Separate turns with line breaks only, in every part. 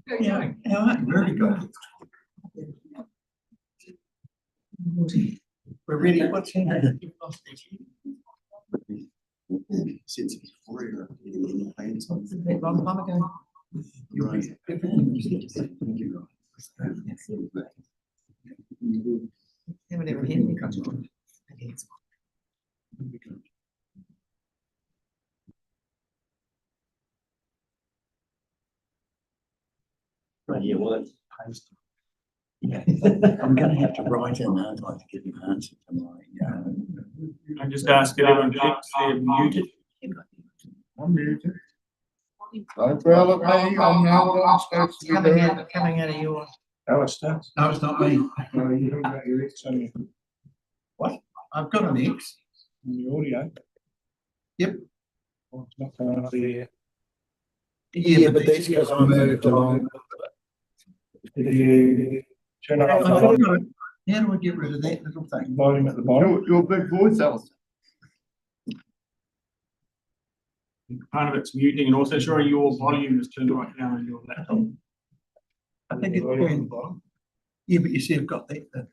Yeah, very good. We're ready. What's in it?
Since before you're in the hands on
A long time ago. You'll be haven't ever had any control.
Yeah, well,
Yeah, I'm going to have to write in. I'd like to give you an answer to my.
I just asked everyone to stay muted.
I'm muted. Don't growl at me, I'm now what I'm supposed to be doing.
Coming out of your.
Alistair?
No, it's not me.
No, you haven't got your X on
What? I've got an X.
the audio.
Yep.
Well, it's not coming up here.
Yeah, but that's because I moved along.
If you turn up
How
the volume,
do we get rid of that little thing?
volume at the bottom.
your big voice, Alistair.
Part of it's muting, and also sure your volume is turned right down on your laptop.
I think it's turned bottom. Yeah, but you see, I've got that.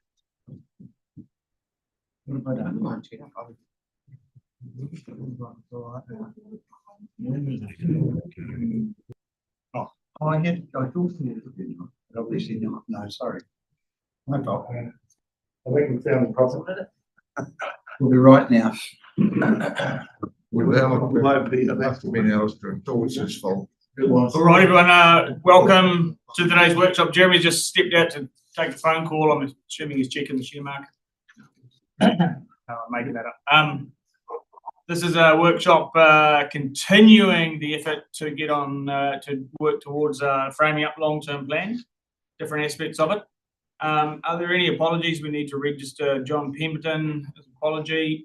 What have I done? Oh, I had to go talking to you. Obviously not. No, sorry. My fault.
I think we found the problem.
We'll be right now.
Won't be, it must have been Alistair, it's always his fault. It was.
All right, everyone, welcome to today's workshop. Jeremy just stepped out to take a phone call. I'm assuming he's checking the share market. I'm making that up. This is a workshop continuing the effort to get on to work towards framing up long-term plans, different aspects of it. Are there any apologies? We need to register John Pemberton as apology.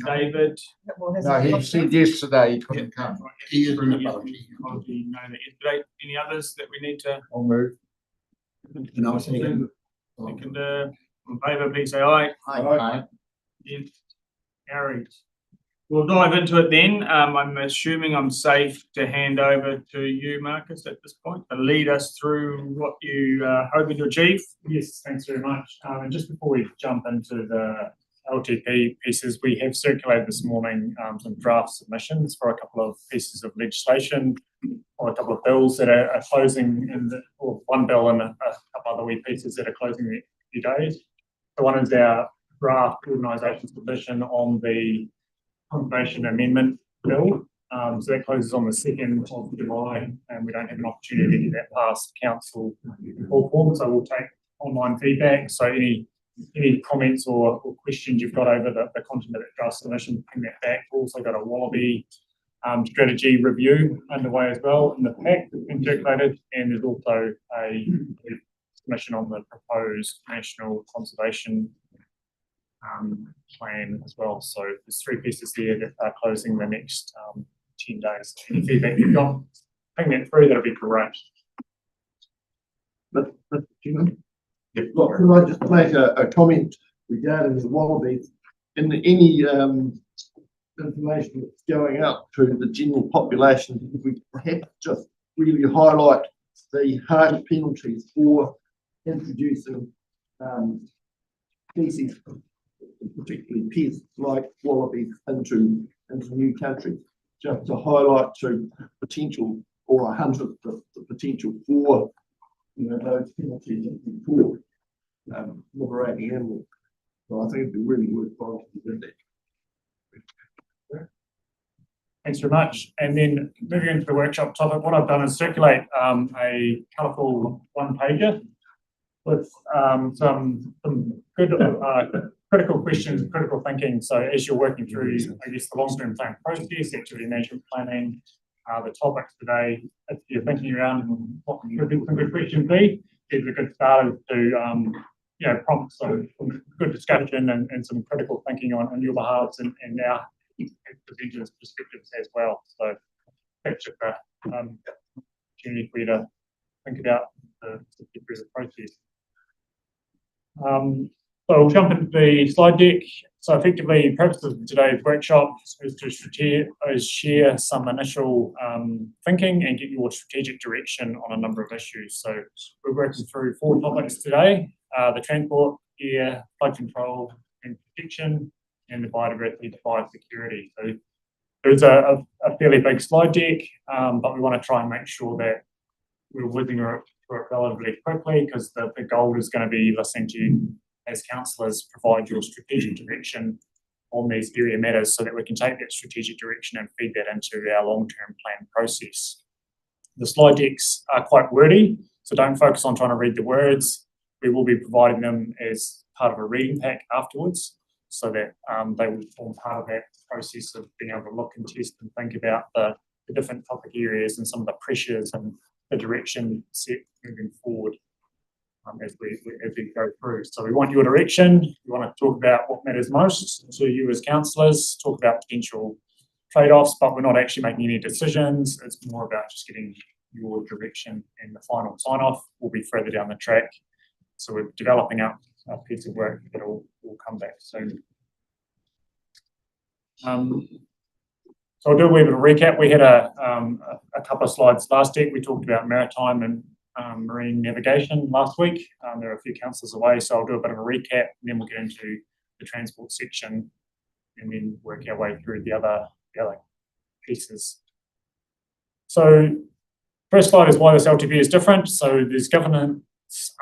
David.
No, he said yesterday he couldn't come.
He is an
Apology. Apology. No, that yesterday. Any others that we need to?
I'll move.
And I was thinking,
Second, in favour, please say aye.
Aye.
Against? Carried. We'll dive into it then. I'm assuming I'm safe to hand over to you, Marcus, at this point, to lead us through what you are hoping to achieve.
Yes, thanks very much. And just before we jump into the LTP pieces, we have circulated this morning some draft submissions for a couple of pieces of legislation or a couple of bills that are closing or one bill and a couple other wee pieces that are closing in a few days. So one is our draft organisation submission on the Conservation Amendment Bill. So that closes on the 2nd of July, and we don't have an opportunity to get that past council in full form. So we'll take online feedback. So any comments or questions you've got over the content of that draft submission, bring that back. We've also got a Wallaby strategy review underway as well in the pack that's been circulated, and there's also a submission on the proposed national conservation plan as well. So there's 3 pieces there that are closing the next 10 days. Any feedback you've got, bring that through, that'll be great.
But look, could I just make a comment regarding the Wallaby? In any information that's going out to the general population, we have to just really highlight the harsh penalties for introducing species, particularly pests like wallabies, into new country, just to highlight to potential or a hunter the potential for those penalties for liberating animals. So I think it'd be really worthwhile to do that.
Thanks very much. And then moving into the workshop topic, what I've done is circulate a colourful one-pager with some good critical questions, critical thinking. So as you're working through, I guess, the long-term plan process, activity management planning, the topics today, if you're thinking around what could some good questions be, it's a good start to prompt some good discussion and some critical thinking on your behalves and our presenters' perspectives as well. So that's just an opportunity for you to think about the process. So we'll jump into the slide deck. So effectively, the purpose of today's workshop is to share some initial thinking and get your strategic direction on a number of issues. So we're working through 4 topics today: the transport, air, flood control and protection, and the biodiversity, biosecurity. So there's a fairly big slide deck, but we want to try and make sure that we're whizzing through it relatively quickly, because the goal is going to be listening to you as councillors provide your strategic direction on these area matters, so that we can take that strategic direction and feed that into our long-term plan process. The slide decks are quite wordy, so don't focus on trying to read the words. We will be providing them as part of a reading pack afterwards, so that they will form part of that process of being able to look and test and think about the different topic areas and some of the pressures and the direction set moving forward. As we go through. So we want your direction. We want to talk about what matters most to you as councillors, talk about potential trade-offs, but we're not actually making any decisions. It's more about just getting your direction, and the final sign-off will be further down the track. So we're developing up a piece of work that will come back soon. So I'll do a wee bit of a recap. We had a couple of slides last week. We talked about maritime and marine navigation last week. There are a few councillors away, so I'll do a bit of a recap, and then we'll get into the transport section and then work our way through the other pieces. So first slide is why this LTP is different. So there's governance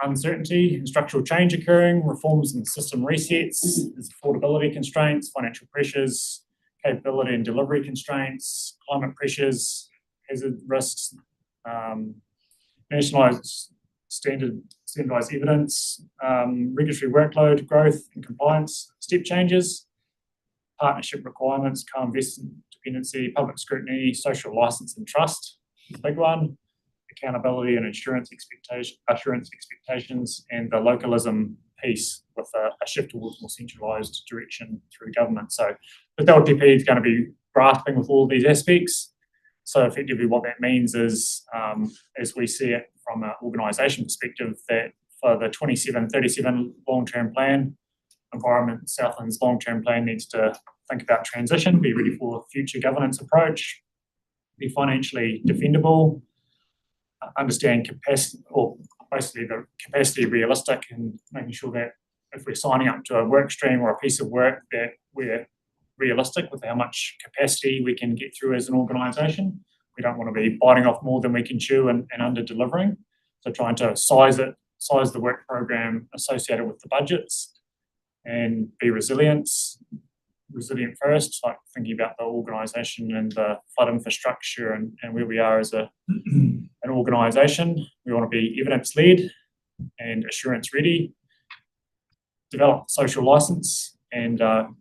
uncertainty and structural change occurring, reforms and system resets, there's affordability constraints, financial pressures, capability and delivery constraints, climate pressures, hazard risks, nationalised standardised evidence, regulatory workload, growth and compliance, step changes, partnership requirements, co-investment dependency, public scrutiny, social licence and trust, the big one, accountability and assurance expectations, and the localism piece with a shift towards more centralised direction through government. So the LTP is going to be grasping with all of these aspects. So effectively what that means is, as we see it from an organisation perspective, that for the 27-37 long-term plan, Environment Southland's long-term plan needs to think about transition, be ready for a future governance approach, be financially defendable, understand capacity, or basically the capacity realistic, and making sure that if we're signing up to a work stream or a piece of work, that we're realistic with how much capacity we can get through as an organisation. We don't want to be biting off more than we can chew and under delivering. So trying to size the work program associated with the budgets, and be resilient first, like thinking about the organisation and the flood infrastructure and where we are as an organisation. We want to be evidence-led and assurance-ready, develop social licence, and of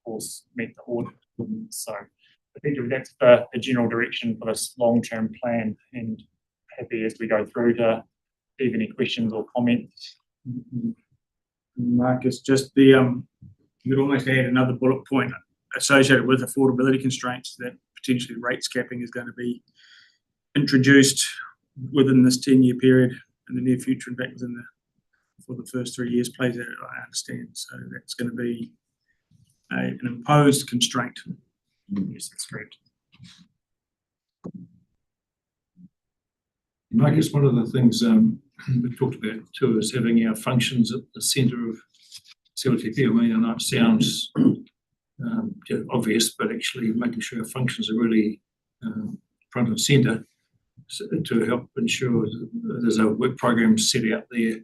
course meet the audit. So effectively that's the general direction for this long-term plan, and happy as we go through to leave any questions or comments.
Marcus, just the you could almost add another bullet point associated with affordability constraints, that potentially rates capping is going to be introduced within this 10-year period in the near future. In fact, for the first 3 years plays out, I understand. So that's going to be an imposed constraint.
Yes, that's correct.
I guess one of the things we talked about too is having our functions at the centre of CLTP. I mean, I know it sounds obvious, but actually making sure our functions are really front and centre to help ensure there's a work program set out there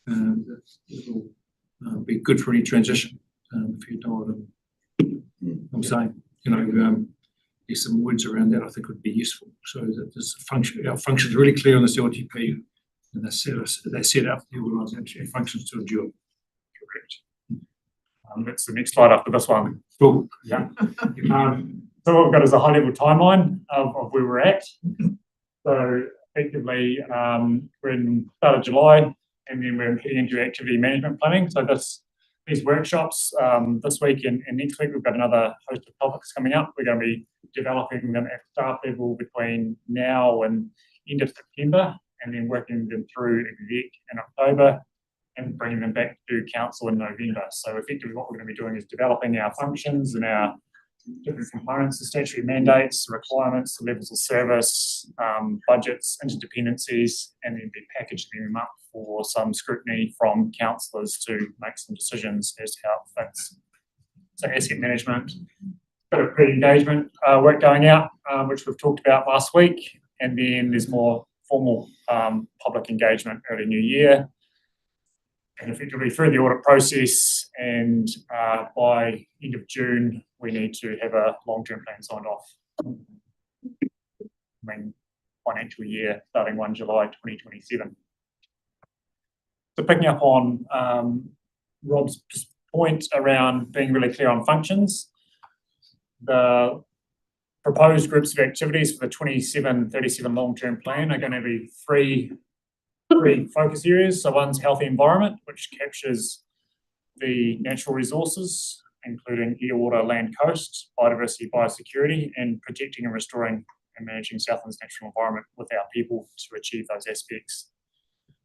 that will be good for any transition. If you know what I'm saying, there's some words around that I think would be useful, so that there's our functions are really clear on the CLTP, and they set up the organisation functions to endure.
Correct. That's the next slide after this one.
Cool.
Yeah. So what we've got is a high-level timeline of where we're at. So effectively, we're in the start of July, and then we're heading into activity management planning. So these workshops this week and next week, we've got another host of topics coming up. We're going to be developing them at staff level between now and end of September, and then working them through exec in October, and bringing them back to council in November. So effectively what we're going to be doing is developing our functions and our different components, the statutory mandates, requirements, the levels of service, budgets, interdependencies, and then be packaging them up for some scrutiny from councillors to make some decisions as to how it fits. So asset management, bit of pre-engagement work going out, which we've talked about last week, and then there's more formal public engagement early new year, and effectively through the audit process, and by end of June we need to have a long-term plan signed off. Financial year starting 1 July 2027. So picking up on Rob's point around being really clear on functions, the proposed groups of activities for the 27-37 long-term plan are going to be three focus areas. So one's healthy environment, which captures the natural resources, including air, water, land, coast, biodiversity, biosecurity, and protecting and restoring and managing Southland's natural environment with our people to achieve those aspects.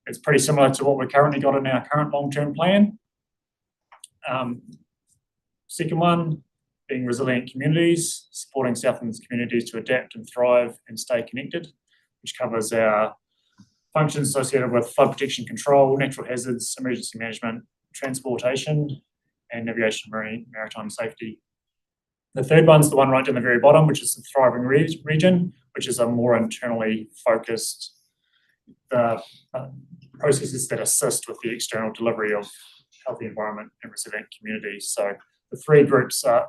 It's pretty similar to what we've currently got in our current long-term plan. Second one being resilient communities, supporting Southland's communities to adapt and thrive and stay connected, which covers our functions associated with flood protection control, natural hazards, emergency management, transportation, and navigation, maritime safety. The third one's the one right down the very bottom, which is the thriving region, which is a more internally focused processes that assist with the external delivery of healthy environment and resilient communities. So the three groups are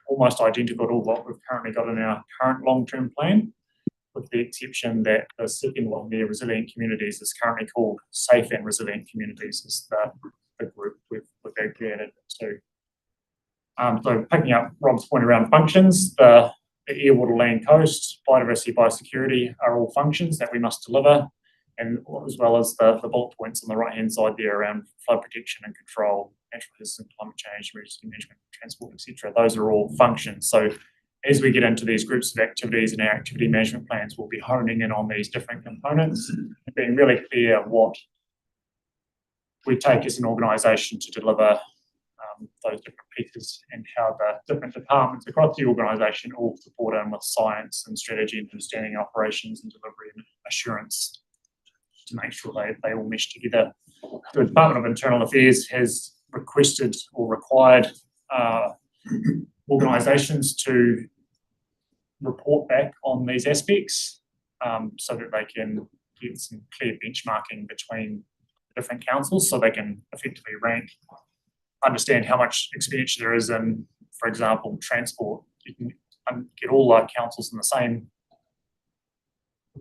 almost identical to what we've currently got in our current long-term plan, with the exception that the second one there, resilient communities, is currently called safe and resilient communities, is the group we've created to. So picking up Rob's point around functions, the air, water, land, coast, biodiversity, biosecurity are all functions that we must deliver, and as well as the bullet points on the right-hand side there around flood protection and control, natural hazards and climate change, emergency management, transport, etc. Those are all functions. So as we get into these groups of activities and our activity management plans, we'll be honing in on these different components and being really clear what we take as an organisation to deliver those different pieces, and how the different departments across the organisation all support in with science and strategy and understanding operations and delivery and assurance to make sure they all mesh together. The Department of Internal Affairs has requested or required organisations to report back on these aspects so that they can get some clear benchmarking between different councils, so they can effectively rank, understand how much expenditure there is in, for example, transport. You can get all our councils in the same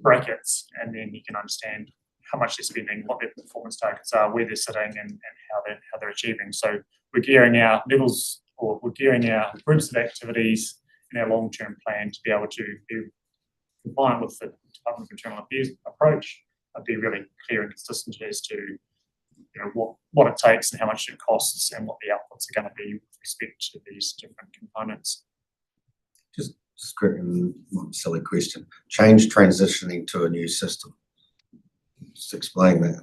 brackets, and then you can understand how much they're spending, what their performance targets are, where they're sitting, and how they're achieving. So we're gearing our levels, or we're gearing our groups of activities in our long-term plan to be able to be compliant with the Department of Internal Affairs approach, and be really clear and consistent as to what it takes and how much it costs and what the outputs are going to be with respect to these different components.
Just one silly question. Change transitioning to a new system. Just explain that.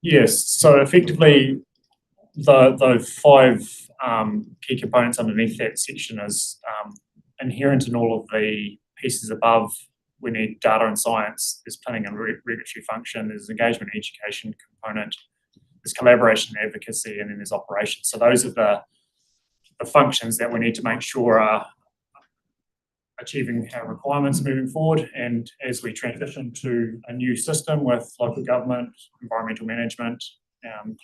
Yes. So effectively, the five key components underneath that section is inherent in all of the pieces above. We need data and science, there's planning and regulatory function, there's engagement and education component, there's collaboration and advocacy, and then there's operations. So those are the functions that we need to make sure are achieving our requirements moving forward. And as we transition to a new system with local government, environmental management,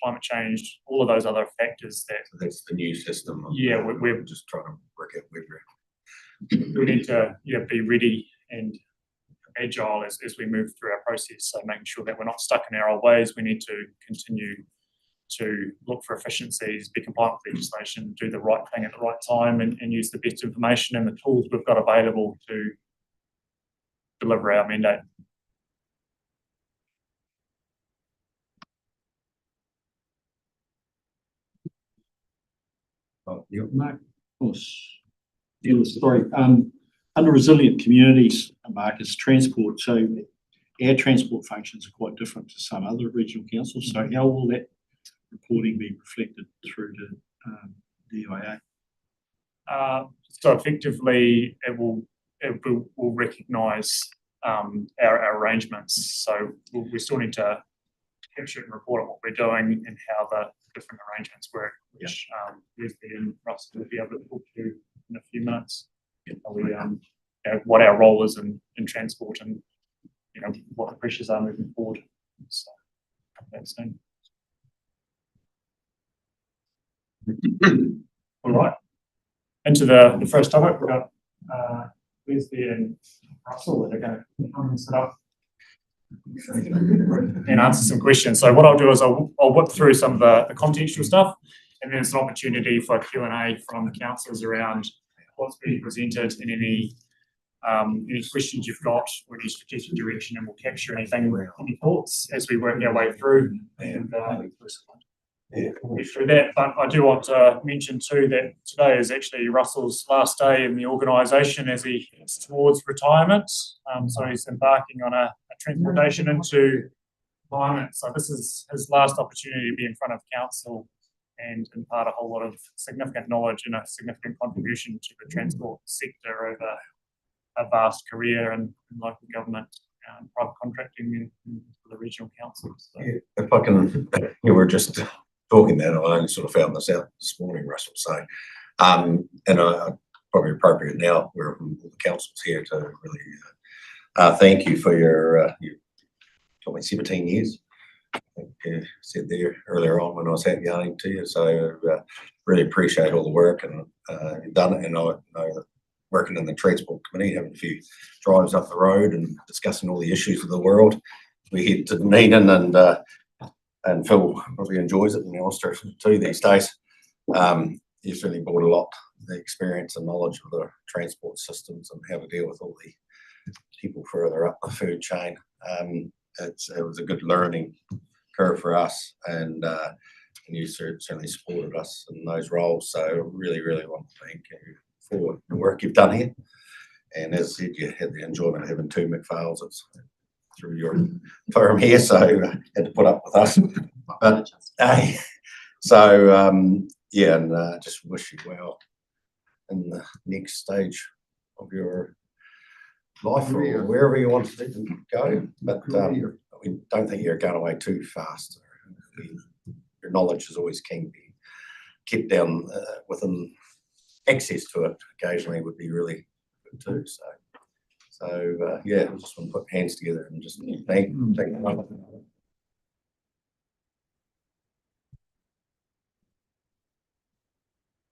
climate change, all of those other factors that...
So that's the new system.
Yeah, we're
just trying to work out where
we need to be ready and agile as we move through our process. So making sure that we're not stuck in our old ways. We need to continue to look for efficiencies, be compliant with legislation, do the right thing at the right time, and use the best information and the tools we've got available to deliver our mandate.
Mark, of course. Yeah, sorry. Under resilient communities, Mark, is transport. So our transport functions are quite different to some other regional councils, so how will that reporting be reflected through to the IA?
So effectively, it will recognise our arrangements. So we still need to capture and report on what we're doing and how the different arrangements work, which Leslie and Russ will be able to talk to in a few minutes. What our role is in transport and what the pressures are moving forward. So that's it. All right. Into the first topic, we've got Leslie and Russell that are going to come and sit up and answer some questions. So what I'll do is I'll whip through some of the contextual stuff, and then it's an opportunity for Q&A from councillors around what's being presented and any questions you've got or any strategic direction, and we'll capture any thoughts as we work our way through and we'll get through that. But I do want to mention too that today is actually Russell's last day in the organisation as he heads towards retirement. So he's embarking on a transportation into retirement. So this is his last opportunity to be in front of council and impart a whole lot of significant knowledge and a significant contribution to the transport sector over a vast career in local government, private contracting in the regional councils. So.
Yeah, if I can, you were just talking that, I only sort of found this out this morning, Russell. So, and probably appropriate now, we're all the councils here to really thank you for your 17 years. I think you said there earlier on when I was handing to you. So, really appreciate all the work and you've done it. And I know that working in the transport committee, having a few drives up the road and discussing all the issues of the world, we head to the meeting and Phil probably enjoys it, and Alistair too these days. You've certainly brought a lot, the experience and knowledge of the transport systems and how to deal with all the people further up the food chain. It was a good learning curve for us, and you certainly supported us in those roles. So really, really want to thank you for the work you've done here. And as I said, you had the enjoyment of having two McPhails through your firm here, so had to put up with us. But yeah, and just wish you well in the next stage of your life or wherever you want to go. But we don't think you're going away too fast. Your knowledge is always keen to be kept down within access to it. Occasionally would be really good too. So yeah, I just want to put hands together and just thank you.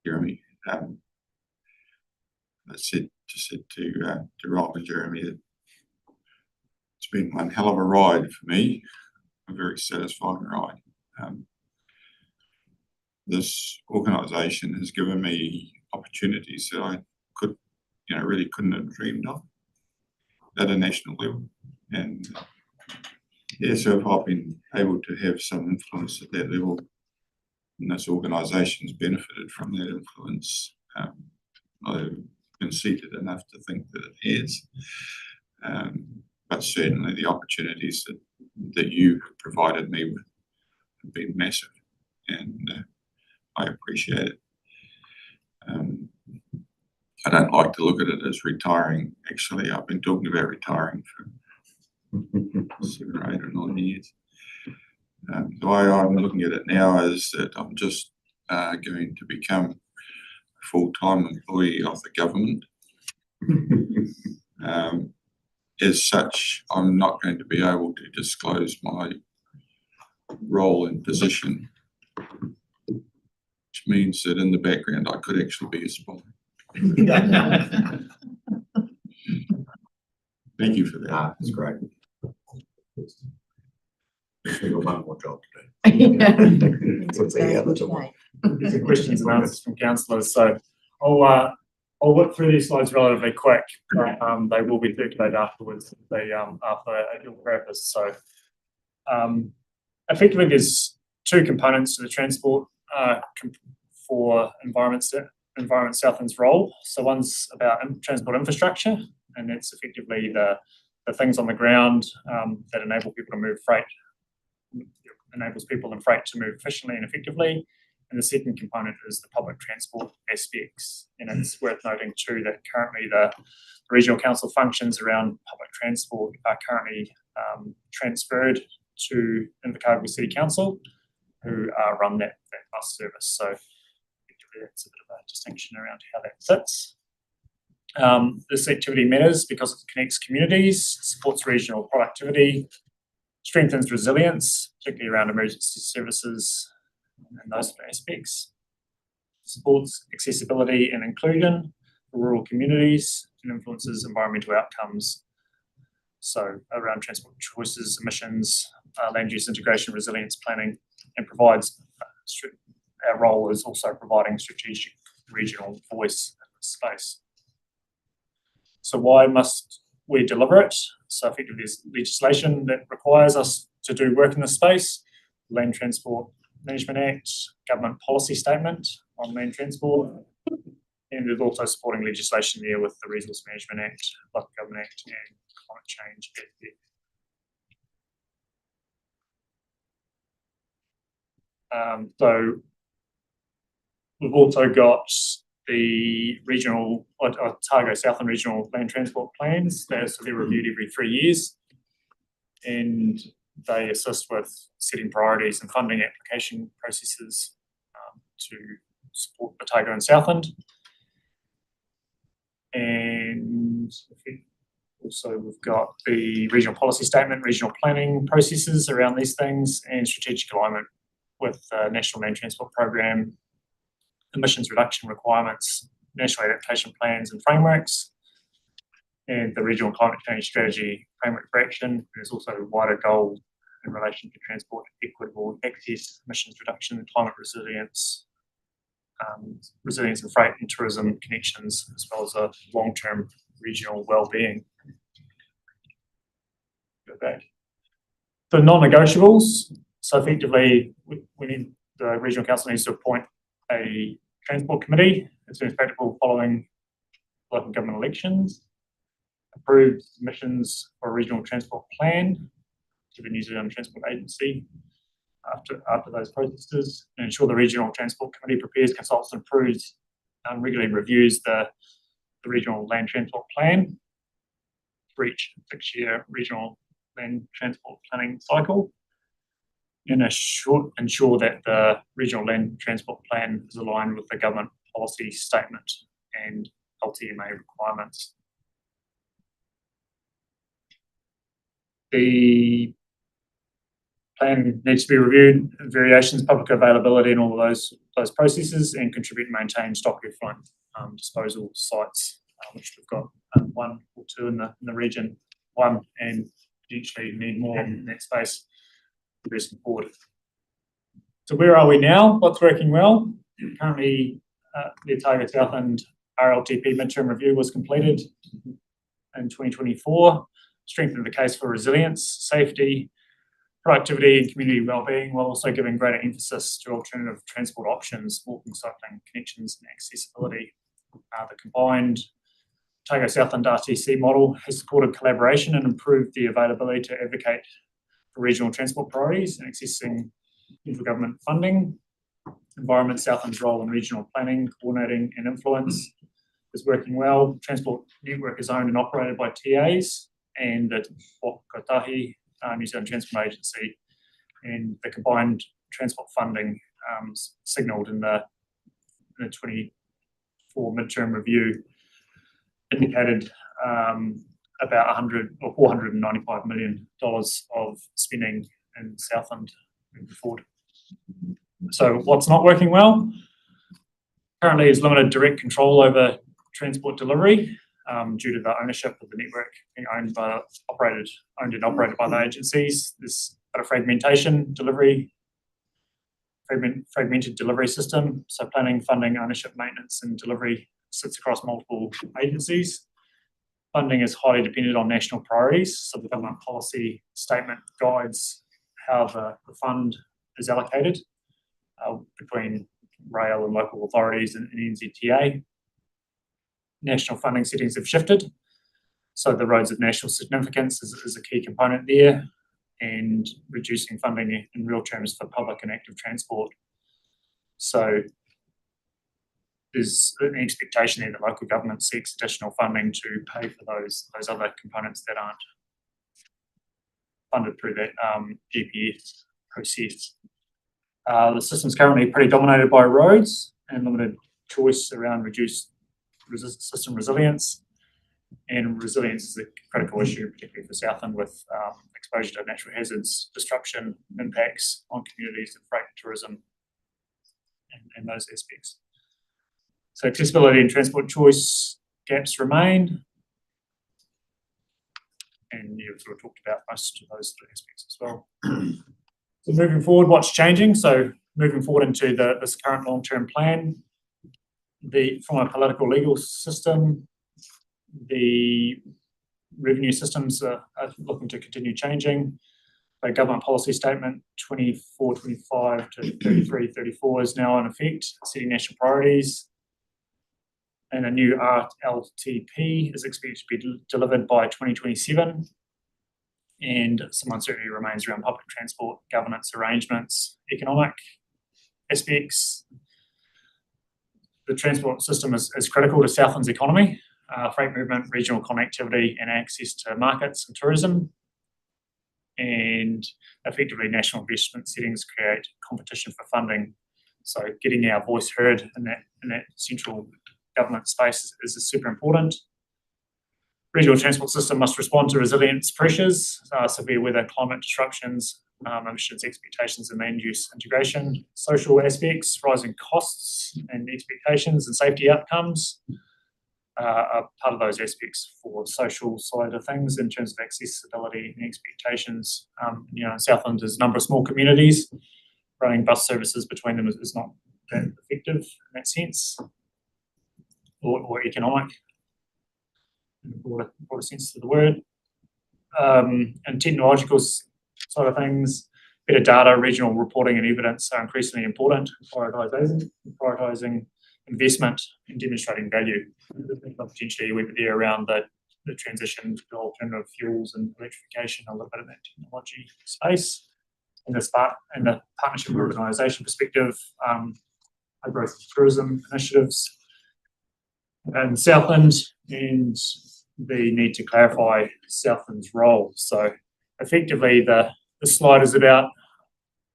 Jeremy, I said to Rob and Jeremy that it's been one hell of a ride for me, a very satisfying ride. This organisation has given me opportunities that I really couldn't have dreamed of at a national level. And so if I've been able to have some influence at that level, and this organisation's benefited from that influence, I've conceited enough to think that it has. But certainly the opportunities that you have provided me with have been massive, and I appreciate it. I don't like to look at it as retiring. Actually, I've been talking about retiring for 7 or 8 or 9 years. The way I'm looking at it now is that I'm just going to become a full-time employee of the government. As such, I'm not going to be able to disclose my role and position, which means that in the background I could actually be a spy. Thank you for that.
That's great. We've got one more job to do.
Some questions and answers from councillors. So I'll work through these slides relatively quick. They will be circulated afterwards. They after a dual purpose. So effectively, there's two components to the transport for Environment Southland's role. So one's about transport infrastructure, and that's effectively the the things on the ground that enable people to move freight, enables people and freight to move efficiently and effectively. And the second component is the public transport aspects. And it's worth noting too that currently the regional council functions around public transport are currently transferred to Invercargill City Council, who run that bus service. So that's a bit of a distinction around how that sits. This activity matters because it connects communities, supports regional productivity, strengthens resilience, particularly around emergency services and those aspects, supports accessibility and inclusion for rural communities, and influences environmental outcomes. So around transport choices, emissions, land use integration, resilience planning, and provides, our role is also providing strategic regional voice in this space. So why must we deliver it? So effectively there's legislation that requires us to do work in this space. Land Transport Management Act, government policy statement on land transport, and there's also supporting legislation there with the Resource Management Act, Local Government Act, and Climate Change Act. So we've also got the regional, Otago Southland regional land transport plans. They're reviewed every 3 years, and they assist with setting priorities and funding application processes to support Otago and Southland. And also we've got the regional policy statement, regional planning processes around these things, and strategic alignment with the National Land Transport Program, emissions reduction requirements, national adaptation plans and frameworks, and the regional climate change strategy framework for action. There's also a wider goal in relation to transport equitable access, emissions reduction, climate resilience, resilience in freight and tourism connections, as well as a long-term regional well-being. Go back. The non-negotiables. So effectively, we need, the regional council needs to appoint a transport committee as soon as practical following local government elections, approve submissions for a regional transport plan to the New Zealand Transport Agency after those processes, and ensure the regional transport committee prepares, consults and approves and regularly reviews the regional land transport plan for each 6-year regional land transport planning cycle, and ensure that the regional land transport plan is aligned with the government policy statement and LTMA requirements. The plan needs to be reviewed, variations, public availability, and all of those processes, and contribute and maintain stock effluent disposal sites, which we've got 1 or 2 in the region, 1, and potentially need more in that space progressing forward. So where are we now? What's working well? Currently, the Otago Southland RLTP midterm review was completed in 2024, strengthened the case for resilience, safety, productivity and community wellbeing, while also giving greater emphasis to alternative transport options, walking, cycling, connections and accessibility. The combined Otago Southland RTC model has supported collaboration and improved the availability to advocate for regional transport priorities and accessing intergovernment funding. Environment Southland's role in regional planning, coordinating and influence is working well. Transport network is owned and operated by TAs and the Waikiwi, New Zealand Transport Agency, and the combined transport funding signalled in the 24 midterm review indicated about 100 or $495 million of spending in Southland moving forward. So what's not working well? Currently is limited direct control over transport delivery due to the ownership of the network being owned and operated by the agencies. There's a fragmented delivery system. So planning, funding, ownership, maintenance and delivery sits across multiple agencies. Funding is highly dependent on national priorities. So the government policy statement guides how the fund is allocated between rail and local authorities and NZTA. National funding settings have shifted. So the roads of national significance is a key component there, and reducing funding in real terms for public and active transport. So there's an expectation there that local government seeks additional funding to pay for those other components that aren't funded through that GPS process. The system's currently pretty dominated by roads and limited choice around reduced system resilience. And resilience is a critical issue, particularly for Southland, with exposure to natural hazards, disruption, impacts on communities and freight tourism, and those aspects. So accessibility and transport choice gaps remain. And you've sort of talked about most of those aspects as well. So moving forward, what's changing? So moving forward into this current long-term plan, from a political legal system, the revenue systems are looking to continue changing. The government policy statement 24-25 to 33-34 is now in effect, setting national priorities. And a new RLTP is expected to be delivered by 2027. And some uncertainty remains around public transport, governance arrangements, economic aspects. The transport system is critical to Southland's economy, freight movement, regional connectivity, and access to markets and tourism. And effectively, national investment settings create competition for funding. So getting our voice heard in that central government space is super important. Regional transport system must respond to resilience pressures, severe weather, climate disruptions, emissions expectations and land use integration, social aspects, rising costs and expectations and safety outcomes are part of those aspects for the social side of things in terms of accessibility and expectations. Southland is a number of small communities. Running bus services between them is not that effective in that sense, or economic in the broader sense of the word. And technological side of things, better data, regional reporting and evidence are increasingly important. Prioritising investment and demonstrating value. Potentially we're there around the transition to alternative fuels and electrification, a little bit of that technology space. In the partnership organisation perspective, high growth tourism initiatives in Southland, and the need to clarify Southland's role. So effectively the slide is about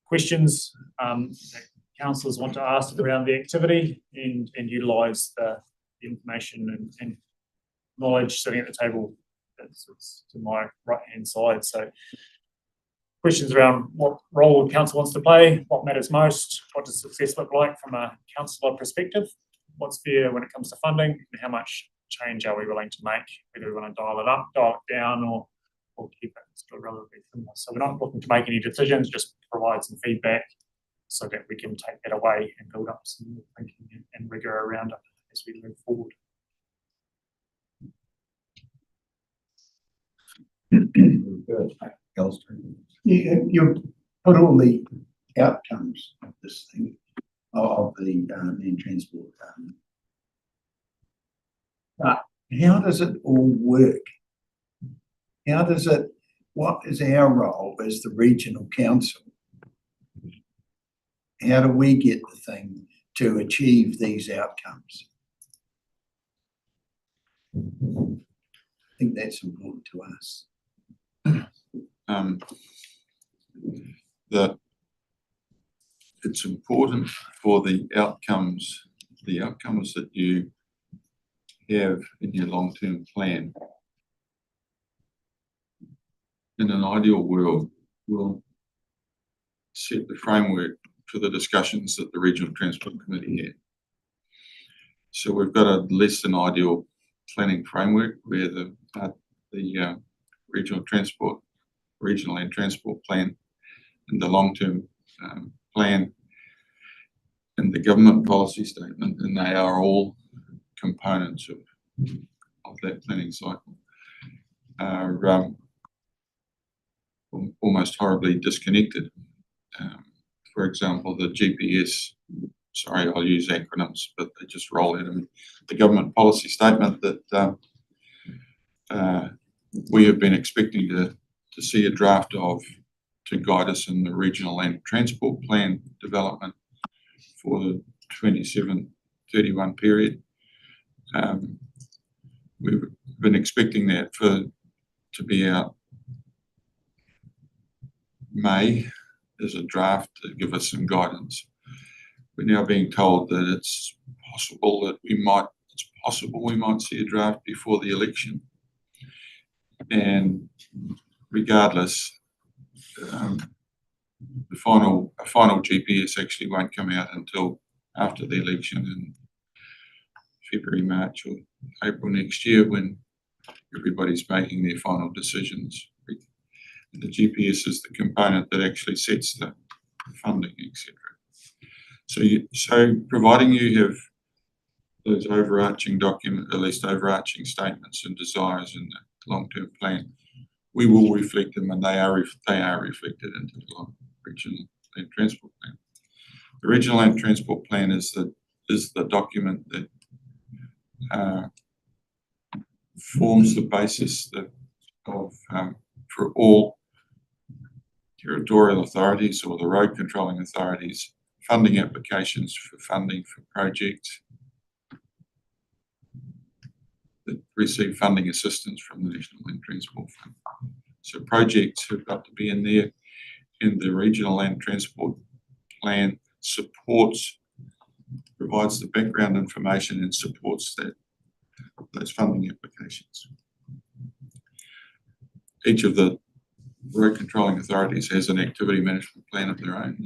questions that councillors want to ask around the activity and utilise the information and knowledge sitting at the table that's to my right hand side. So questions around what role council wants to play, what matters most, what does success look like from a councillor perspective, what's fair when it comes to funding, and how much change are we willing to make, whether we want to dial it up, dial it down, or keep it still relatively similar. So we're not looking to make any decisions, just provide some feedback so that we can take that away and build up some thinking and rigour around it as we move forward.
Good. Alistair?
You put all the outcomes of this thing, of the land transport. But how does it all work? What is our role as the regional council? How do we get the thing to achieve these outcomes? I think that's important to us.
That it's important for the outcomes that you have in your long-term plan. In an ideal world, we'll set the framework for the discussions that the Regional Transport Committee had. So we've got a less than ideal planning framework where the regional land transport plan and the long-term plan and the government policy statement, and they are all components of that planning cycle, are almost horribly disconnected. For example, the GPS, sorry, I'll use acronyms, but they just roll out. I mean, the government policy statement that we have been expecting to see a draft of to guide us in the regional land transport plan development for the 27-31 period. We've been expecting that to be out May as a draft to give us some guidance. We're now being told that it's possible we might see a draft before the election. And regardless, a final GPS actually won't come out until after the election in February, March or April next year, when everybody's making their final decisions. The GPS is the component that actually sets the funding, etc. So providing you have those overarching at least overarching statements and desires in the long-term plan, we will reflect them, and they are reflected into the regional land transport plan. The regional land transport plan is the document that forms the basis for all territorial authorities or the road controlling authorities funding applications for funding for projects that receive funding assistance from the National Land Transport Fund. So projects have got to be in there, in the regional land transport plan provides the background information and supports those funding applications. Each of the road controlling authorities has an activity management plan of their own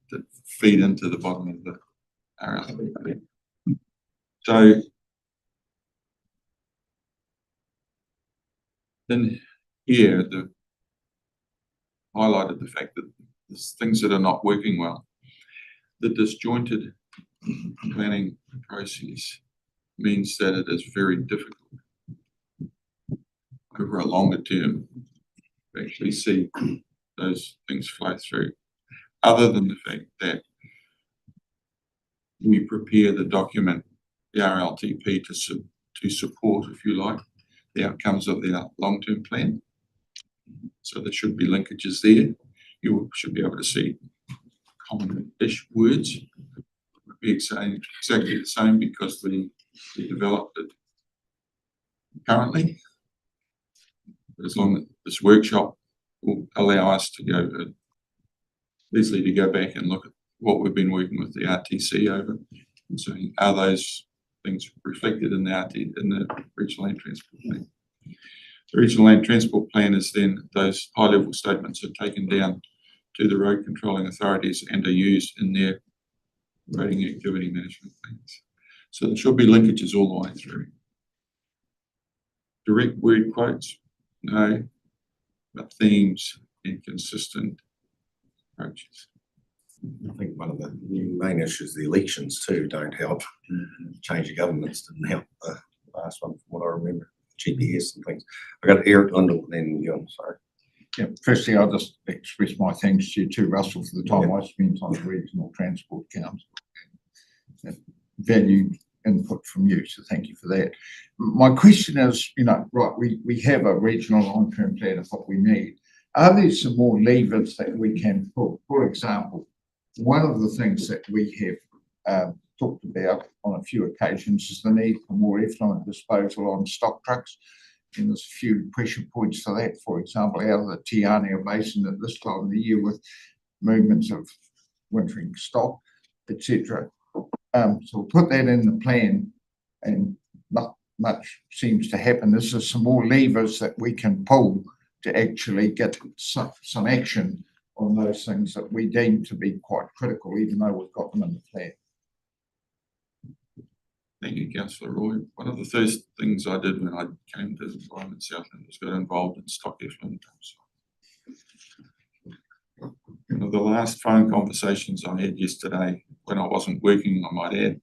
that feed into the bottom of the RLP. So then here, highlighted the fact that there's things that are not working well. The disjointed planning process means that it is very difficult over a longer term to actually see those things flow through, other than the fact that we prepare the document, the RLTP, to support, if you like, the outcomes of their long-term plan. So there should be linkages there. You should be able to see common-ish words. It would be exactly the same because we developed it currently. As long as this workshop will allow us to go easily to go back and look at what we've been working with the RTC over, and saying, are those things reflected in the regional land transport plan? The regional land transport plan is then those high-level statements are taken down to the road controlling authorities and are used in their roading activity management plans. So there should be linkages all the way through. Direct word quotes, no, but themes and consistent approaches.
I think one of the main issues, the elections too, don't help. Change of governments didn't help the last one, from what I remember. GPS and things. I got Eric Lundell, then John, sorry.
Yeah, firstly, I'll just express my thanks to you too, Russell, for the time I spent on the Regional Transport Council. Valued input from you, so thank you for that. My question is, right, we have a regional long-term plan of what we need. Are there some more levers that we can pull? For example, one of the things that we have talked about on a few occasions is the need for more effluent disposal on stock trucks. And there's a few pressure points for that, for example, out of the Tiania Basin at this time of the year with movements of wintering stock, etc. So we'll put that in the plan, and not much seems to happen. Is there some more levers that we can pull to actually get some action on those things that we deem to be quite critical, even though we've got them in the plan?
Thank you, Councillor Roy. One of the first things I did when I came to Environment Southland was get involved in stock effluent dumps. One of the last phone conversations I had yesterday, when I wasn't working, I might add,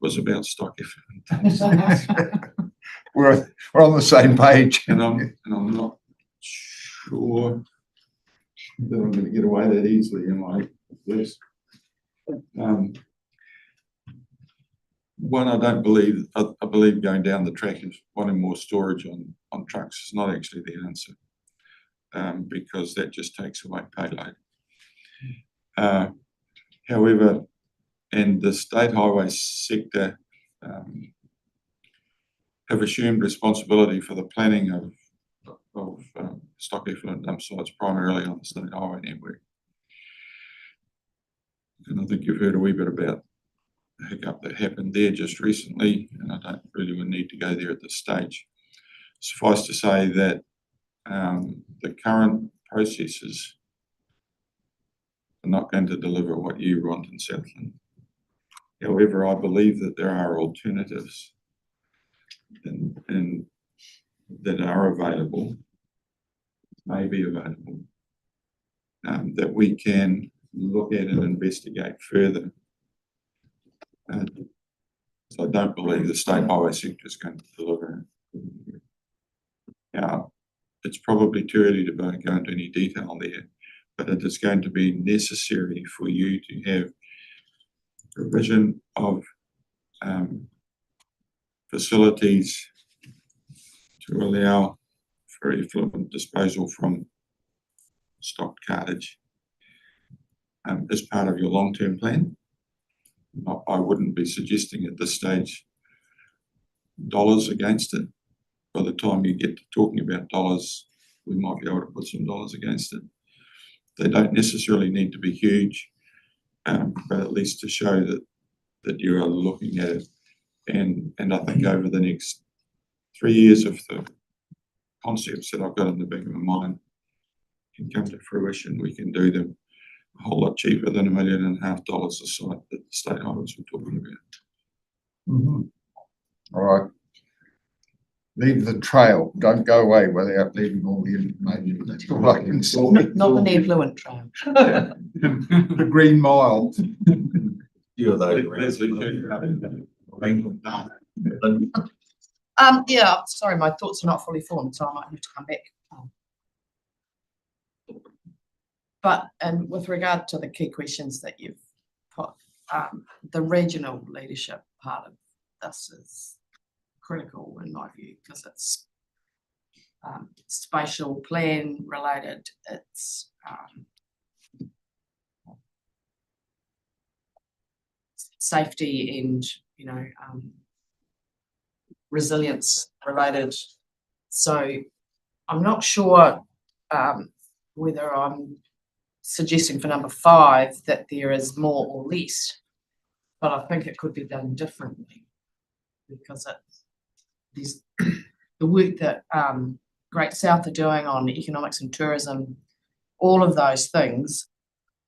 was about stock effluent dumps.
We're on the same page.
And I'm not sure that I'm going to get away that easily in my list. One, I don't believe, I believe going down the track of wanting more storage on trucks is not actually the answer, because that just takes away payload. However, and the state highway sector have assumed responsibility for the planning of stock effluent dump sites primarily on the state highway network. And I think you've heard a wee bit about the hiccup that happened there just recently, and I don't really need to go there at this stage. Suffice to say that the current processes are not going to deliver what you want in Southland. However, I believe that there are alternatives and that are available, may be available, that we can look at and investigate further. So I don't believe the state highway sector is going to deliver. Now, it's probably too early to go into any detail there, but it is going to be necessary for you to have provision of facilities to allow for effluent disposal from stocked cartage as part of your long-term plan. I wouldn't be suggesting at this stage dollars against it. By the time you get to talking about dollars, we might be able to put some dollars against it. They don't necessarily need to be huge, but at least to show that you are looking at it. And I think over the next 3 years, of the concepts that I've got in the back of my mind can come to fruition, we can do them a whole lot cheaper than $1.5 million a site that the state highways were talking about.
All right. Leave the trail. Don't go away without leaving all the information. That's all I can say.
Not the effluent trail.
The Green Mile.
Few of those.
Yeah, sorry, my thoughts are not fully formed, so I might have to come back. But, and with regard to the key questions that you've put, the regional leadership part of this is critical in my view, because it's spatial plan related, it's safety and, you know, resilience related. So I'm not sure whether I'm suggesting for number 5 that there is more or less, but I think it could be done differently, because there's the work that Great South are doing on economics and tourism, all of those things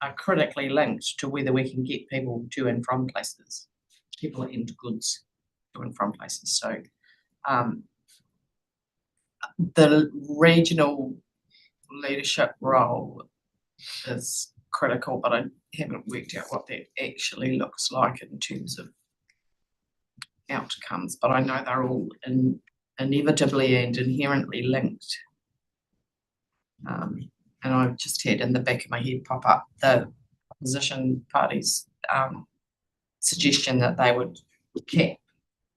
are critically linked to whether we can get people to and from places, people and goods to and from places. So the regional leadership role is critical, but I haven't worked out what that actually looks like in terms of outcomes, but I know they're all inevitably and inherently linked. And I've just had in the back of my head pop up the opposition party's suggestion that they would cap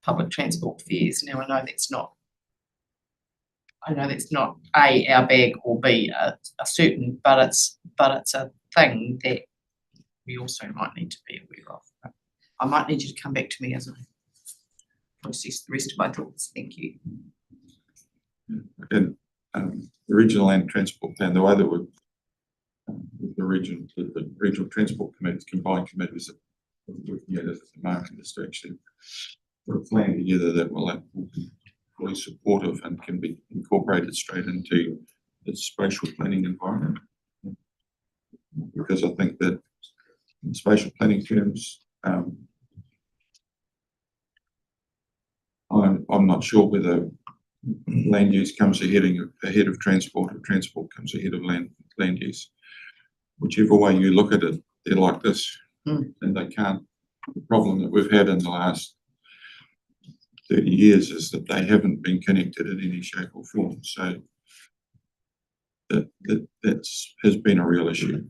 public transport fares. Now I know that's not A, our bag, or B, a certain, but it's a thing that we also might need to be aware of. But I might need you to come back to me as I process the rest of my thoughts. Thank you.
Again, the regional land transport plan, the way that we're the regional transport committees, combined committees that we're looking at it at the moment, is to actually put a plan together that will be fully supportive and can be incorporated straight into the spatial planning environment. Because I think that in spatial planning terms, I'm not sure whether land use comes ahead of transport, or transport comes ahead of land use. Whichever way you look at it, they're like this, and they can't. The problem that we've had in the last 30 years is that they haven't been connected in any shape or form. So has been a real issue,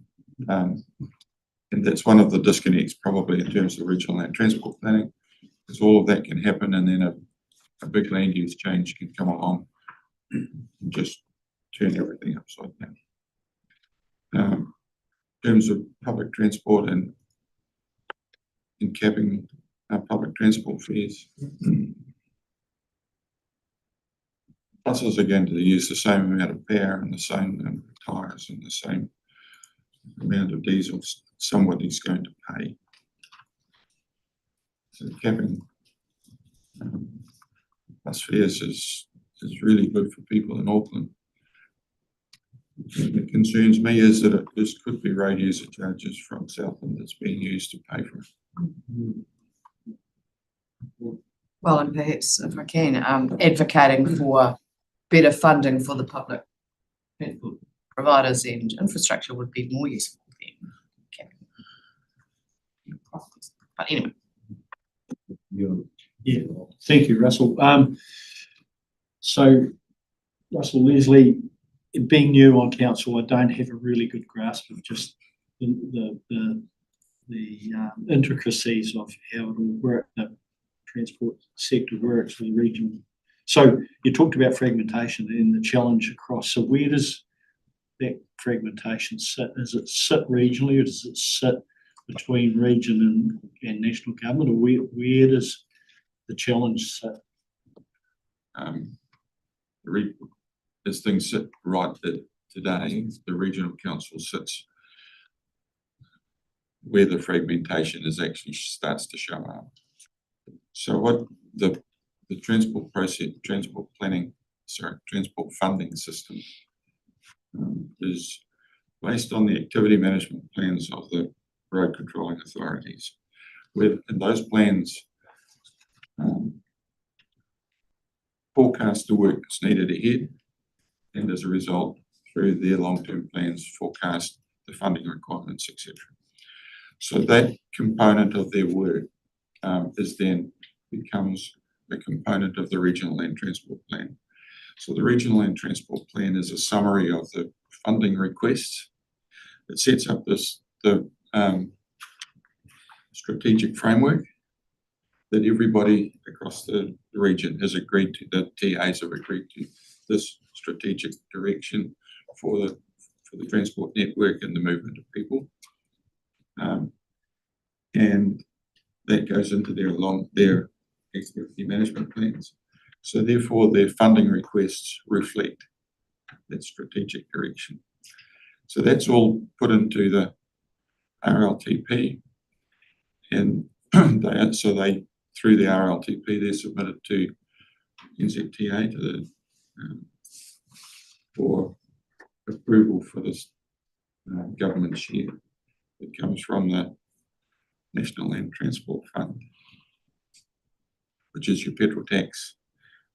and that's one of the disconnects probably in terms of regional land transport planning. Because all of that can happen, and then a big land use change can come along and just turn everything upside down. In terms of public transport and capping public transport fares, buses are going to use the same amount of power and the same amount of tyres and the same amount of diesel somebody's going to pay. So capping bus fares is really good for people in Auckland. What concerns me is that this could be road user charges from Southland that's being used to pay for it.
Well, and perhaps if I can, advocating for better funding for the public transport providers and infrastructure would be more useful than capping. But anyway.
Yeah, thank you, Russell. So, Russell, Leslie, being new on council, I don't have a really good grasp of just the intricacies of how it all works, the transport sector works with the region. So you talked about fragmentation and the challenge across. So where does that fragmentation sit? Does it sit regionally, or does it sit between region and national government, or where does the challenge sit?
As things sit right today, the regional council sits where the fragmentation actually starts to show up. So what the transport funding system is based on the activity management plans of the road controlling authorities. And those plans forecast the work that's needed ahead, and as a result, through their long-term plans, forecast the funding requirements, etc. So that component of their work becomes a component of the Regional Land Transport Plan. So the Regional Land Transport Plan is a summary of the funding requests. It sets up the strategic framework that everybody across the region has agreed to, the TAs have agreed to, this strategic direction for the transport network and the movement of people. And that goes into their activity management plans. So therefore, their funding requests reflect that strategic direction. So that's all put into the RLTP, and through the RLTP, they're submitted to NZTA for approval for this government share that comes from the National Land Transport Fund, which is your petrol tax,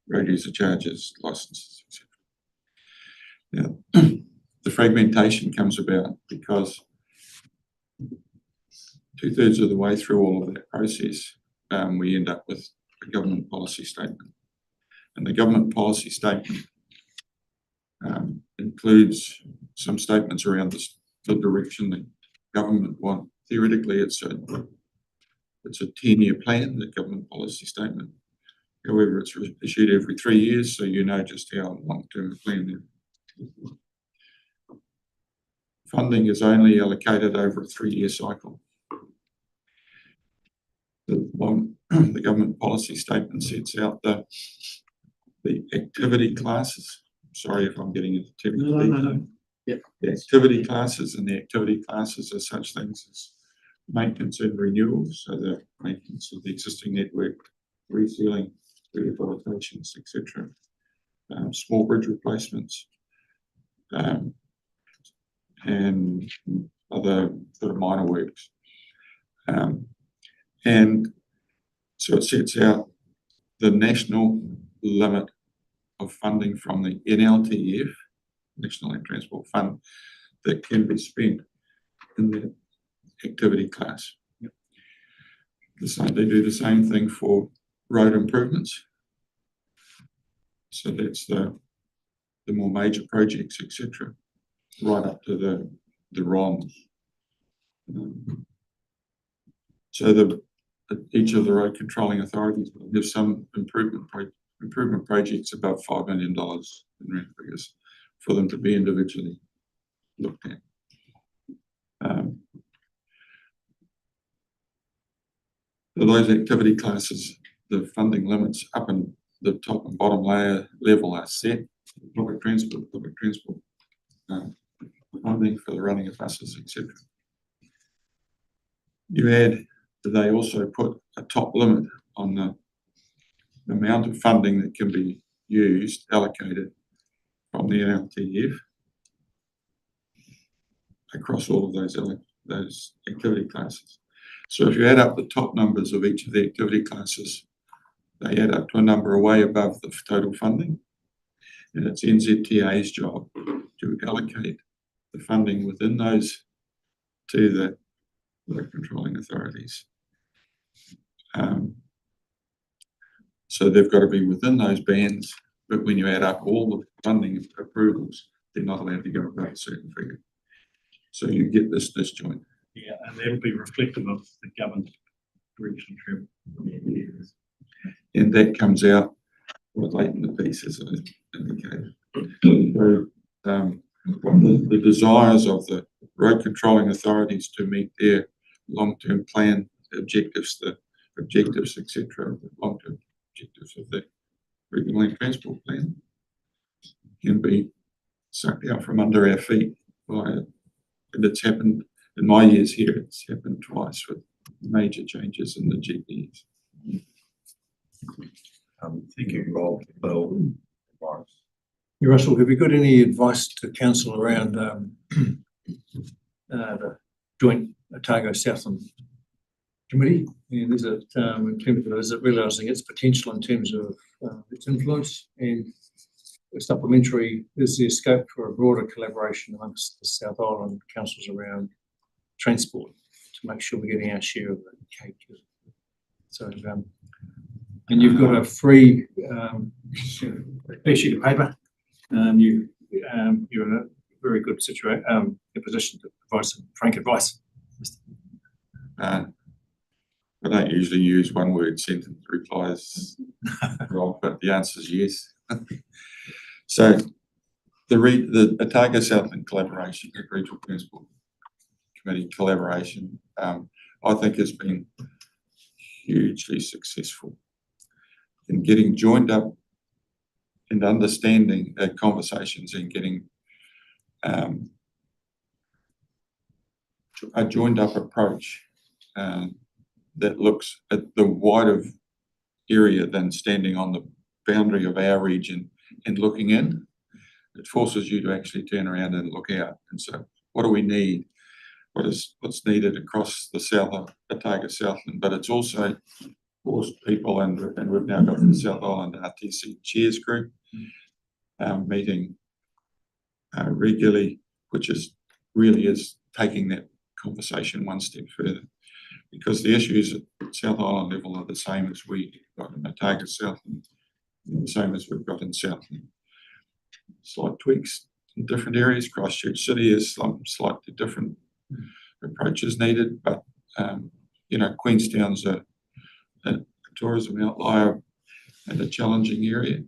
road user charges, licenses, etc. Now, the fragmentation comes about because 2/3 of the way through all of that process, we end up with a government policy statement. And the government policy statement includes some statements around the direction that government want. Theoretically, it's a 10-year plan, the government policy statement. However, it's issued every 3 years, so you know just how long-term the plan is. Funding is only allocated over a 3-year cycle. The government policy statement sets out the activity classes. Sorry if I'm getting into technical detail.
No. Yep.
The activity classes, and the activity classes are such things as maintenance and renewals, so the maintenance of the existing network, resealing, rehabilitations, etc. Small bridge replacements, and other sort of minor works. And so it sets out the national limit of funding from the NLTF, National Land Transport Fund, that can be spent in the activity class. Yep. They do the same thing for road improvements. So that's the more major projects, etc., right up to the ROMs. So each of the road controlling authorities will have some improvement projects above $5 million in rent figures for them to be individually looked at. For those activity classes, the funding limits up in the top and bottom level are set. Public transport funding for the running of buses, etc. They also put a top limit on the amount of funding that can be used, allocated from the NLTF across all of those activity classes. So if you add up the top numbers of each of the activity classes, they add up to a number way above the total funding. And it's NZTA's job to allocate the funding within those to the road controlling authorities. So they've got to be within those bands, but when you add up all the funding approvals, they're not allowed to go above a certain figure. So you get this disjoint.
Yeah, and that'll be reflective of the government direction.
And that comes out late in the piece, as I indicated. So, the desires of the road controlling authorities to meet their long-term plan objectives, the objectives, etc., the long-term objectives of the regional land transport plan can be sucked out from under our feet by it. And it's happened in my years here, it's happened twice with major changes in the GPs.
Thank you, Rob, Bill, Morris.
Yeah, Russell, have you got any advice to council around the joint Otago Southland committee? And is it realising its potential in terms of its influence, and supplementary, is there scope for a broader collaboration amongst the South Island councils around transport to make sure we're getting our share of the cake? So, and you've got a free sheet of paper. You're in a very good position to provide some frank advice.
I don't usually use one-word sentence replies, Rob, but the answer is yes. So the Otago Southland collaboration, the Regional Transport Committee collaboration, I think has been hugely successful in getting joined up and understanding conversations and getting a joined up approach that looks at the wider area than standing on the boundary of our region and looking in. It forces you to actually turn around and look out. And so what do we need? What's needed across the South Otago Southland? But it's also forced people, and we've now got the South Island RTC Chairs Group meeting regularly, which is taking that conversation one step further, because the issues at South Island level are the same as we got in Otago Southland, the same as we've got in Southland. Slight tweaks in different areas. Christchurch City is slightly different approaches needed, but Queenstown's a tourism outlier and a challenging area.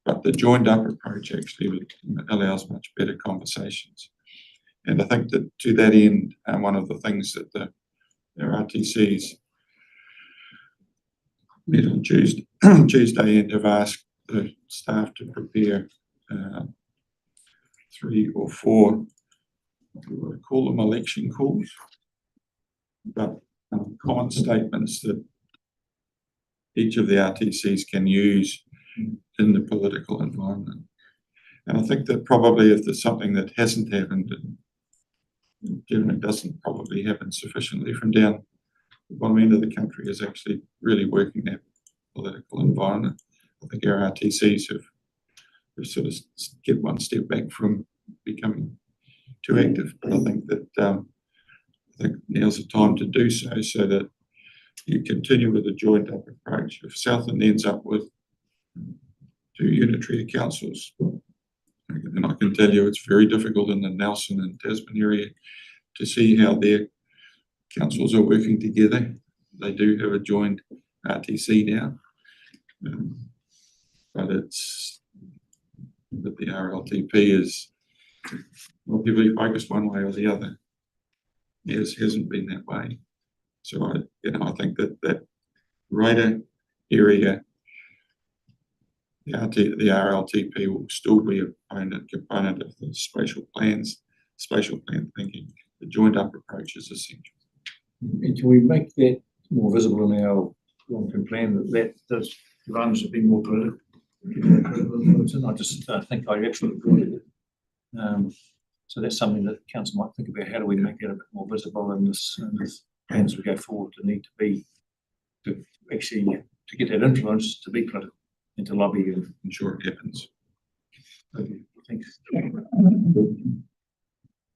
But the joined up approach actually allows much better conversations. And I think that to that end, one of the things that the RTCs met on Tuesday and have asked the staff to prepare 3 or 4, we would call them election calls, but common statements that each of the RTCs can use in the political environment. And I think that probably if there's something that hasn't happened, and generally doesn't probably happen sufficiently from down the bottom end of the country, is actually really working that political environment. I think our RTCs have sort of get one step back from becoming too active, but I think that now's the time to do so that you continue with a joined up approach. If Southland ends up with 2 unitary councils, and I can tell you it's very difficult in the Nelson and Tasman area to see how their councils are working together. they do have a joint RTC now. But the RLTP is not heavily focused one way or the other. It hasn't been that way. So I think that greater area, the RLTP will still be a component of the spatial plan thinking. The joined up approach is essential.
And can we make that more visible in our long-term plan, that those runs have been more political? I just think I absolutely agree with it. So that's something that the council might think about. How do we make that a bit more visible in this plan as we go forward? To need to be to get that influence to be political and to lobby and
ensure it happens.
okay, thanks.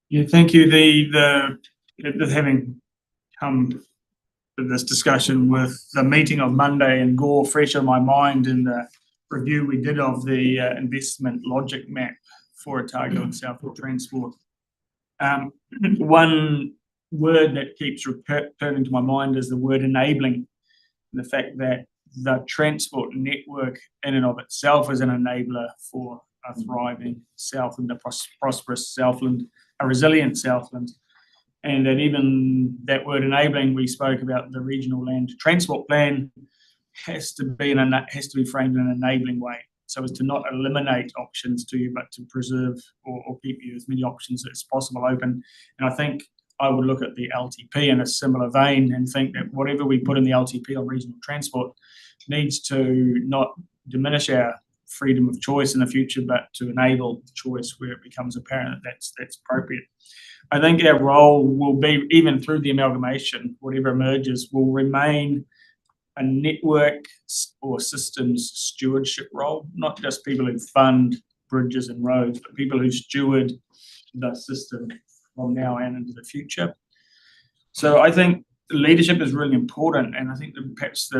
Yeah, thank you. The having come to this discussion with the meeting of Monday and Gore fresh on my mind in the review we did of the investment logic map for Otago and Southland Transport. One word that keeps returning to my mind is the word enabling. The fact that the transport network in and of itself is an enabler for a thriving Southland, a prosperous Southland, a resilient Southland. And that even that word enabling, we spoke about the regional land transport plan, has to be framed in an enabling way, so as to not eliminate options to you, but to preserve or keep you as many options as possible open. And I think I would look at the LTP in a similar vein and think that whatever we put in the LTP on regional transport needs to not diminish our freedom of choice in the future, but to enable choice where it becomes apparent that that's appropriate. I think our role will be, even through the amalgamation, whatever emerges, will remain a network or systems stewardship role, not just people who fund bridges and roads, but people who steward the system from now and into the future. So I think leadership is really important, and I think that perhaps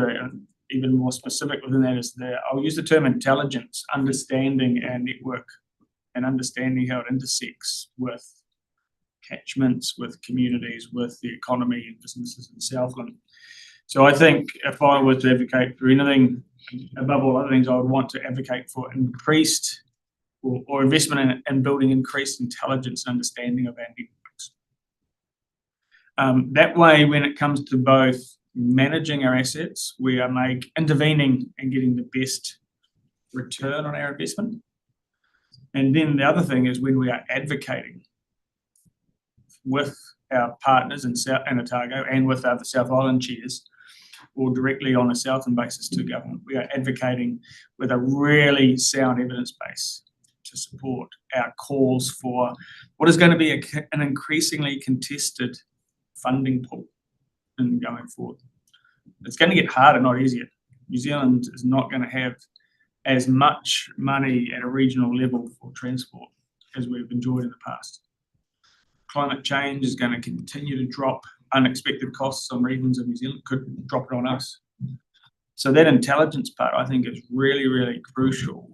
even more specific within that is I'll use the term intelligence, understanding our network and understanding how it intersects with catchments, with communities, with the economy and businesses in Southland. So I think if I was to advocate for anything, above all other things, I would want to advocate for increased or investment in building increased intelligence and understanding of our networks. That way, when it comes to both managing our assets, we are intervening and getting the best return on our investment. And then the other thing is when we are advocating with our partners in Otago and with other South Island chairs, or directly on a Southland basis to government, we are advocating with a really sound evidence base to support our calls for what is going to be an increasingly contested funding pool in going forward. It's going to get harder, not easier. New Zealand is not going to have as much money at a regional level for transport as we've enjoyed in the past. Climate change is going to continue to drop unexpected costs on regions of New Zealand, could drop it on us. So that intelligence part, I think, is really, really crucial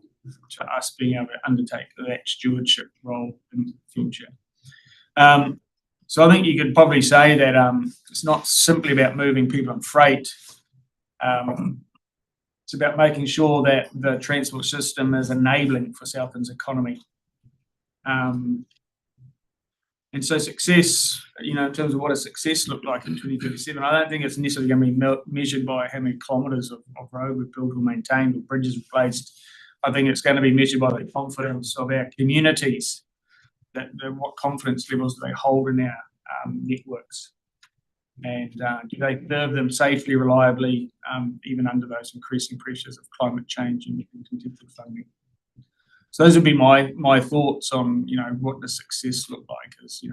to us being able to undertake that stewardship role in the future. So I think you could probably say that it's not simply about moving people and freight. It's about making sure that the transport system is enabling for Southland's economy. And so success, in terms of what a success looked like in 2037, I don't think it's necessarily going to be measured by how many kilometres of road we've built or maintained or bridges replaced. I think it's going to be measured by the confidence of our communities, what confidence levels do they hold in our networks, and do they serve them safely, reliably, even under those increasing pressures of climate change and contested funding. So those would be my thoughts on what does success look like, is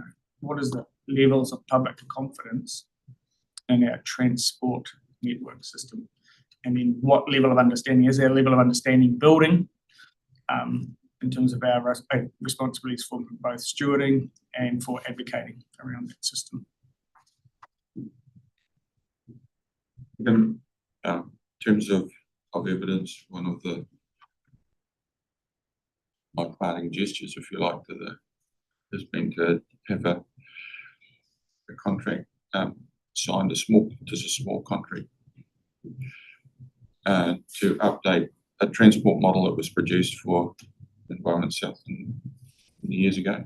what is the levels of public confidence in our transport network system, and then what level of understanding is our level of understanding building in terms of our responsibilities for both stewarding and for advocating around that system.
In terms of evidence, one of my parting gestures, if you like, has been to have a contract signed a small contract to update a transport model that was produced for Environment Southland years ago.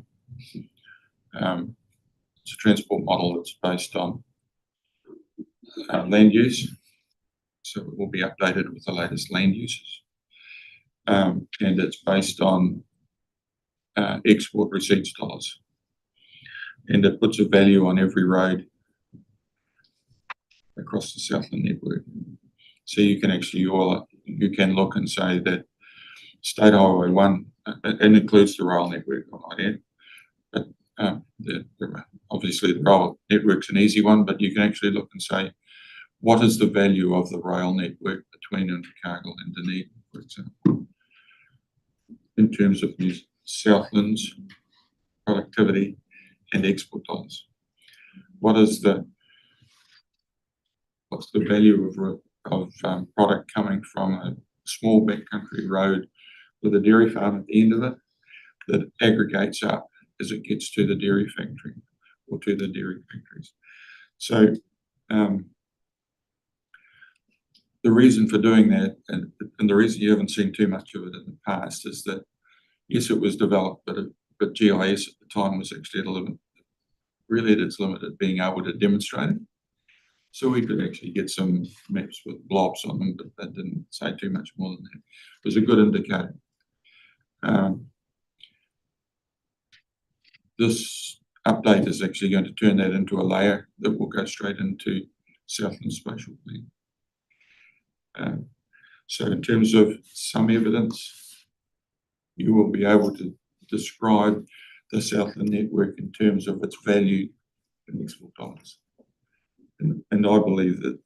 It's a transport model that's based on land use, so it will be updated with the latest land uses. And it's based on export receipts dollars. And it puts a value on every road across the Southland network. So you can actually, you can look and say that State Highway 1, it includes the rail network, I might add, but obviously the rail network's an easy one, but you can actually look and say, what is the value of the rail network between Invercargill and Dunedin, for example, in terms of New Southland's productivity and export dollars? What's the value of product coming from a small backcountry road with a dairy farm at the end of it that aggregates up as it gets to the dairy factory or to the dairy factories? So the reason for doing that, and the reason you haven't seen too much of it in the past, is that yes, it was developed, but GIS at the time was actually at its limit at being able to demonstrate it. So we could actually get some maps with blobs on them, but that didn't say too much more than that. It was a good indicator. This update is actually going to turn that into a layer that will go straight into Southland Spatial Plan. So in terms of some evidence, you will be able to describe the Southland network in terms of its value in export dollars. And I believe that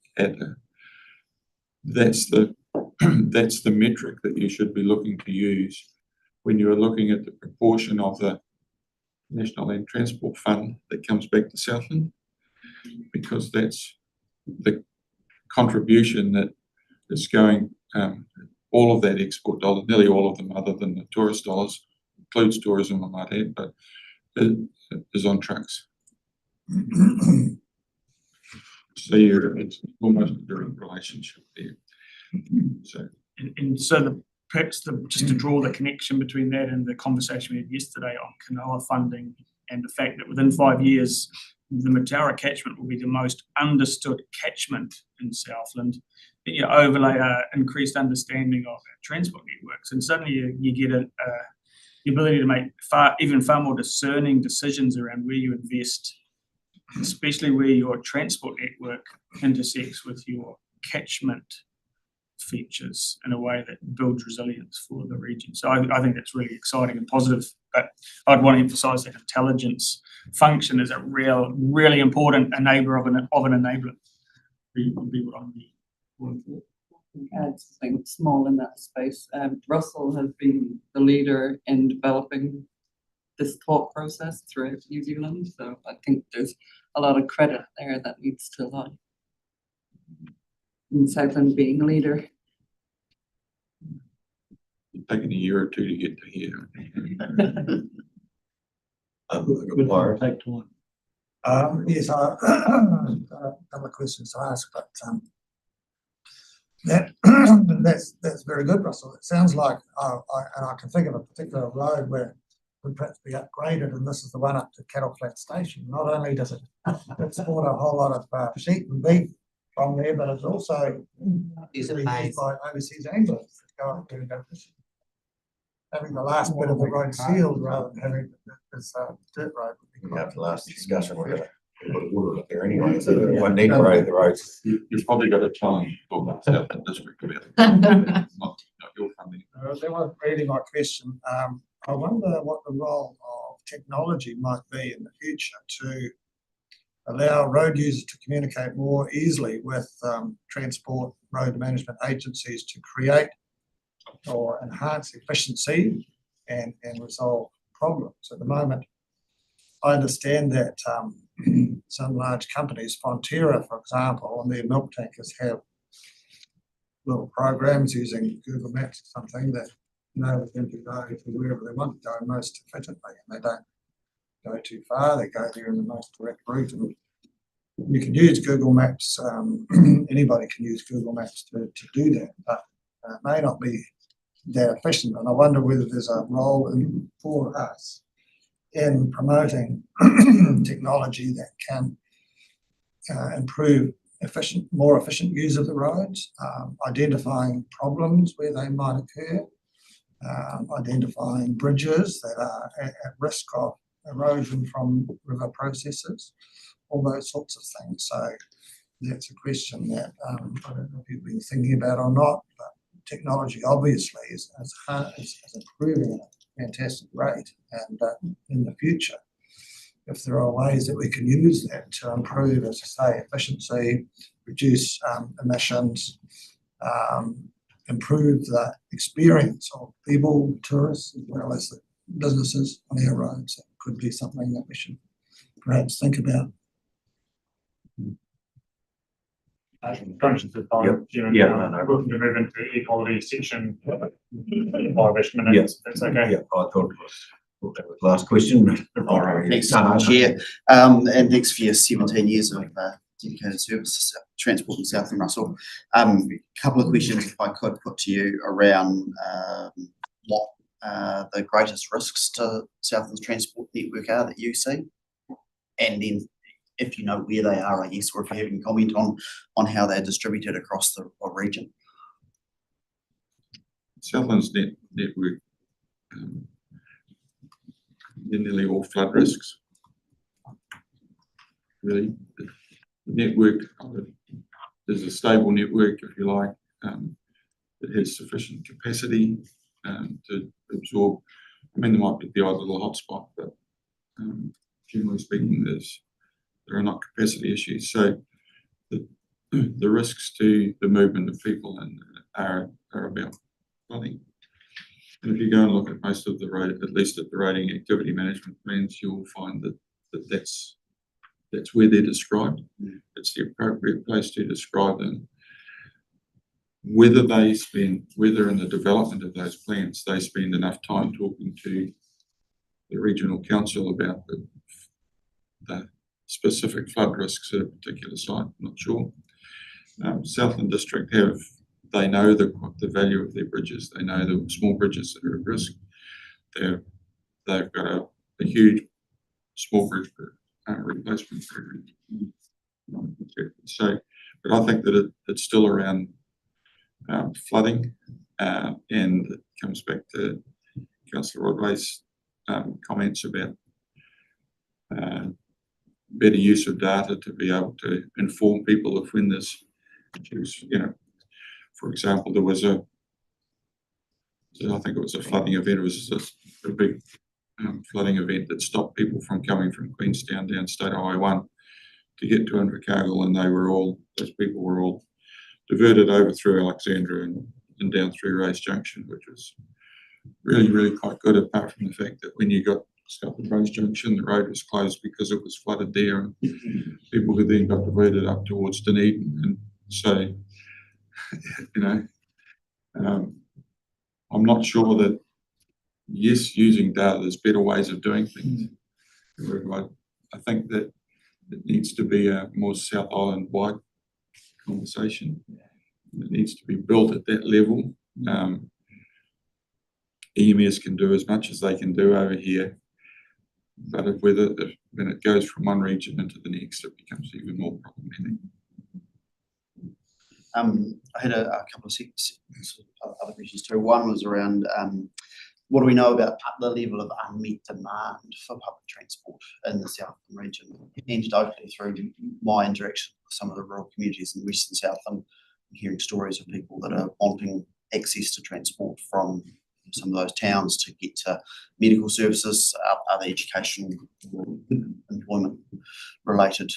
that's the metric that you should be looking to use when you are looking at the proportion of the National Land Transport Fund that comes back to Southland, because that's the contribution that is going, all of that export dollar, nearly all of them other than the tourist dollars, includes tourism I might add, but it is on trucks. So it's almost a direct relationship there. So,
perhaps just to draw the connection between that and the conversation we had yesterday on canoa funding, and the fact that within 5 years, the Mataura catchment will be the most understood catchment in Southland. You overlay an increased understanding of our transport networks, and suddenly you get the ability to make far more discerning decisions around where you invest, especially where your transport network intersects with your catchment features in a way that builds resilience for the region. So I think that's really exciting and positive, but I'd want to emphasise that intelligence function is a really important enabler of an enabler. Would be what I'm going for.
Add something small in that space. Russell has been the leader in developing this thought process throughout New Zealand, so I think there's a lot of credit there that needs to lie. In Southland being a leader.
it's taken a year or two to get to here.
Take time.
Yes, I have a couple of questions to ask, but that's very good, Russell. It sounds like, and I can think of a particular road where it would perhaps be upgraded, and this is the one up to Cattle Flat Station. Not only does it export a whole lot of sheep and beef from there, but it's also used by overseas anglers that go up there and go fishing. Having the last bit of the road sealed rather than having this dirt road would be
We have
great.
the last discussion, we're gonna put a water up there anyway, so one need to road the roads.
You've probably got a challenge to talk about Southland District about it. Not your funding.
That was really my question. I wonder what the role of technology might be in the future to allow road users to communicate more easily with transport road management agencies to create or enhance efficiency and resolve problems. At the moment, I understand that some large companies, Fonterra, for example, on their milk tankers have little programs using Google Maps or something that enable them to go to wherever they want to go most efficiently, and they don't go too far. They go there in the most direct route. And You can use Google Maps, anybody can use Google Maps to do that, but it may not be that efficient. And I wonder whether there's a role for us in promoting technology that can improve more efficient use of the roads, identifying problems where they might occur, identifying bridges that are at risk of erosion from river processes, all those sorts of things. So that's a question that I don't know if you've been thinking about or not, but technology obviously is improving at a fantastic rate, and in the future, if there are ways that we can use that to improve, as I say, efficiency, reduce emissions, improve the experience of people, tourists, as well as the businesses on our roads, that could be something that we should perhaps think about.
Conscious of time, Jim, we're looking to move into equality section 5-ish minutes, if that's okay.
Yeah, I thought that was the last question.
Thanks,
No.
Chair, and thanks for your 17 years of dedicated service to transport in Southland, Russell. Couple of questions, if I could, put to you around what the greatest risks to Southland's transport network are that you see, and then if you know where they are, I guess, or if you can comment on how they're distributed across the region.
Southland's network, they're nearly all flood risks. Really, the network is a stable network, if you like. It has sufficient capacity to absorb. I mean, there might be the odd little hotspot, but generally speaking, there are not capacity issues. So the risks to the movement of people are about flooding. And if you go and look at most of the road, at least at the rating activity management plans, you'll find that's where they're described. It's the appropriate place to describe them. Whether in the development of those plans, they spend enough time talking to the regional council about the specific flood risks at a particular site, I'm not sure. Southland District they know the value of their bridges. They know the small bridges that are at risk. They've got a huge small bridge replacement program. So, but I think that it's still around flooding, and it comes back to Councillor Rodway's comments about better use of data to be able to inform people of when there's issues. For example, there was I think it was a flooding event. It was a big flooding event that stopped people from coming from Queenstown down State Highway 1 to get to Invercargill, and those people were all diverted over through Alexandra and down through Race Junction, which was really, really quite good, apart from the fact that when you got stuck at Race Junction, the road was closed because it was flooded there, and people who then got diverted up towards Dunedin. And so, I'm not sure that, yes, using data, there's better ways of doing things. I think that it needs to be a more South Island wide conversation. It needs to be built at that level. EMS can do as much as they can do over here, but when it goes from one region into the next, it becomes even more problematic.
I had a couple of other questions too. One was around what do we know about the level of unmet demand for public transport in the Southland region? Anecdotally, through my interaction with some of the rural communities in Western Southland, I'm hearing stories of people that are wanting access to transport from some of those towns to get to medical services, other education, employment related.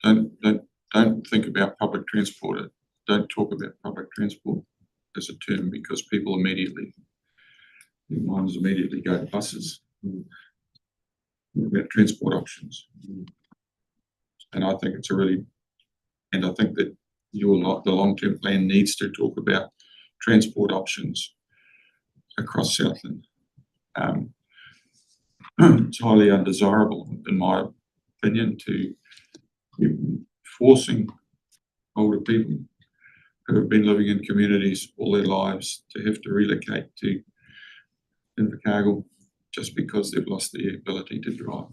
Don't think about public transport. Don't talk about public transport as a term, because people their minds immediately go to buses. About transport options, and I think I think that the long-term plan needs to talk about transport options across Southland. it's highly undesirable, in my opinion, to be forcing older people who have been living in communities all their lives to have to relocate to Invercargill just because they've lost the ability to drive.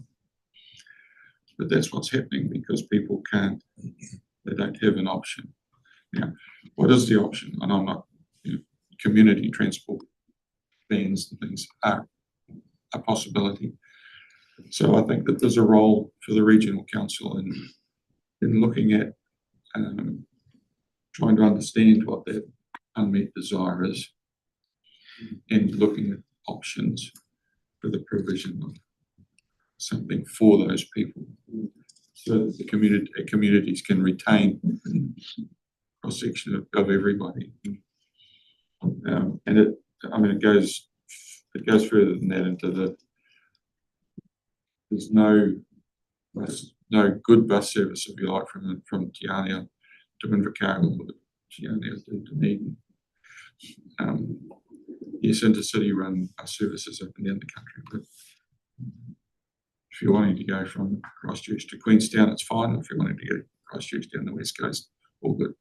But that's what's happening because people can't, they don't have an option. Now, what is the option? And I'm not, community transport vans and things are a possibility. So I think that there's a role for the regional council in looking at trying to understand what that unmet desire is and looking at options for the provision of something for those people so that the communities can retain cross-section of everybody. And it goes further than that into there's no good bus service, if you like, from Te Anau to Invercargill, Te Anau to Dunedin. Yes, intercity run bus services up and down the country, but if you're wanting to go from Christchurch to Queenstown, it's fine. If you're wanting to go Christchurch down the west coast, all good.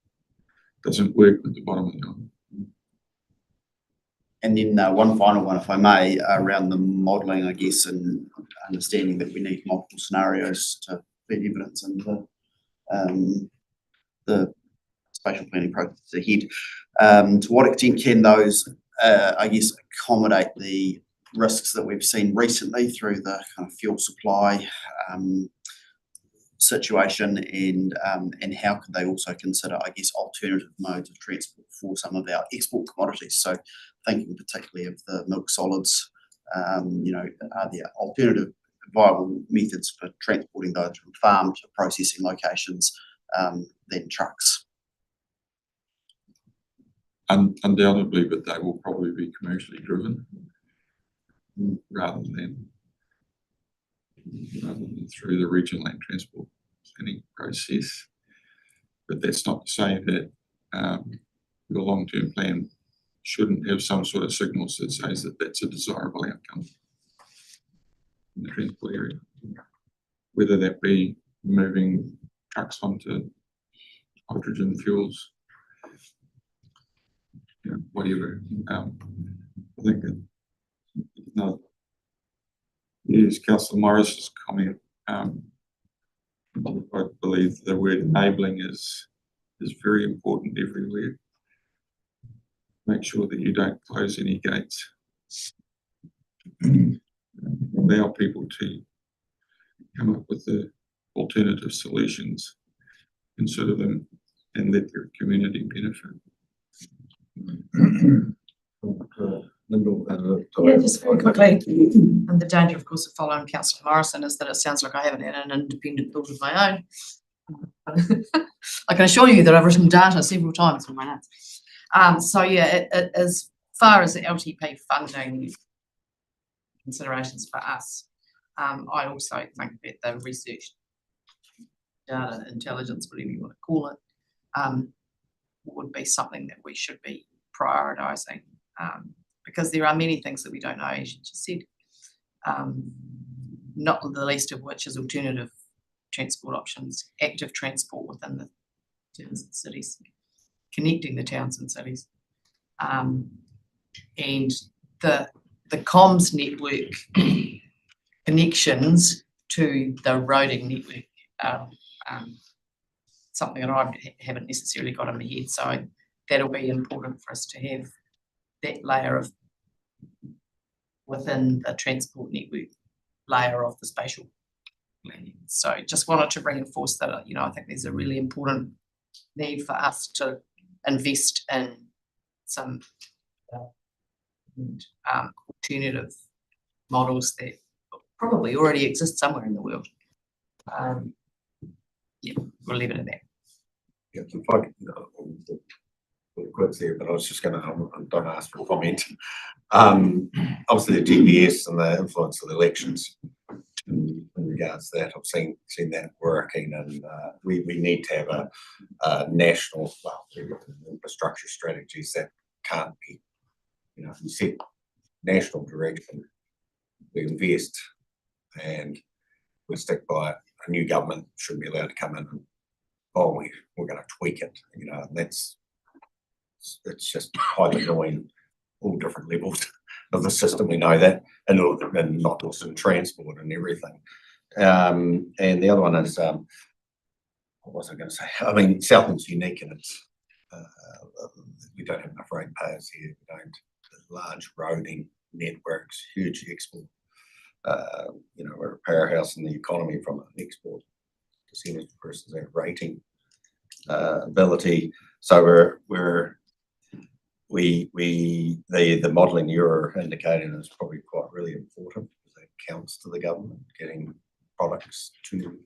Doesn't work with the bottom of the island.
And then one final one, if I may, around the modelling, I guess, and understanding that we need multiple scenarios to feed evidence into the spatial planning process ahead. To what extent can those, I guess, accommodate the risks that we've seen recently through the kind of fuel supply situation, and how could they also consider, I guess, alternative modes of transport for some of our export commodities? So thinking particularly of the milk solids, are there alternative viable methods for transporting those from farm to processing locations than trucks?
Undoubtedly, but they will probably be commercially driven rather than through the regional land transport planning process. But that's not to say that your long-term plan shouldn't have some sort of signals that says that that's a desirable outcome in the transport area, whether that be moving trucks onto hydrogen fuels, whatever. I think that use Councillor Morris's comment. I believe the word enabling is very important everywhere. Make sure that you don't close any gates. Allow people to come up with the alternative solutions, consider them, and let their community benefit.
Yeah, just very quickly, and the danger, of course, of following Councillor Morrison is that it sounds like I haven't had an independent thought of my own. I can assure you that I've written data several times in my notes. So yeah, as far as the LTP funding considerations for us, I also think that the research, data intelligence, whatever you want to call it, would be something that we should be prioritising, because there are many things that we don't know, as you just said, not the least of which is alternative transport options, active transport within the towns and cities, connecting the towns and cities, and the comms network connections to the roading network are something that I haven't necessarily got in my head. So that'll be important for us to have that layer of within the transport network layer of the spatial planning. So just wanted to reinforce that, I think there's a really important need for us to invest in some alternative models that probably already exist somewhere in the world. Yeah, we'll leave it at that.
Yeah, if I could, quick there, but I was just going to, don't ask for a comment. Obviously, the GPS and the influence of the elections in regards to that, I've seen that working, and we need to have a national infrastructure strategies that can't be, you set national direction. We invest and we stick by it. A new government shouldn't be allowed to come in and, oh, we're going to tweak it, you know, and it's just highly annoying, all different levels of the system, we know that, and not just in transport and everything. And the other one is, what was I going to say? I mean, Southland's unique in its, we don't have enough ratepayers here, we don't, large roading networks, huge export. You know, we're a powerhouse in the economy from an export percentage versus our rating ability. So the modelling you're indicating is probably quite really important because that counts to the government getting products to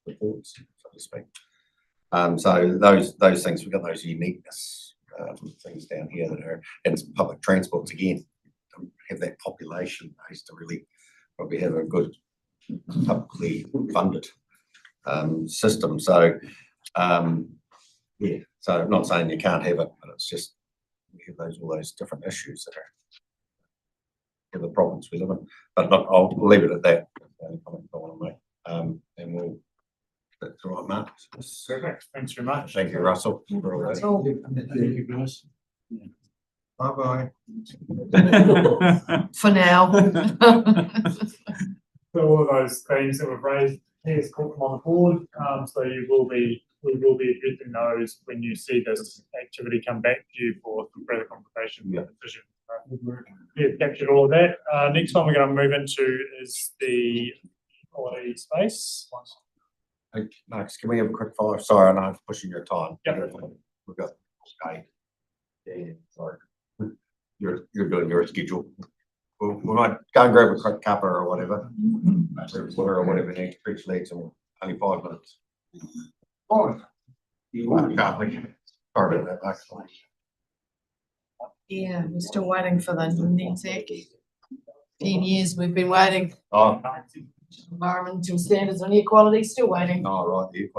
the ports, so to speak. So those things, we've got those uniqueness things down here that are, and public transports again, don't have that population base to really probably have a good publicly funded system. So yeah, so I'm not saying you can't have it, but it's just we have all those different issues that are the problems we live in. But look, I'll leave it at that. That's the only comment I want to make. And we'll, that's all right, Mark.
Perfect. Thanks very much.
Thank you, Russell. For all that.
That's all.
Thank you, guys.
Bye-bye.
For now.
So all of those themes that we've raised, here's caught them on the board. So we will be addressing those when you see this activity come back to you for some further conversation and decision. We've captured all of that. Next one we're going to move into is the quality space.
Hey, Max, can we have a quick follow? Sorry, I know I'm pushing your time.
Yep.
We've got yeah, sorry. You're doing your schedule. We might go and grab a quick cuppa or whatever. Or whatever next preach leads and only 5 minutes. Oh, you can't leave. Sorry about that, Max.
Yeah, we're still waiting for the NETEC. 10 years we've been waiting.
Oh,
Environmental standards on air quality, still waiting.
no, right, the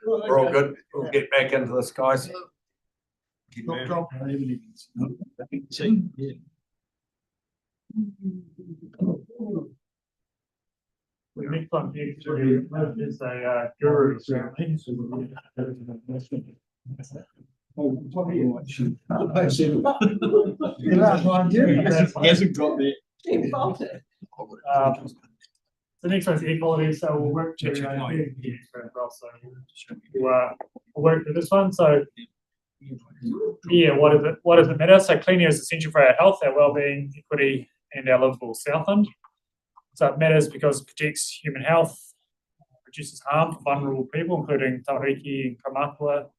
We're all good. We'll get back into this, guys. Keep moving.
The next one here is a guru apparently.
He hasn't got there.
The next one's equality, so we'll work to we'll work through this one. So yeah, what does it matter? So clean air is essential for our health, our well-being, equity, and our livable Southland. So it matters because it protects human health, reduces harm for vulnerable people, including tauriki and kamakua,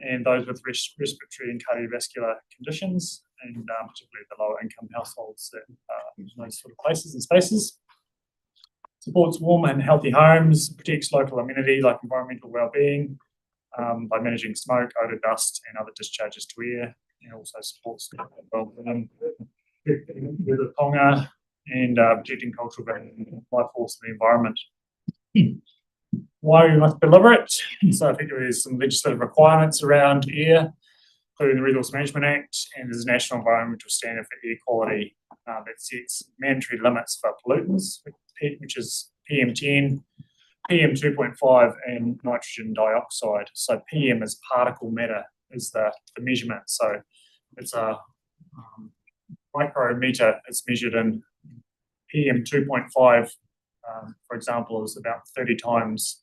and those with respiratory and cardiovascular conditions, and particularly the lower income households that are in those sort of places and spaces. Supports warm and healthy homes, protects local amenity like environmental well-being by managing smoke, odour, dust, and other discharges to air, and also supports well-being with the tonga and protecting cultural value and life force in the environment. Why we must deliver it? So I think there's some legislative requirements around air, including the Resource Management Act, and there's a national environmental standard for air quality that sets mandatory limits for pollutants, which is PM10, PM 2.5, and nitrogen dioxide. So PM is particle matter, is the measurement. So it's a micrometer. It's measured in PM 2.5, for example, is about 30 times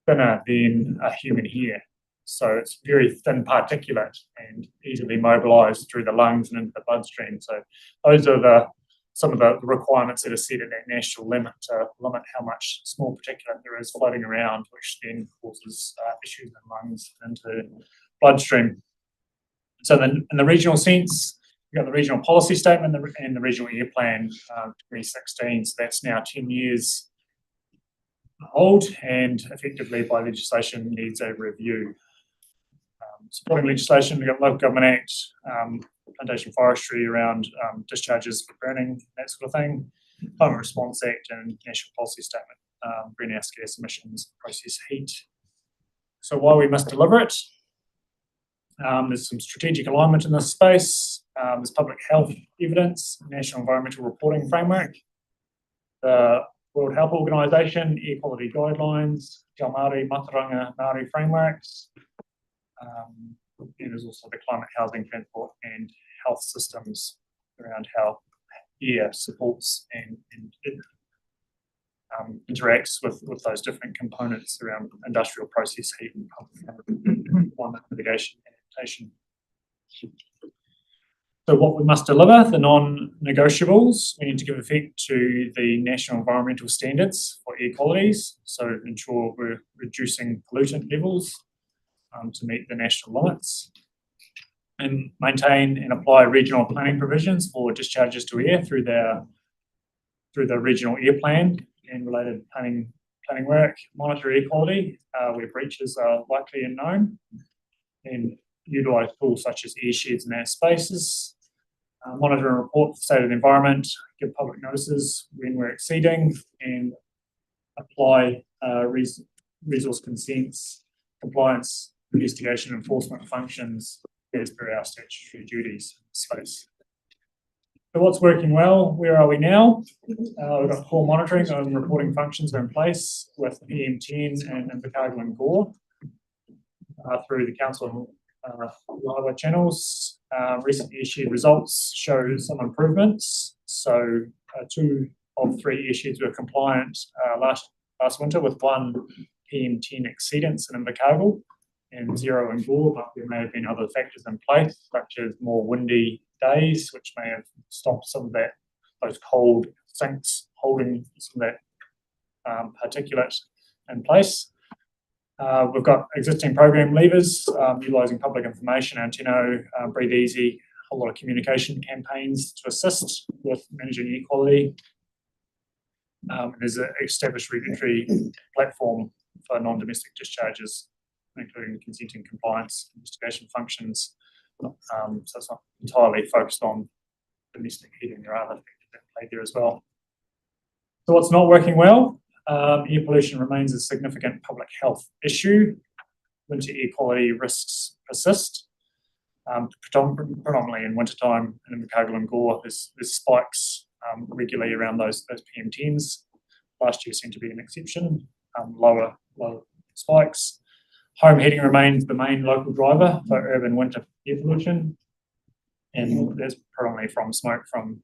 thinner than a human hair. So it's very thin particulate and easily mobilised through the lungs and into the bloodstream. So those are some of the requirements that are set at that national limit to limit how much small particulate there is floating around, which then causes issues in lungs and into bloodstream. So then in the regional sense, you've got the regional policy statement and the regional air plan 2016. So that's now 10 years old and effectively by legislation needs a review. Supporting legislation, we've got Local Government Act, plantation forestry around discharges for burning, that sort of thing, Climate Response Act and National Policy Statement, greenhouse gas emissions, process heat. So why we must deliver it? There's some strategic alignment in this space. There's public health evidence, National Environmental Reporting Framework, the World Health Organization, Air Quality Guidelines, Te Ao Māori, Mataranga Māori frameworks, and there's also the climate, housing, transport, and health systems around how air supports and interacts with those different components around industrial process heat and climate mitigation and adaptation. So what we must deliver, the non-negotiables, we need to give effect to the national environmental standards for air qualities, so ensure we're reducing pollutant levels to meet the national limits, and maintain and apply regional planning provisions for discharges to air through the regional air plan and related planning work, monitor air quality where breaches are likely and known, and utilise tools such as air sheds and air spaces, monitor and report the state of the environment, give public notices when we're exceeding, and apply resource consents, compliance, investigation, enforcement functions as per our statutory duties in space. So what's working well? Where are we now? We've got core monitoring and reporting functions are in place with PM10 and Invercargill and Gore through the council highway channels. Recently issued results show some improvements. So 2 of 3 issues were compliant last winter with 1 PM10 exceedance in Invercargill and 0 in Gore, but there may have been other factors in place, such as more windy days, which may have stopped some of those cold sinks holding some of that particulate in place. We've got existing program levers, utilising public information, Antino, Breathe Easy, a whole lot of communication campaigns to assist with managing air quality. There's an established regulatory platform for non-domestic discharges, including consenting compliance, investigation functions. So it's not entirely focused on domestic heating. There are other factors that play there as well. So what's not working well? Air pollution remains a significant public health issue. Winter air quality risks persist. Predominantly in wintertime in Invercargill and Gore, there's spikes regularly around those PM10s. Last year seemed to be an exception, lower spikes. Home heating remains the main local driver for urban winter air pollution, and that's predominantly from smoke from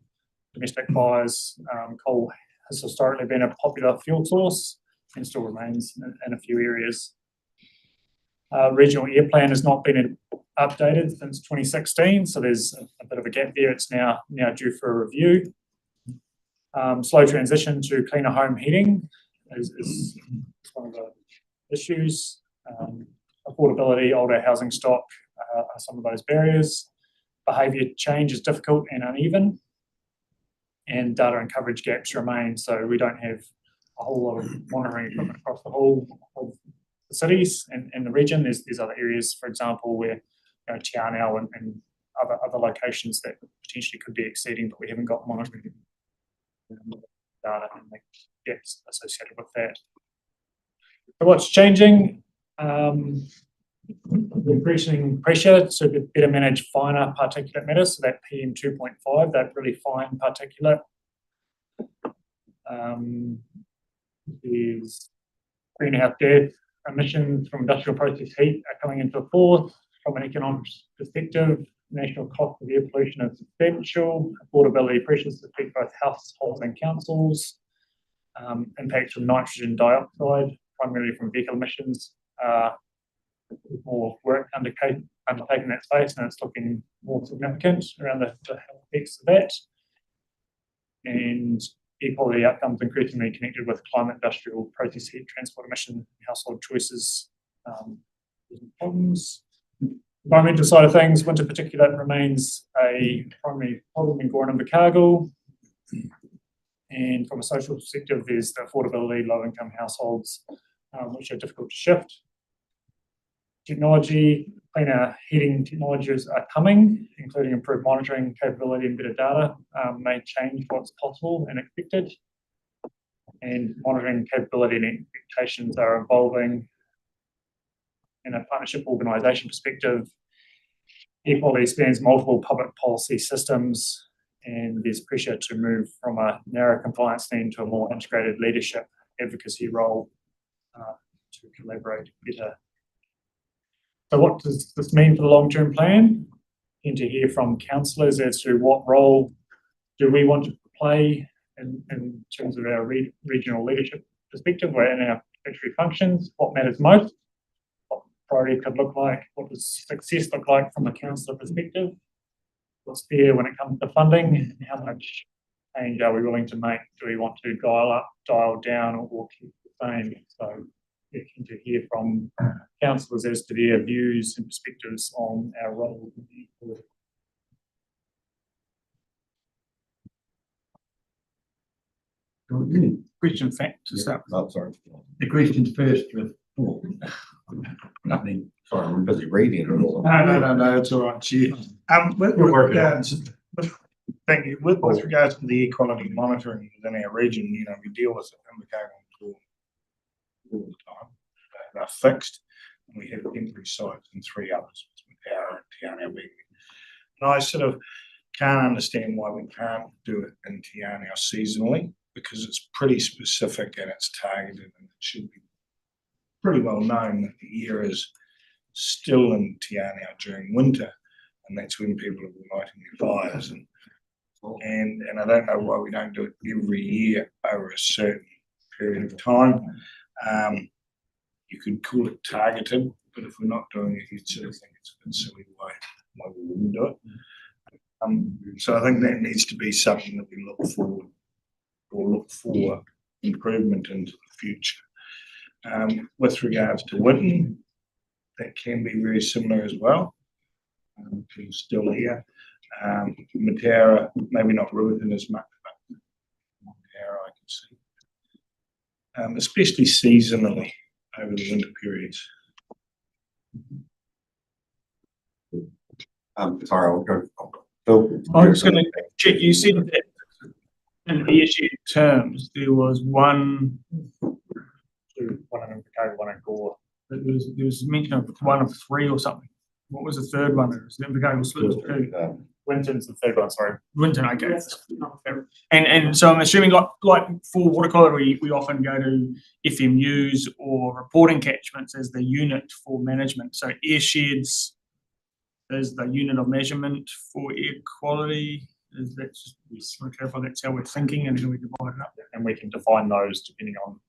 domestic fires. Coal has historically been a popular fuel source and still remains in a few areas. Regional air plan has not been updated since 2016, so there's a bit of a gap there. It's now due for a review. Slow transition to cleaner home heating is one of the issues. Affordability, older housing stock are some of those barriers. Behaviour change is difficult and uneven, and data and coverage gaps remain, so we don't have a whole lot of monitoring equipment across the whole of the cities and the region. There's other areas, for example, where Te Anau and other locations that potentially could be exceeding, but we haven't got monitoring data and the gaps associated with that. So what's changing? Increasing pressure to better manage finer particulate matter, so that PM 2.5, that really fine particulate. There's greenhouse gas emissions from industrial process heat are coming into force. From an economic perspective, national cost of air pollution is substantial. Affordability pressures affect both households and councils. Impacts from nitrogen dioxide, primarily from vehicle emissions. More work undertaken in that space, and it's looking more significant around the health effects of that. And air quality outcomes increasingly connected with climate, industrial, process heat, transport emission, household choices, problems. Environmental side of things, winter particulate remains a primary problem in Gore and Invercargill. And from a social perspective, there's the affordability, low-income households, which are difficult to shift. Technology, cleaner heating technologies are coming, including improved monitoring capability and better data, may change what's possible and expected. And monitoring capability and expectations are evolving. In a partnership organisation perspective, air quality spans multiple public policy systems, and there's pressure to move from a narrow compliance team to a more integrated leadership advocacy role to collaborate better. So what does this mean for the long-term plan? And to hear from councillors as to what role do we want to play in terms of our regional leadership perspective or in our statutory functions, what matters most, what priority could look like, what does success look like from a councillor perspective, what's fair when it comes to funding, how much change are we willing to make, do we want to dial up, dial down, or keep the same? So keen to hear from councillors as to their views and perspectives on our role.
Question fact to start.
Oh, sorry.
The questions first with Paul.
Nothing. Sorry, I'm busy reading it all.
No, it's all right, Chair. With regards, thank you. With regards to the air quality monitoring within our region, we deal with it in Invercargill all the time. They're fixed, and we have temporary sites in 3 others, Mataura and Te Anau being. And I sort of can't understand why we can't do it in Te Anau seasonally, because it's pretty specific and it's targeted, and it should be pretty well known that the air is still in Te Anau during winter, and that's when people are lighting their fires. And I don't know why we don't do it every year over a certain period of time. You could call it targeted, but if we're not doing it, you'd sort of think it's a bit silly why we wouldn't do it. So I think that needs to be something that we look forward or look for improvement into the future. With regards to Whitton, that can be very similar as well. It's still here. Mataura, maybe not Ruathan as much, but Mataura I can see. Especially seasonally over the winter periods.
Sorry, I'll go. Phil.
I was going to check, you said that in the issued terms, there was one there was mention of one of three or something. What was the third one? It was Invercargill split into two.
Winton's the third one, sorry.
Winton, okay. And so I'm assuming like for water quality, we often go to FMUs or reporting catchments as the unit for management. So air sheds is the unit of measurement for air quality. Is that just want to clarify that's how we're thinking and how we divide it up?
And we can define those depending on,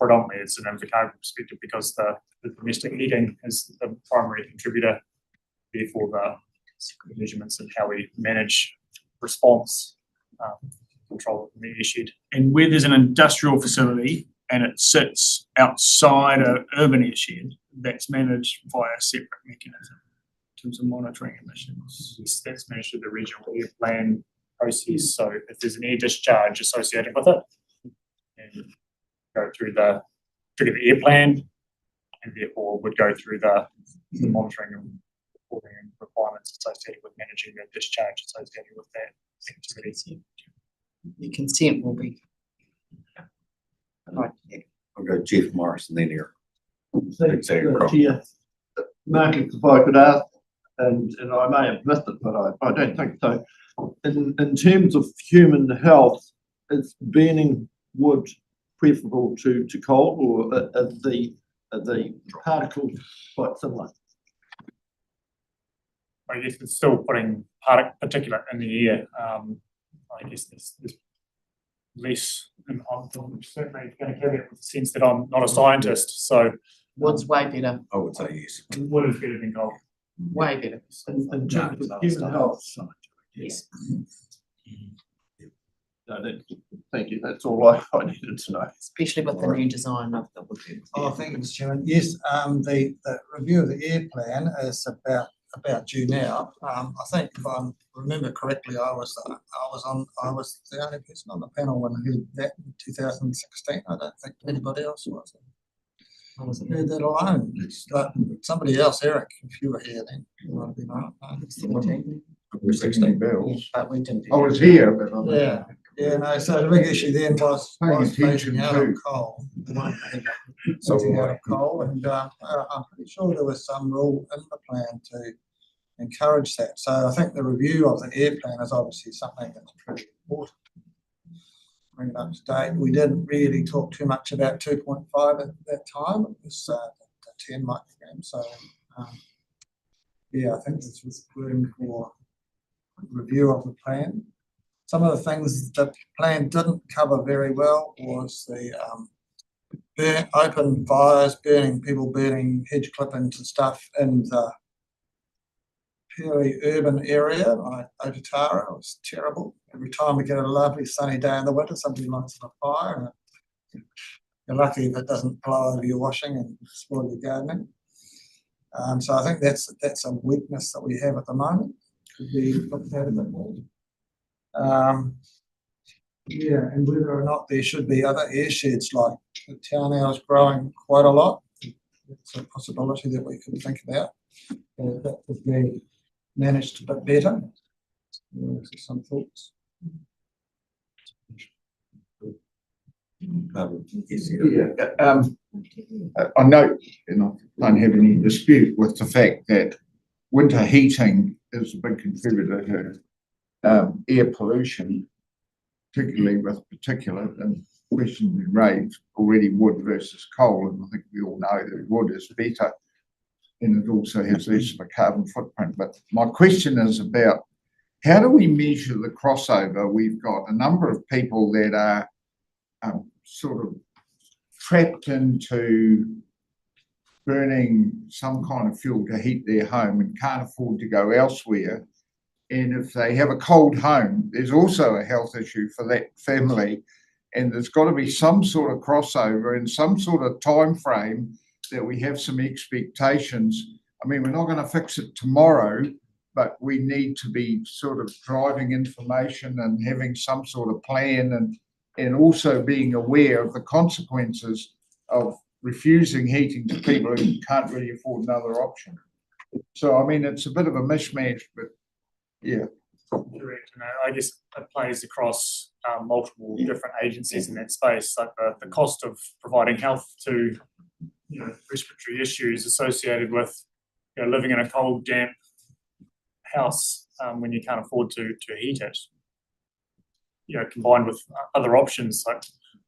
predominantly it's an Invercargill perspective because the domestic heating is the primary contributor. Therefore, the measurements and how we manage response control of the air shed.
And where there's an industrial facility and it sits outside an urban air shed, that's managed via a separate mechanism in terms of monitoring emissions.
Yes, that's managed through the regional air plan process. So if there's an air discharge associated with it, and go through trigger the air plan, and therefore would go through the monitoring and reporting and requirements associated with managing the discharge associated with that activity.
The consent will be. Right, yeah.
I'll go Jeff Morrison then here.
Chair, Mark, if I could ask, and I may have missed it, but I don't think so. In terms of human health, is burning wood preferable to coal, or are the particles quite similar?
I guess it's still putting particulate in the air. I guess there's less, and I'm certainly going to carry it with the sense that I'm not a scientist, so
Wood's way better,
I would say yes.
wood is better than coal.
way better.
In terms of human health.
Yes.
No, thank you, that's all I needed to know.
Especially with the new design of the wood.
Oh, thank you, Mr. Chairman. Yes, the review of the air plan is about due now. I think if I remember correctly, I was the only person on the panel when I heard that in 2016. I don't think anybody else was. I heard that alone. But somebody else, Eric, if you were here then, you might have been on.
16 bells.
But we didn't.
I was here, but I'm.
Yeah, no, so the big issue then was
Paying
phasing
attention
out
to.
of coal. Phasing out of coal, and I'm pretty sure there was some rule in the plan to encourage that. So I think the review of the air plan is obviously something that's pretty important. Bring it up to date. We didn't really talk too much about 2.5 at that time. It was the 10 micrograms. So yeah, I think this was room for review of the plan. Some of the things the plan didn't cover very well was the open fires, people burning hedge clippings and stuff in the purely urban area like Ototara. It was terrible. Every time we get a lovely sunny day in the winter, somebody lights a fire, and you're lucky if it doesn't blow over your washing and spoil your gardening. So I think that's a weakness that we have at the moment. Could be looked at a bit more. Yeah, and whether or not there should be other air sheds, like the town owl is growing quite a lot. It's a possibility that we could think about. That could be managed a bit better. Some thoughts.
I note, and I don't have any dispute with the fact that winter heating is a big contributor to air pollution, particularly with particulate, and questions been raised already, wood versus coal, and I think we all know that wood is better and it also has less of a carbon footprint. But my question is about how do we measure the crossover? We've got a number of people that are sort of trapped into burning some kind of fuel to heat their home and can't afford to go elsewhere. And if they have a cold home, there's also a health issue for that family. And there's got to be some sort of crossover and some sort of time frame that we have some expectations. I mean, we're not going to fix it tomorrow, but we need to be sort of driving information and having some sort of plan, and also being aware of the consequences of refusing heating to people who can't really afford another option. So, I mean, it's a bit of a mishmash, but yeah.
Correct. And I guess it plays across multiple different agencies in that space. Like the cost of providing health to respiratory issues associated with, living in a cold, damp house, when you can't afford to heat it. Combined with other options, like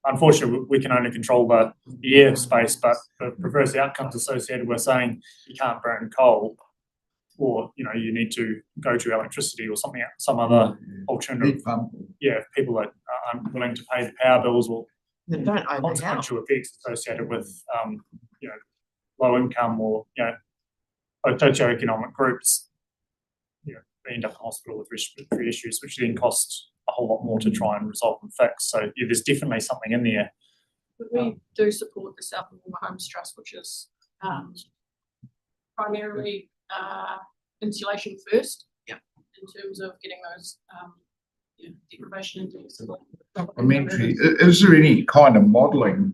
unfortunately we can only control the air space, but the perverse outcomes associated with saying you can't burn coal, or you need to go to electricity or something, some other alternative. If people that aren't willing to pay the power bills, or
They don't own the house.
consequential effects associated with low income or socioeconomic groups, they end up in hospital with respiratory issues, which then costs a whole lot more to try and resolve and fix. So there's definitely something in there.
But we do support the Southland Homes Trust, which is primarily insulation first.
Yeah.
In terms of getting those deprivation index.
Supplementary, is there any kind of modelling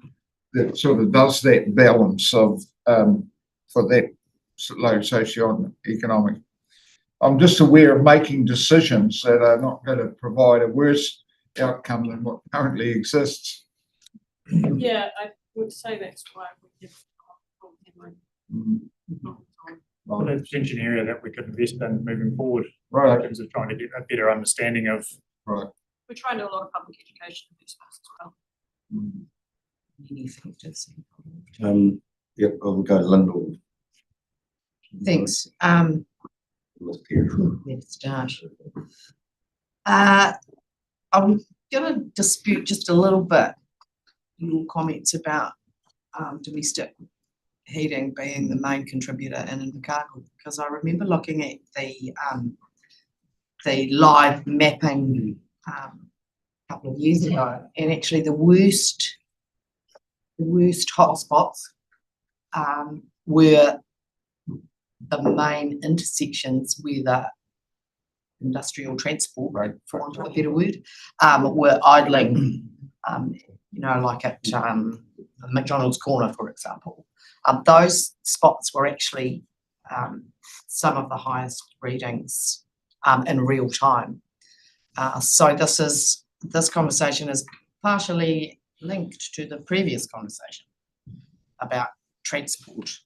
that sort of does that balance of for that low socio-economic? I'm just aware of making decisions that are not going to provide a worse outcome than what currently exists.
Yeah, I would say that's why we have.
Well, it's an area that we could invest in moving forward,
Right.
in terms of trying to get a better understanding of.
Right.
We try and do a lot of public education in this space as well.
Yep, I'll go to Lyndall.
Thanks. Let's start. I'm going to dispute just a little bit your comments about domestic heating being the main contributor in Invercargill, because I remember looking at the live mapping a couple of years ago, and actually the worst hotspots were the main intersections where the industrial transport, for want of a better word, were idling, like at McDonald's corner, for example. Those spots were actually some of the highest readings in real time. So this conversation is partially linked to the previous conversation about transport.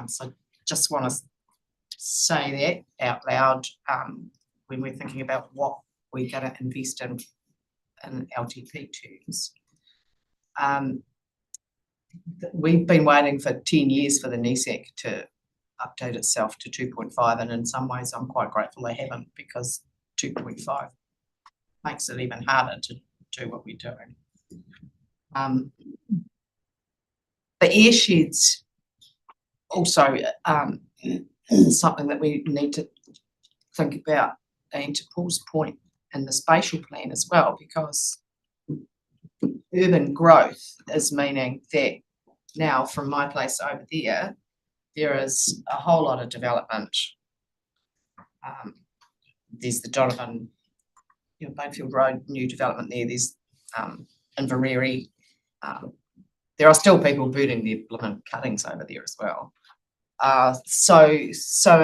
So just want to say that out loud when we're thinking about what we're going to invest in LTP terms. We've been waiting for 10 years for the NESAC to update itself to 2.5, and in some ways I'm quite grateful they haven't, because 2.5 makes it even harder to do what we're doing. The air sheds also something that we need to think about, and to Paul's point, in the spatial plan as well, because urban growth is meaning that now from my place over there is a whole lot of development. There's the Donovan, Bainfield Road, new development there. There's Invercargill. There are still people booting their blooming cuttings over there as well. So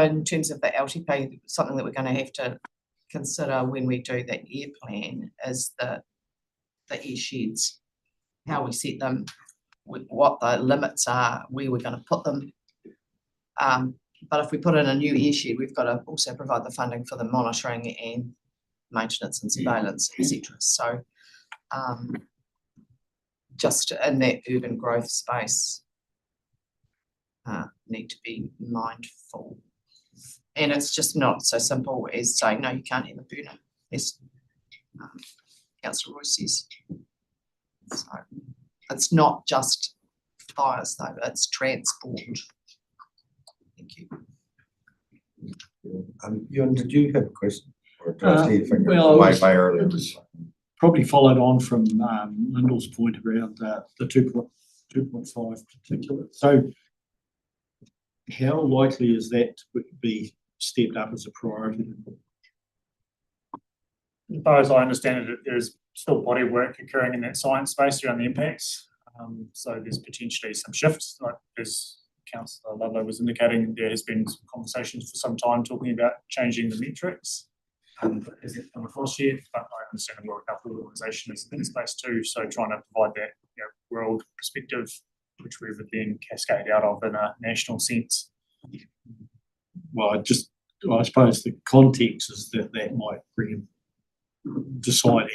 in terms of the LTP, something that we're going to have to consider when we do the air plan is the air sheds, how we set them, what the limits are, where we're going to put them. But if we put in a new air shed, we've got to also provide the funding for the monitoring and maintenance and surveillance, etc. So just in that urban growth space, need to be mindful. And it's just not so simple as saying, no, you can't have a burner, as Councillor Roy says. So it's not just fires though, it's transport. Thank you.
Ewan, did you have a question? Or did I see your finger
well,
way earlier?
Probably followed on from Lyndall's point around the 2.5 particular. So how likely is that to be stepped up as a priority?
As far as I understand it, there's still body work occurring in that science space around the impacts. So there's potentially some shifts, like as Councillor Ludlow was indicating, there has been some conversations for some time talking about changing the metrics. Is it come across yet? But I understand the World Health Organization is in space too, so trying to provide that world perspective which we would then cascade out of in a national sense.
Well, I suppose the context is that might bring decide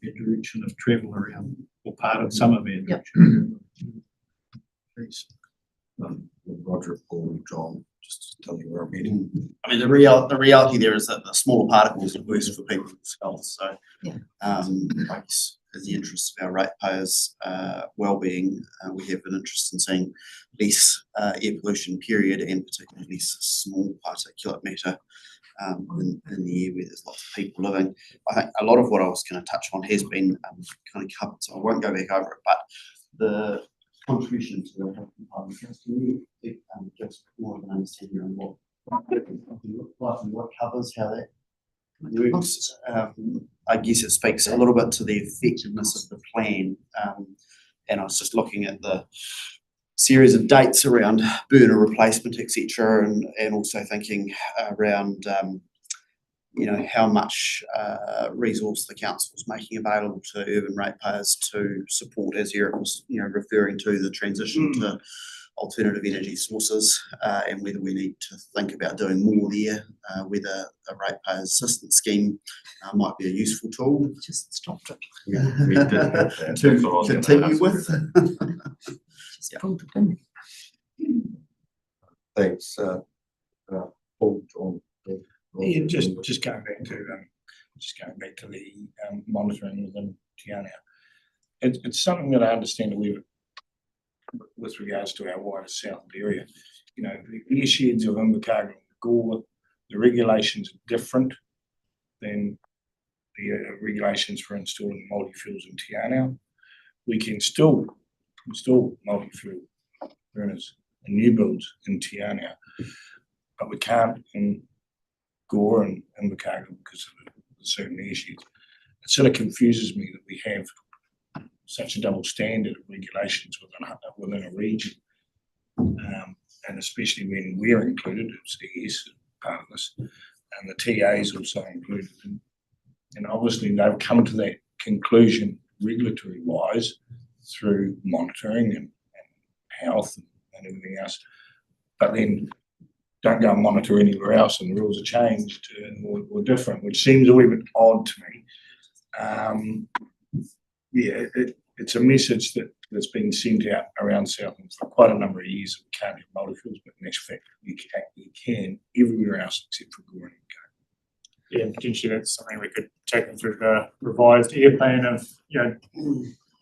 the direction of travel around, or part of some of our direction. Please.
Roger, Paul, John, just tell me where I'm heading.
I mean, the reality there is that the smaller particles are worse for people's health, so.
Yeah.
I guess in the interest of our ratepayers' well-being, we have an interest in seeing less air pollution period, and particularly less small particulate matter in the air where there's lots of people living. I think a lot of what I was going to touch on has been kind of covered, so I won't go back over it, but the contribution to the health department has to just more of an understanding on what what covers, how that works. I guess it speaks a little bit to the effectiveness of the plan. And I was just looking at the series of dates around burner replacement, etc., and also thinking around how much resource the council is making available to urban ratepayers to support, as Eric was referring to, the transition to alternative energy sources, and whether we need to think about doing more there, whether a ratepayer assistance scheme might be a useful tool.
Just stopped it.
We did have that. That's what I was
To
gonna
continue
ask.
with.
Just pulled the pin.
Thanks, Paul, John.
Yeah, just going back to the monitoring within Te Anau. It's something that I understand a wee bit with regards to our wider Southland area. The air sheds of Invercargill and Gore, the regulations are different than the regulations for installing multi-fuels in Te Anau. We can still install multi-fuel burners and new builds in Te Anau, but we can't in Gore and Invercargill because of certain air sheds. It sort of confuses me that we have such a double standard of regulations within a region, and especially when we're included, it's the ES part of this, and the TA is also included. And obviously they've come to that conclusion regulatory wise through monitoring and health and everything else, but then don't go and monitor anywhere else and the rules are changed or different, which seems a wee bit odd to me. It's a message that's been sent out around Southland for quite a number of years that we can't have multi-fuels, but in actual fact, you can everywhere else except for Gore and Invercargill.
Yeah, potentially that's something we could take them through the revised air plan of,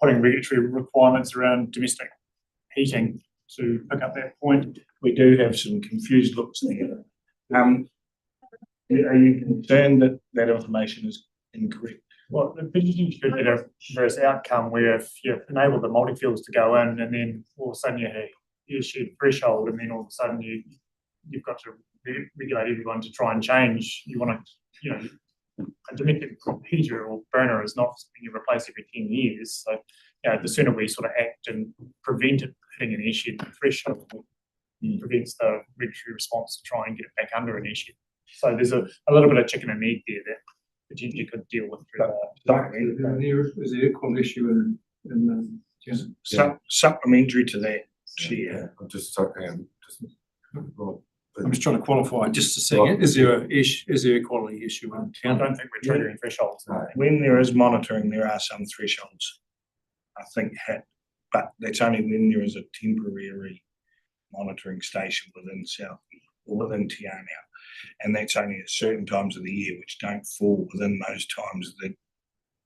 putting regulatory requirements around domestic heating to pick up that point.
We do have some confused looks there. Are you concerned that that information is incorrect?
Well, the potentially could be a reverse outcome where if you enable the multi-fuels to go in and then all of a sudden you have air shed threshold and then all of a sudden you've got to regulate everyone to try and change. You want to, a domestic heater or burner is not something you replace every 10 years. So, the sooner we sort of act and prevent it hitting an air shed threshold, prevents the regulatory response to try and get it back under an air shed. So there's a little bit of chicken and egg there that potentially could deal with.
Is there equal issue in supplementary to that, Chair?
I'm just talking.
I'm just trying to qualify just a second. Is there a quality issue in
I
town?
don't think we're triggering thresholds.
When there is monitoring, there are some thresholds, I think, but that's only when there is a temporary monitoring station within South or within Te Anau, and that's only at certain times of the year, which don't fall within those times that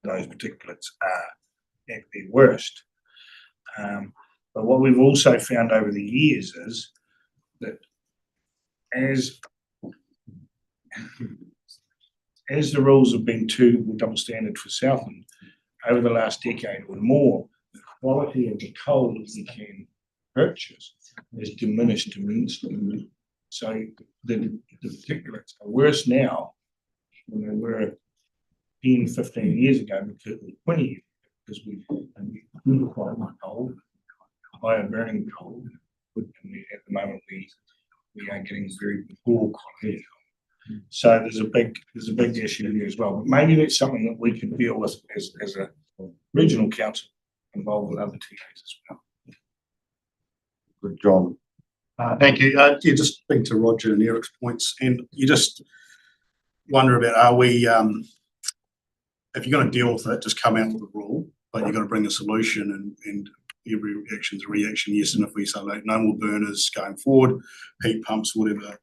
those particulates are at their worst. But what we've also found over the years is that as the rules have been double standard for Southland over the last decade or more, the quality of the coal that we can purchase has diminished immensely. So the particulates are worse now than they were 10, 15 years ago, because 20 years ago, because we quite like coal, higher burning coal, and at the moment we are getting very poor quality. So there's a big issue here as well. But maybe that's something that we can deal with as a regional council involved with other TAs as well.
John.
Thank you. Yeah, just speak to Roger and Eric's points, and you just wonder about, are we, if you're going to deal with it, just come out with a rule, but you've got to bring a solution, and every reaction is a reaction. Yes, and if we say like no more burners going forward, heat pumps, whatever,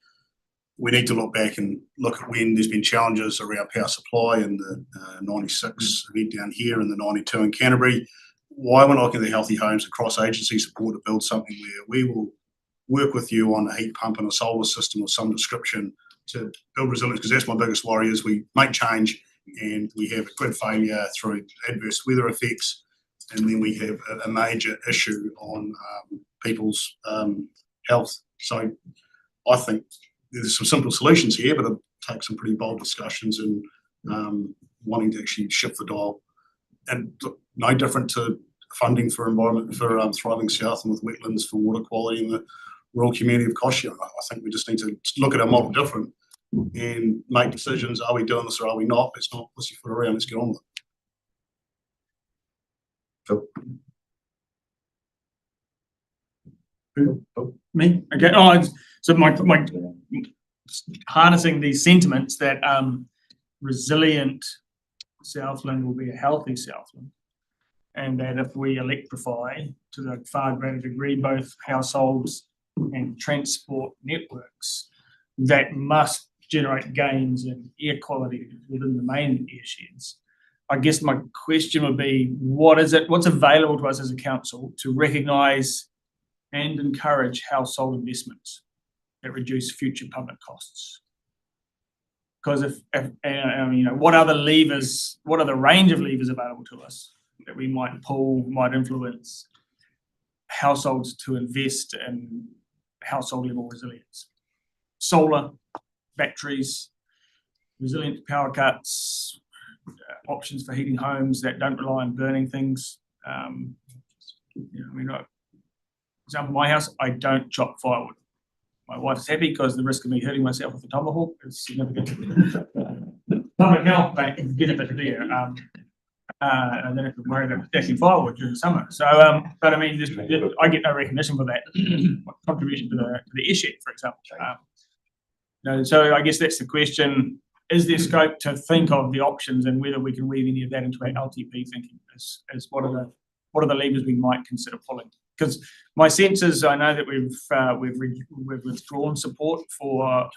we need to look back and look at when there's been challenges around power supply in the 96 event down here and the 92 in Canterbury. Why we're not looking at the healthy homes and cross-agency support to build something where we will work with you on a heat pump and a solar system of some description to build resilience, because that's my biggest worry is we make change and we have a grid failure through adverse weather effects, and then we have a major issue on people's health. So I think there's some simple solutions here, but it'll take some pretty bold discussions and wanting to actually shift the dial. And no different to funding for environment for Thriving South and with wetlands for water quality in the rural community of Koshio. I think we just need to look at our model different and make decisions. Are we doing this or are we not? Let's not pussyfoot around. Let's get on with it.
Me? Okay. Oh, so my harnessing these sentiments that resilient Southland will be a healthy Southland, and that if we electrify to the far greater degree both households and transport networks, that must generate gains in air quality within the main airsheds. I guess my question would be, what's available to us as a council to recognise and encourage household investments that reduce future public costs? Because if what are the levers, what are the range of levers available to us that we might pull, might influence households to invest in household level resilience? Solar, batteries, resilient power cuts, options for heating homes that don't rely on burning things. For example, my house, I don't chop firewood. My wife's happy because the risk of me hurting myself with a tomahawk is significant. Public health benefit there. I don't have to worry about stacking firewood during the summer. So, but I mean, I get no recognition for that contribution to the airshed, for example. So I guess that's the question. Is there scope to think of the options and whether we can weave any of that into our LTP thinking as what are the levers we might consider pulling? Because my sense is, I know that we've withdrawn support for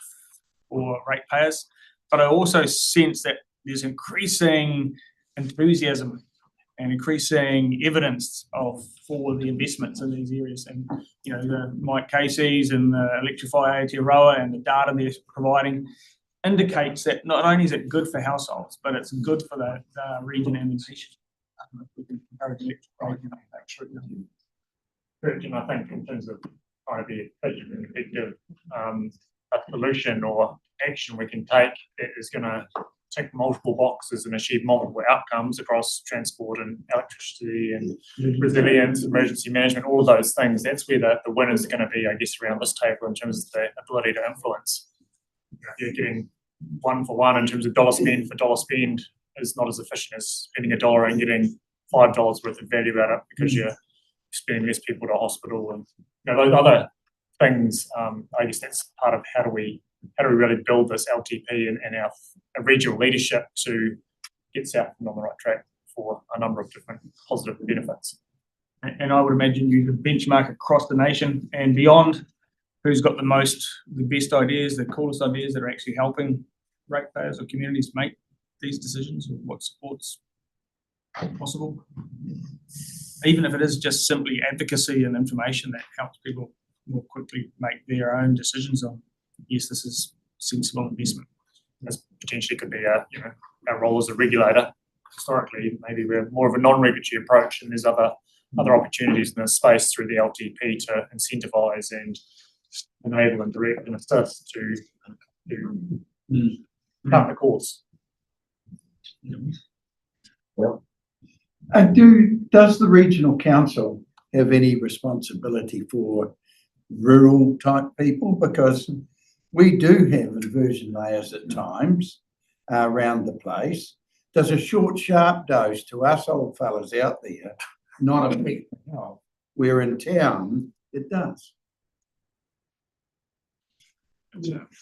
ratepayers, but I also sense that there's increasing enthusiasm and increasing evidence for the investments in these areas. And the Mike Casey's and the Electrify Aotearoa and the data they're providing indicates that not only is it good for households, but it's good for the region and the nation. We can encourage electrification.
And I think in terms of trying to be efficient and effective, a solution or action we can take that is going to tick multiple boxes and achieve multiple outcomes across transport and electricity and resilience, emergency management, all of those things. That's where the winners are going to be, I guess, around this table in terms of the ability to influence. If you're getting one for one in terms of dollar spend for dollar spend is not as efficient as spending $1 and getting $5 worth of value out of it because you're spending less people to hospital and those other things. I guess that's part of how do we really build this LTP and our regional leadership to get Southland on the right track for a number of different positive benefits.
And I would imagine you could benchmark across the nation and beyond who's got the best ideas, the coolest ideas that are actually helping ratepayers or communities make these decisions, or what supports possible. Even if it is just simply advocacy and information that helps people more quickly make their own decisions on, yes, this is sensible investment.
This potentially could be our role as a regulator. Historically, maybe we're more of a non-regulatory approach, and there's other opportunities in this space through the LTP to incentivise and enable and direct and assist to cut the course.
Well, does the regional council have any responsibility for rural type people? Because we do have inversion layers at times around the place. Does a short, sharp dose to us old fellas out there not affect health? We're in town It does.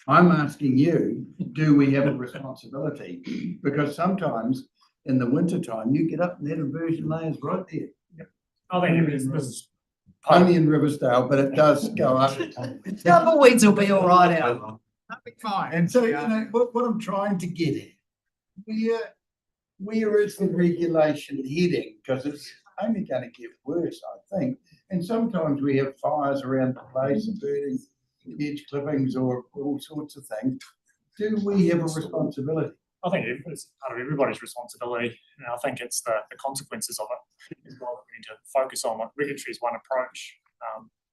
I'm asking you, do we have a responsibility? Because sometimes in the wintertime, you get up and that inversion layer's right there.
I think this
Only in Riversdale, but it does go up.
Tumbleweeds will be all right out. That'll be fine.
And so, you know, what I'm trying to get at, where is the regulation heading? Because it's only going to get worse, I think. And sometimes we have fires around the place, burning hedge clippings or all sorts of things. Do we have a responsibility?
I think it's part of everybody's responsibility, and I think it's the consequences of it as well that we need to focus on. Like regulatory is one approach,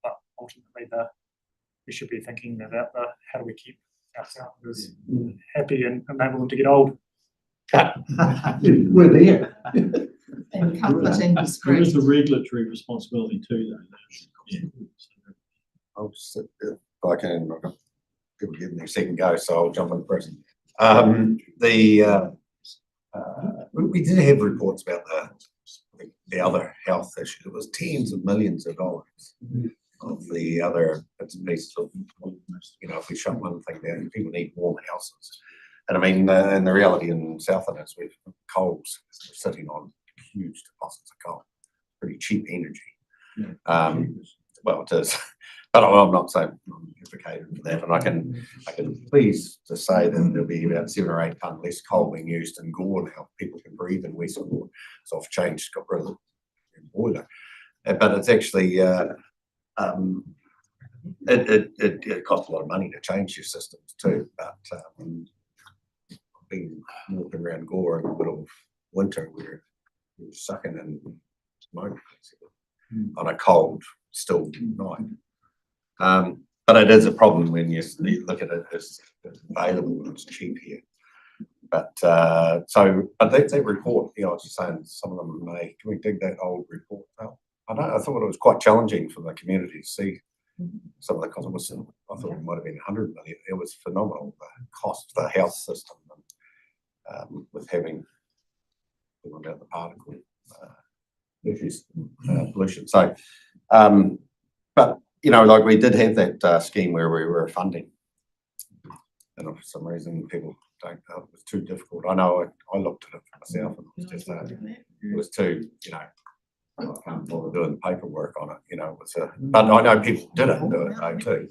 but ultimately we should be thinking about how do we keep ourselves happy and enable them to get old.
We're there.
And comfort and
There
discretion.
is a regulatory responsibility too, though.
I'll just, if I can, I've got people giving me a second go, so I'll jump in first. We did have reports about the other health issue. It was tens of millions of dollars of the other bits and pieces of, you know, if we shut one thing down, people need warm houses. And I mean, and the reality in Southland is we've coals sitting on huge deposits of coal, pretty cheap energy. Well, it is, but I'm not saying I'm advocating for that. And I can please to say that there'll be about 7 or 8 tonne less coal being used in Gore now. People can breathe in Western Gore. So I've changed, got rid of the boiler. But it's actually, it costs a lot of money to change your systems too. But I've been walking around Gore in the middle of winter where you're sucking in smoke on a cold, still night. But it is a problem when you look at it as available and it's cheap here. But but that report, you know, I was just saying, some of them can we dig that old report out? I thought it was quite challenging for the community to see some of the costs. I thought it might have been 100 million. It was phenomenal, the cost of the health system with having about the particle issues, pollution. So, but you know, like we did have that scheme where we were funding, and for some reason people don't know it was too difficult. I know I looked at it for myself, and it was just it was too, you know, I can't bother doing the paperwork on it. You know, it was but I know people didn't do it though too.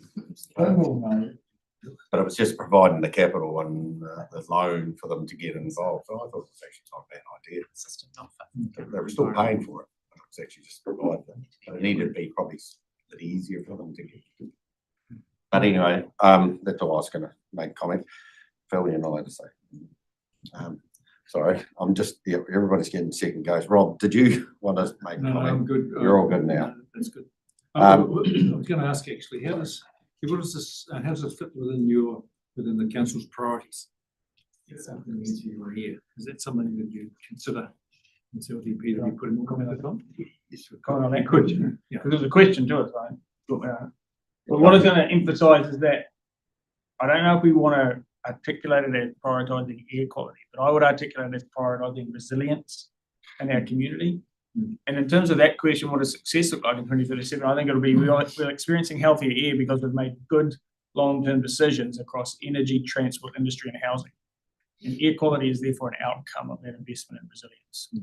But it was just providing the capital and the loan for them to get involved. So I thought it was actually not a bad idea.
System not fit.
They were still paying for it, but it was actually just providing them. But it needed to be probably a bit easier for them to get. But anyway, that's all I was going to make a comment. Phil, you're not allowed to say. Sorry, I'm just, everybody's getting second goes. Rob, did you want to make a comment?
No, I'm good.
You're all good now.
That's good. I was going to ask actually, how does this fit within the council's priorities? Something as you were here. Is that something that you consider in CLDP to be putting more comment on?
Yes, comment on that question.
Yeah.
Because there's a question to it, right? But what I was going to emphasise is that I don't know if we want to articulate it as prioritising air quality, but I would articulate it as prioritising resilience in our community. And in terms of that question, what does success look like in 2037? I think it'll be we're experiencing healthier air because we've made good long-term decisions across energy, transport, industry, and housing. And air quality is therefore an outcome of that investment in resilience.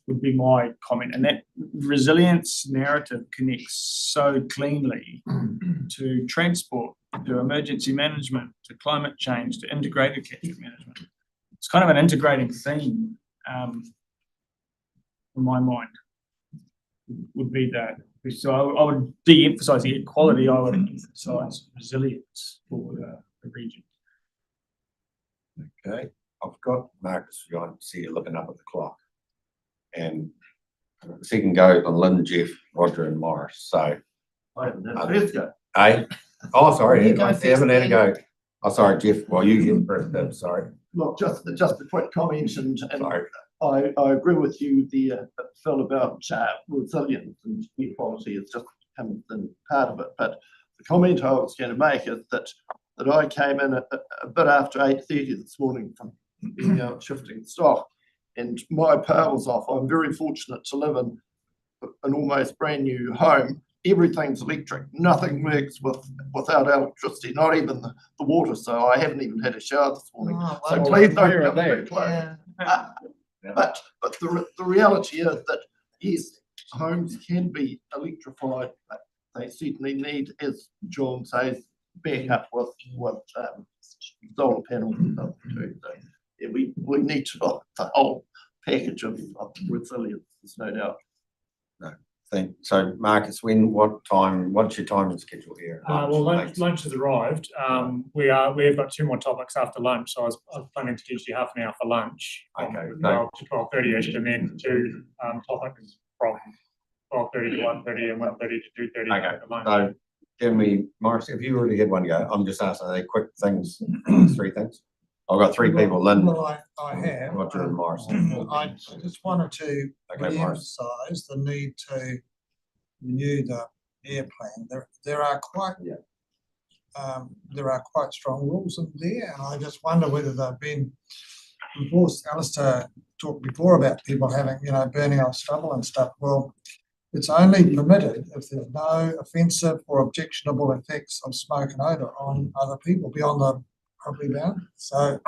Would be my comment. And that resilience narrative connects so cleanly to transport, to emergency management, to climate change, to integrated catchment management. It's kind of an integrating theme. In my mind, would be that. So I would de-emphasise air quality. I would emphasise resilience for the region.
Okay, I've got Marcus. I see you looking up at the clock, and the second goes on Lynn, Jeff, Roger, and Morris. So, eh? Oh, sorry,
You go
I
first,
haven't had a
Ben.
go. Oh, sorry, Jeff. Well, you get first. Then, sorry.
Look, just a quick comment, and
Sorry.
I agree with you, Phil, about resilience and air quality is just becoming part of it. But the comment I was going to make is that I came in a bit after 8:30 this morning from being out shifting stock, and my power was off. I'm very fortunate to live in an almost brand new home everything's electric. Nothing works without electricity, not even the water. So I haven't even had a shower this morning.
Oh,
So
wonderful.
please don't come too close.
Yeah.
But the reality is that yes, homes can be electrified, but they certainly need, as John says, backup with solar panels and stuff too. So yeah, we need to look at the whole package of resilience, there's no doubt.
So Marcus, what's your timing schedule here?
Well, lunch has arrived. We have got two more topics after lunch, so I was planning to teach you half an hour for lunch.
Okay,
From
no.
12 to 12:30ish, and then two topics from 12:30 to 1:30 and 1:30 to 2:30
Okay,
after lunch.
so give me, Morris, if you already had one go, I'm just asking, are they quick things, 3 things? I've got 3 people, Lynn,
Well, I have.
Roger and Morris.
I just wanted to
Okay, Morris.
re-emphasise the need to renew the air plan. There are quite strong rules in there, and I just wonder whether they've been enforced. Alistair talked before about people having, burning off stubble and stuff. Well, it's only permitted if there's no offensive or objectionable effects of smoke and odour on other people beyond the property boundary. So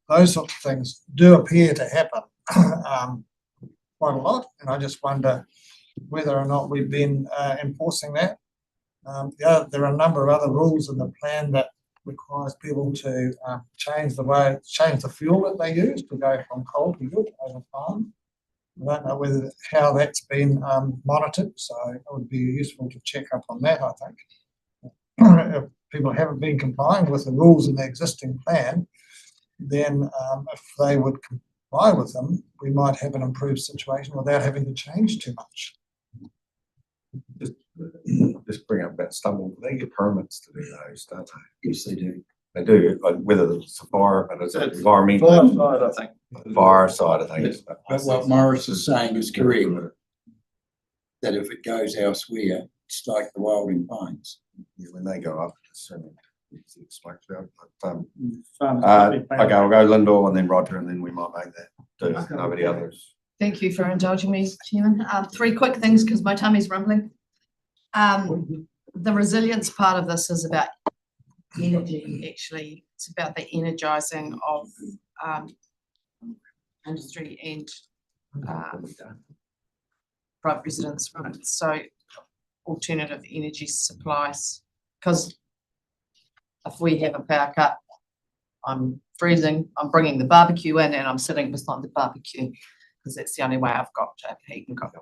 those sorts of things do appear to happen quite a lot, and I just wonder whether or not we've been enforcing that. There are a number of other rules in the plan that requires people to change the fuel that they use to go from coal to wood over time. I don't know how that's been monitored, so it would be useful to check up on that, I think. If people haven't been complying with the rules in the existing plan, then if they would comply with them, we might have an improved situation without having to change too much.
Just bring up that stubble, they get permits to do those, don't they?
Yes, they do.
They do, whether it's a fire, but it's
It's
environmental.
Fire side, I think.
Fire side of things.
But what Morris is saying is correct, that if it goes elsewhere, it's like the Wilding Pines.
Yeah, when they go up, it's like that. But,
Okay,
okay, I'll go Lindor and then Roger, and then we might make that. Do nobody others.
Thank you for indulging me, Chairman. 3 quick things because my tummy's rumbling. The resilience part of this is about energy, actually. It's about the energising of industry and private residents, right? So alternative energy supplies, because if we have a power cut, I'm freezing, I'm bringing the barbecue in and I'm sitting beside the barbecue because that's the only way I've got to heat and cook.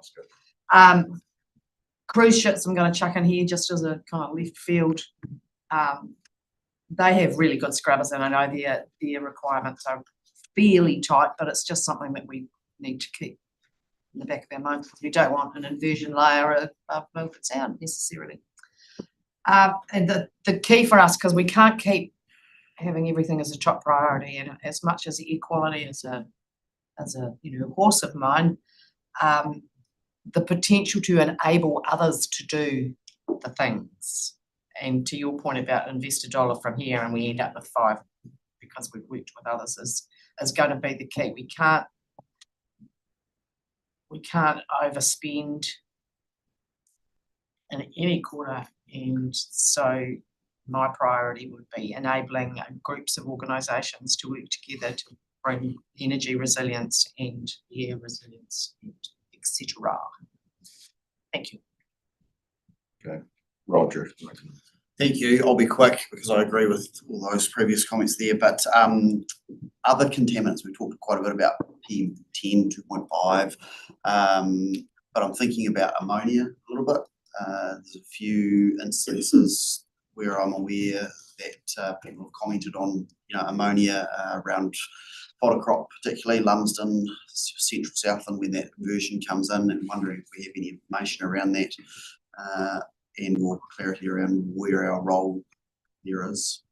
Cruise ships I'm going to chuck in here just as a kind of left field. They have really good scrubbers, and I know their requirements are fairly tight, but it's just something that we need to keep in the back of our mind because we don't want an inversion layer above Milford Sound necessarily. And the key for us, because we can't keep having everything as a top priority, and as much as equality is a horse of mine, the potential to enable others to do the things. And to your point about invest $1 from here and we end up with 5 because we've worked with others is going to be the key. We can't overspend in any quarter, and so my priority would be enabling groups of organisations to work together to bring energy resilience and air resilience, etc. Thank you.
Okay, Roger.
Thank you. I'll be quick because I agree with all those previous comments there. But other contaminants, we talked quite a bit about PM10, 2.5, but I'm thinking about ammonia a little bit. There's a few instances where I'm aware that people have commented on, ammonia around fodder crop, particularly Lumsden, central Southland, when that inversion comes in, and wondering if we have any information around that. And more clarity around where our role there is.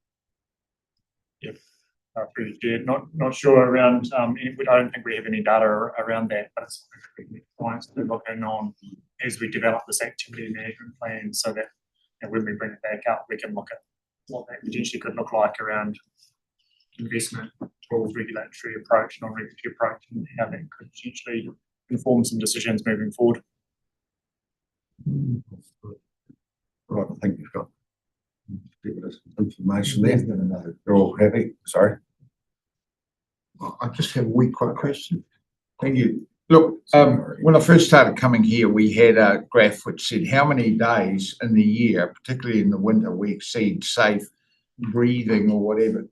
Yep, pretty good. Not sure around. I don't think we have any data around that, but it's something clients to look in on as we develop this activity management plan, so that when we bring it back up, we can look at what that potentially could look like around investment tools, regulatory approach, non-regulatory approach, and how that could potentially inform some decisions moving forward.
Right, I think you've got a bit of information there. You're all happy? Sorry.
I just have a wee quick question. Thank you. Look, when I first started coming here, we had a graph which said how many days in the year, particularly in the winter, we exceed safe breathing or whatever.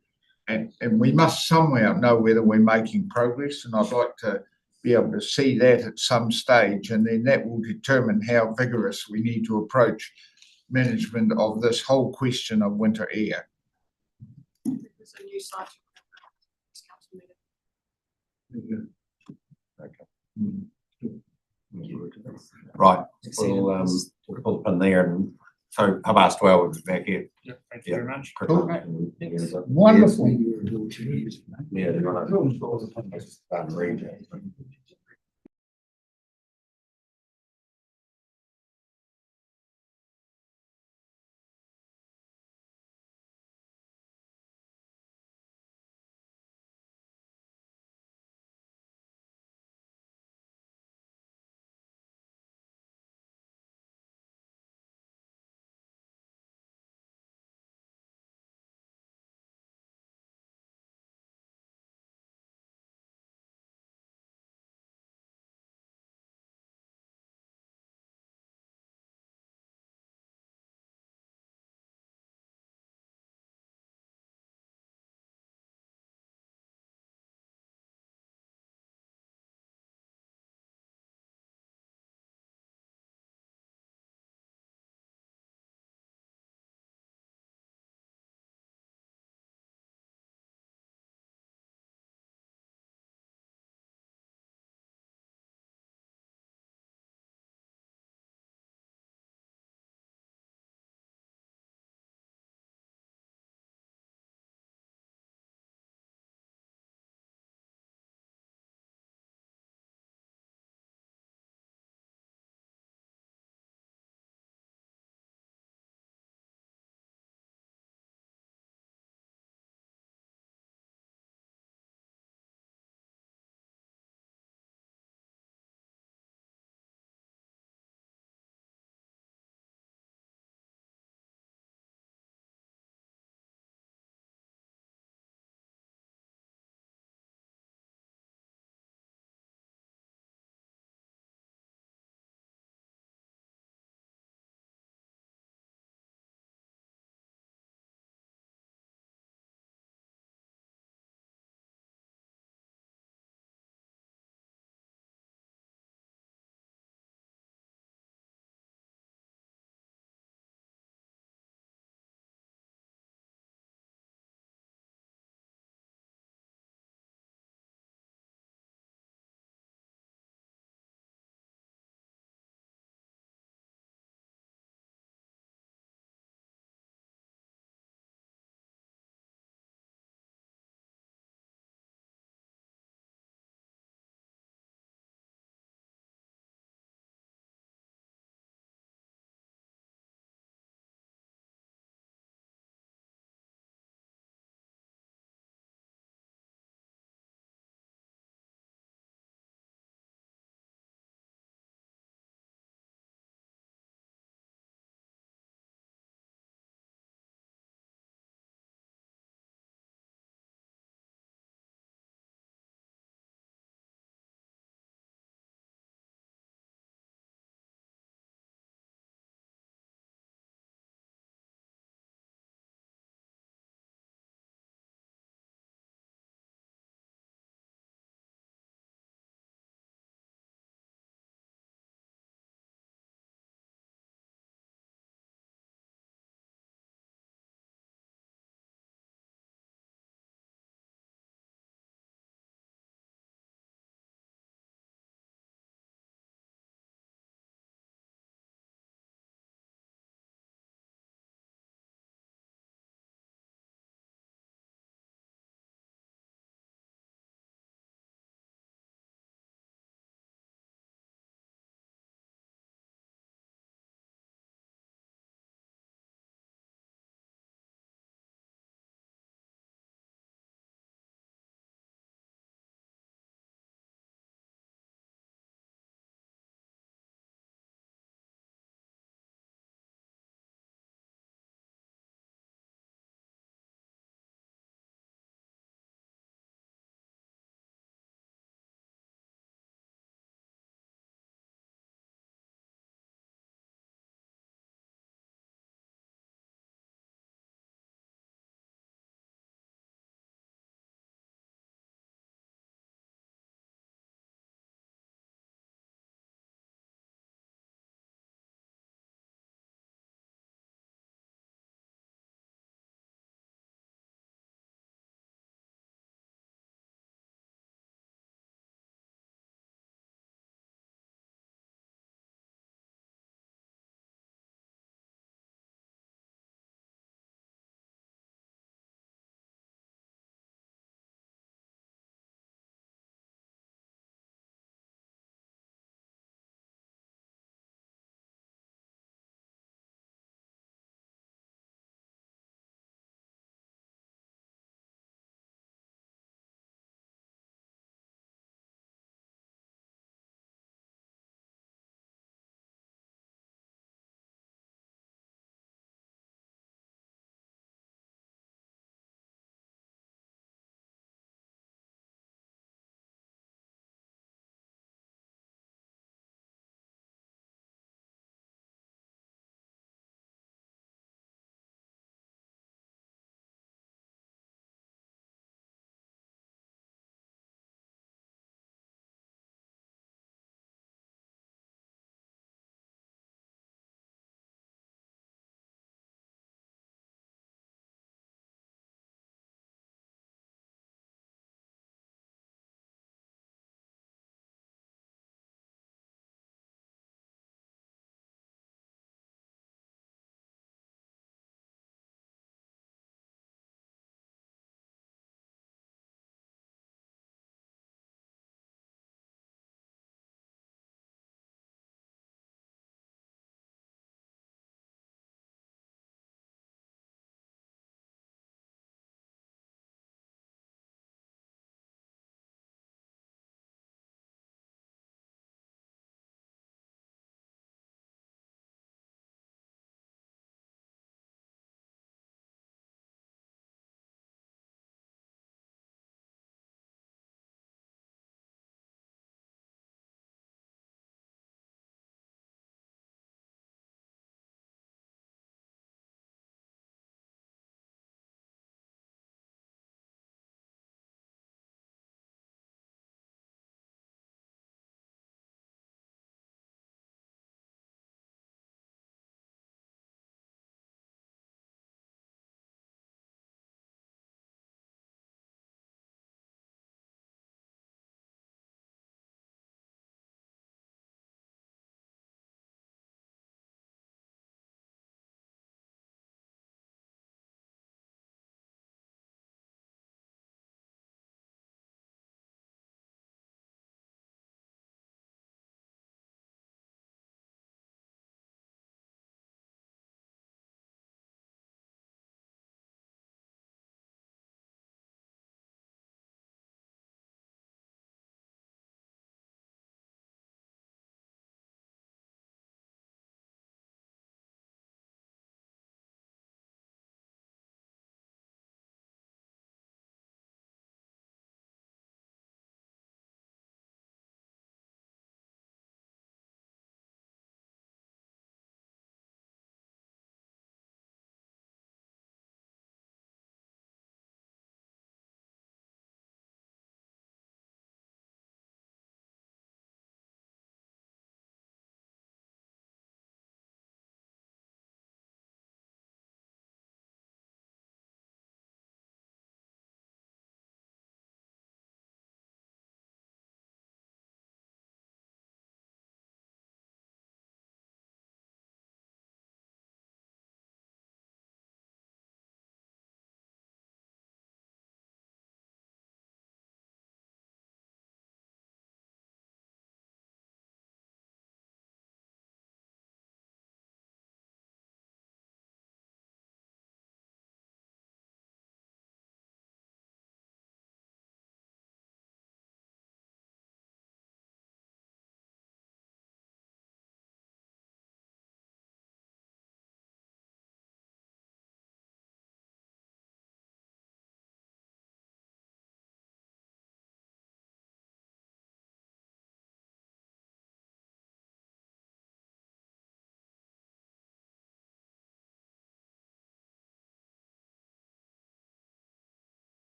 And we must somewhere know whether we're making progress, and I'd like to be able to see that at some stage, and then that will determine how vigorous we need to approach management of this whole question of winter air.
There's a new site. This council meeting.
Right, we'll pull up in there, and so 12:30 we'll be back here.
Yeah, thank you very much.
Wonderful.
Yeah, they're gonna.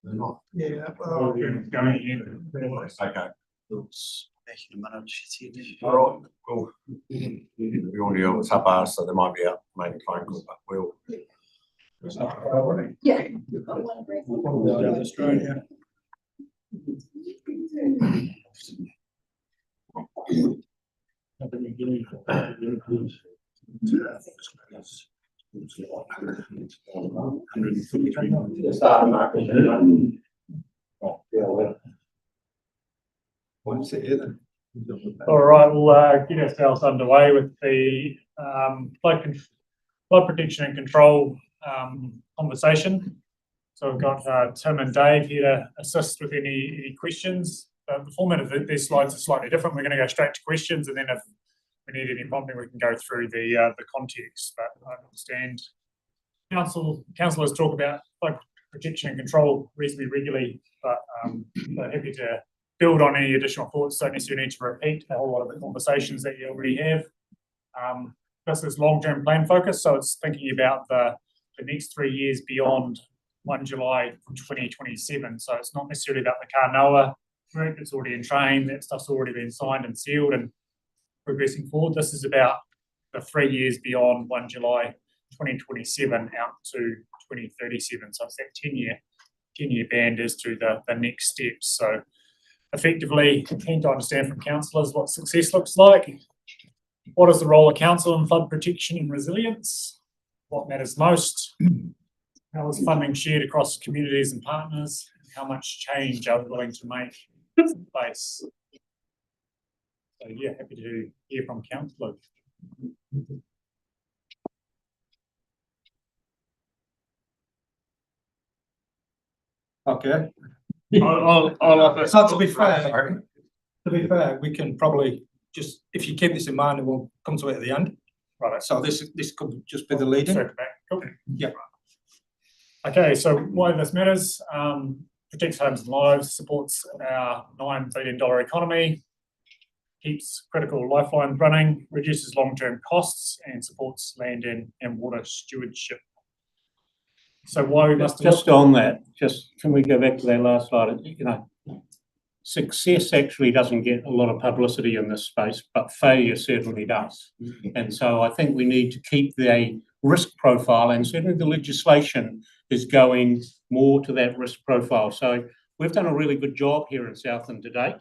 They're not.
Yeah,
Well, going in.
Okay.
Back in a minute, she said.
All right, cool. We already know what's up us, so there might be a main phone call, but we'll.
yeah.
Australia.
What's it here?
All right, we'll get ourselves underway with the flood protection and control conversation. So we've got Tim and Dave here to assist with any questions. The format of these slides is slightly different. We're going to go straight to questions, and then if we need any prompting, we can go through the context. But I understand councillors talk about flood protection and control reasonably regularly, but they're happy to build on any additional thoughts. Don't necessarily need to repeat a whole lot of the conversations that you already have. This is long-term plan focus, so it's thinking about the next 3 years beyond 1 July 2027. So it's not necessarily about the Kānoa group that's already in train, that stuff's already been signed and sealed and progressing forward. This is about the 3 years beyond 1 July 2027 out to 2037. So it's that 10-year band as to the next steps. So effectively, keen to understand from councillors what success looks like. What is the role of council in flood protection and resilience? What matters most? How is funding shared across communities and partners? How much change are we willing to make in place? So yeah, happy to hear from councillors.
Okay.
I'll offer.
So to be fair, we can probably just, if you keep this in mind, and we'll come to it at the end.
Right.
So this could just be the lead-in.
Circle back. Cool.
Yeah.
Okay, so why this matters, protects homes and lives, supports our $9 billion economy, keeps critical lifelines running, reduces long-term costs, and supports land and water stewardship. So why we must
Just on that, can we go back to that last slide? You know, success actually doesn't get a lot of publicity in this space, but failure certainly does. And so I think we need to keep the risk profile, and certainly the legislation is going more to that risk profile. So we've done a really good job here in Southland to date.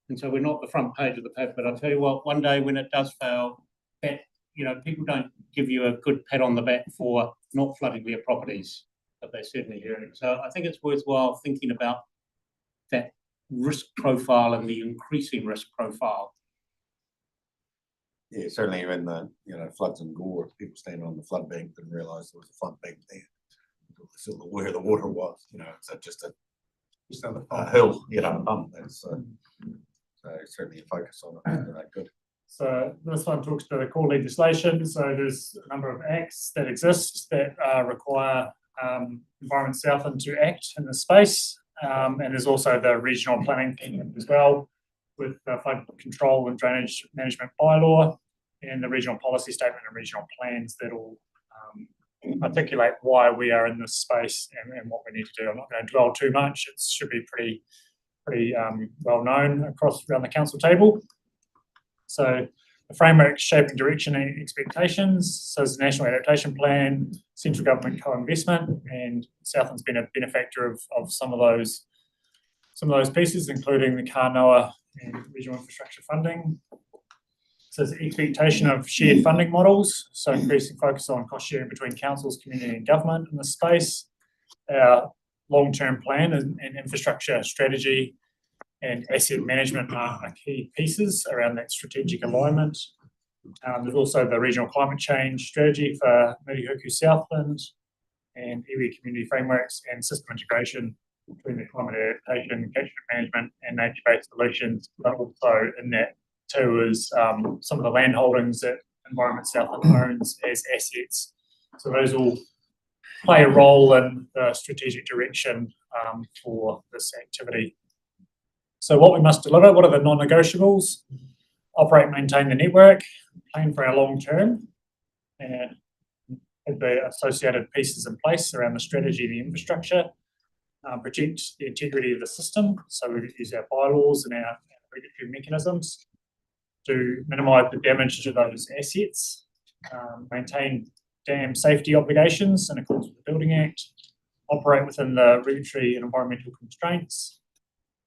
And so we're not the front page of the paper, but I'll tell you what, one day when it does fail, that, you know, people don't give you a good pat on the back for not flooding their properties, but they certainly hear it. So I think it's worthwhile thinking about that risk profile and the increasing risk profile.
Yeah, certainly when the, you know, floods in Gore, people standing on the flood bank didn't realise there was a flood bank there. Still where the water was, you know, it's just a hill, you know, that's so certainly a focus on it. Good.
So this one talks to the core legislation. So there's a number of acts that exist that require Environment Southland to act in this space. And there's also the regional planning as well, with the flood control and drainage management bylaw and the regional policy statement and regional plans that all articulate why we are in this space and what we need to do. I'm not going to dwell too much. It should be pretty well known around the council table. So the framework shaping direction and expectations. So there's a national adaptation plan, central government co-investment, and Southland's been a benefactor of some of those pieces, including the Kānoa and regional infrastructure funding. So there's an expectation of shared funding models, so increasing focus on cost sharing between councils, community and government in this space. Our long-term plan and infrastructure strategy and asset management are key pieces around that strategic alignment. There's also the regional climate change strategy for Murihuku Southland and iwi community frameworks and system integration between the climate adaptation, catchment management and nature-based solutions, but also in that too is some of the land holdings that Environment Southland owns as assets. So those all play a role in the strategic direction for this activity. So what we must deliver, what are the non-negotiables? Operate and maintain the network, plan for our long term, and have the associated pieces in place around the strategy and the infrastructure. protect the integrity of the system. So we use our bylaws and our regulatory mechanisms to minimise the damage to those assets, maintain dam safety obligations in accordance with the Building Act, operate within the regulatory and environmental constraints,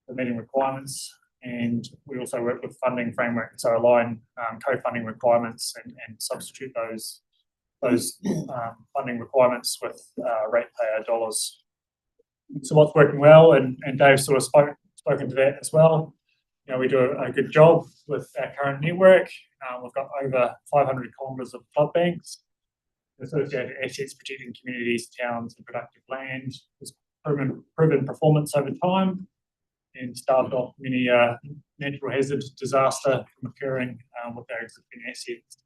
the meeting requirements, and we also work with funding frameworks, so align co-funding requirements and substitute those funding requirements with ratepayer dollars. So what's working well, and Dave sort of spoken to that as well. You know, we do a good job with our current network. We've got over 500 kilometres of flood banks, associated assets protecting communities, towns, and productive land. There's proven performance over time, and staved off many natural hazard disaster from occurring with our existing assets.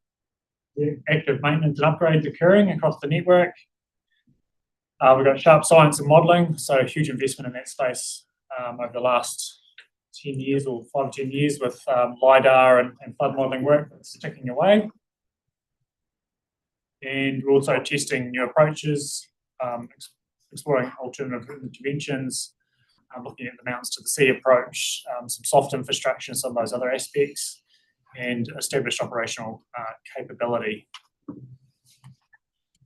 Active maintenance and upgrades occurring across the network. We've got sharp science and modelling, so huge investment in that space over the last 10 years or 5 to 10 years with LiDAR and flood modelling work that's ticking away. And we're also testing new approaches, exploring alternative interventions, looking at the mountains to the sea approach, some soft infrastructure, some of those other aspects, and established operational capability.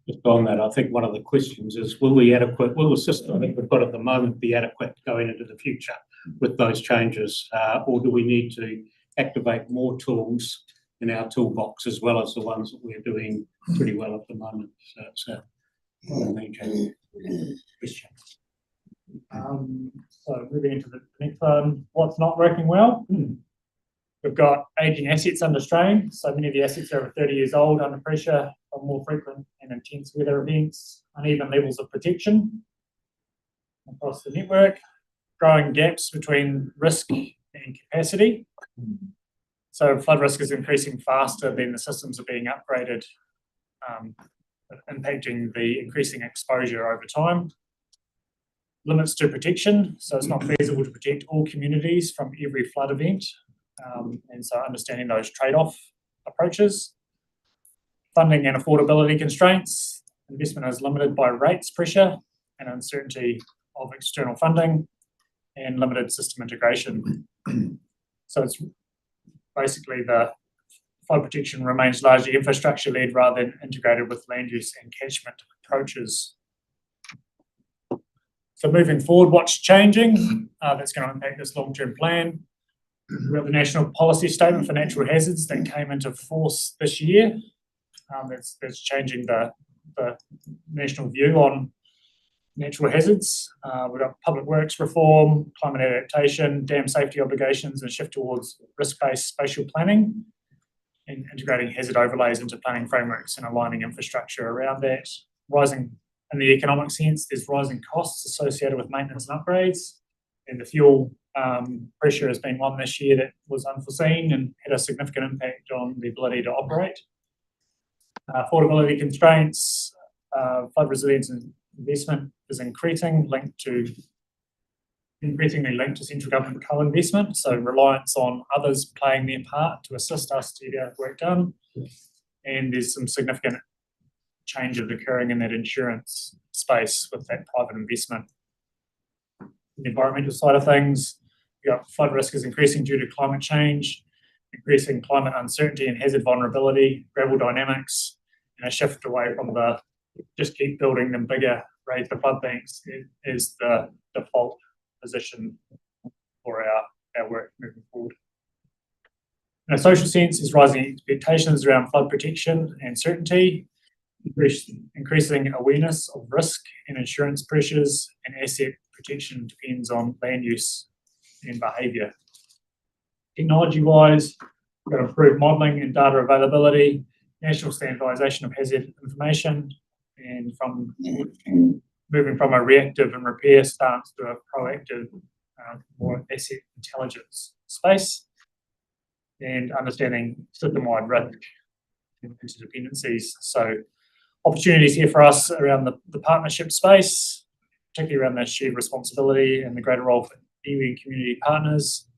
Just on that, I think one of the questions is, will the system that we've got at the moment be adequate going into the future with those changes, or do we need to activate more tools in our toolbox as well as the ones that we're doing pretty well at the moment? So it's a major question.
So moving into the next one, what's not working well? We've got ageing assets under strain. So many of the assets are over 30 years old, under pressure from more frequent and intense weather events, uneven levels of protection across the network, growing gaps between risk and capacity. So flood risk is increasing faster than the systems are being upgraded, impacting the increasing exposure over time. Limits to protection, so it's not feasible to protect all communities from every flood event, and so understanding those trade-off approaches. Funding and affordability constraints, investment is limited by rates pressure and uncertainty of external funding, and limited system integration. So it's basically the flood protection remains largely infrastructure-led rather than integrated with land use and catchment approaches. So moving forward, what's changing that's going to impact this long-term plan? We've got the National Policy Statement for Natural Hazards that came into force this year. That's changing the national view on natural hazards. We've got public works reform, climate adaptation, dam safety obligations, and shift towards risk-based spatial planning, and integrating hazard overlays into planning frameworks and aligning infrastructure around that. Rising, in the economic sense, there's rising costs associated with maintenance and upgrades, and the fuel pressure has been one this year that was unforeseen and had a significant impact on the ability to operate. Affordability constraints, flood resilience and investment is increasingly linked to central government co-investment, so reliance on others playing their part to assist us to get work done. And there's some significant changes occurring in that insurance space with that private investment. The environmental side of things, we've got flood risk is increasing due to climate change, increasing climate uncertainty and hazard vulnerability, gravel dynamics, and a shift away from the just keep building them bigger, raise the flood banks is the default position for our work moving forward. In a social sense, is rising expectations around flood protection and certainty, increasing awareness of risk and insurance pressures, and asset protection depends on land use and behaviour. Technology-wise, we've got improved modelling and data availability, national standardisation of hazard information, and from moving from a reactive and repair stance to a proactive, more asset intelligence space, and understanding system-wide risk and interdependencies. So opportunities here for us around the partnership space, particularly around the shared responsibility and the greater role for iwi and community partners,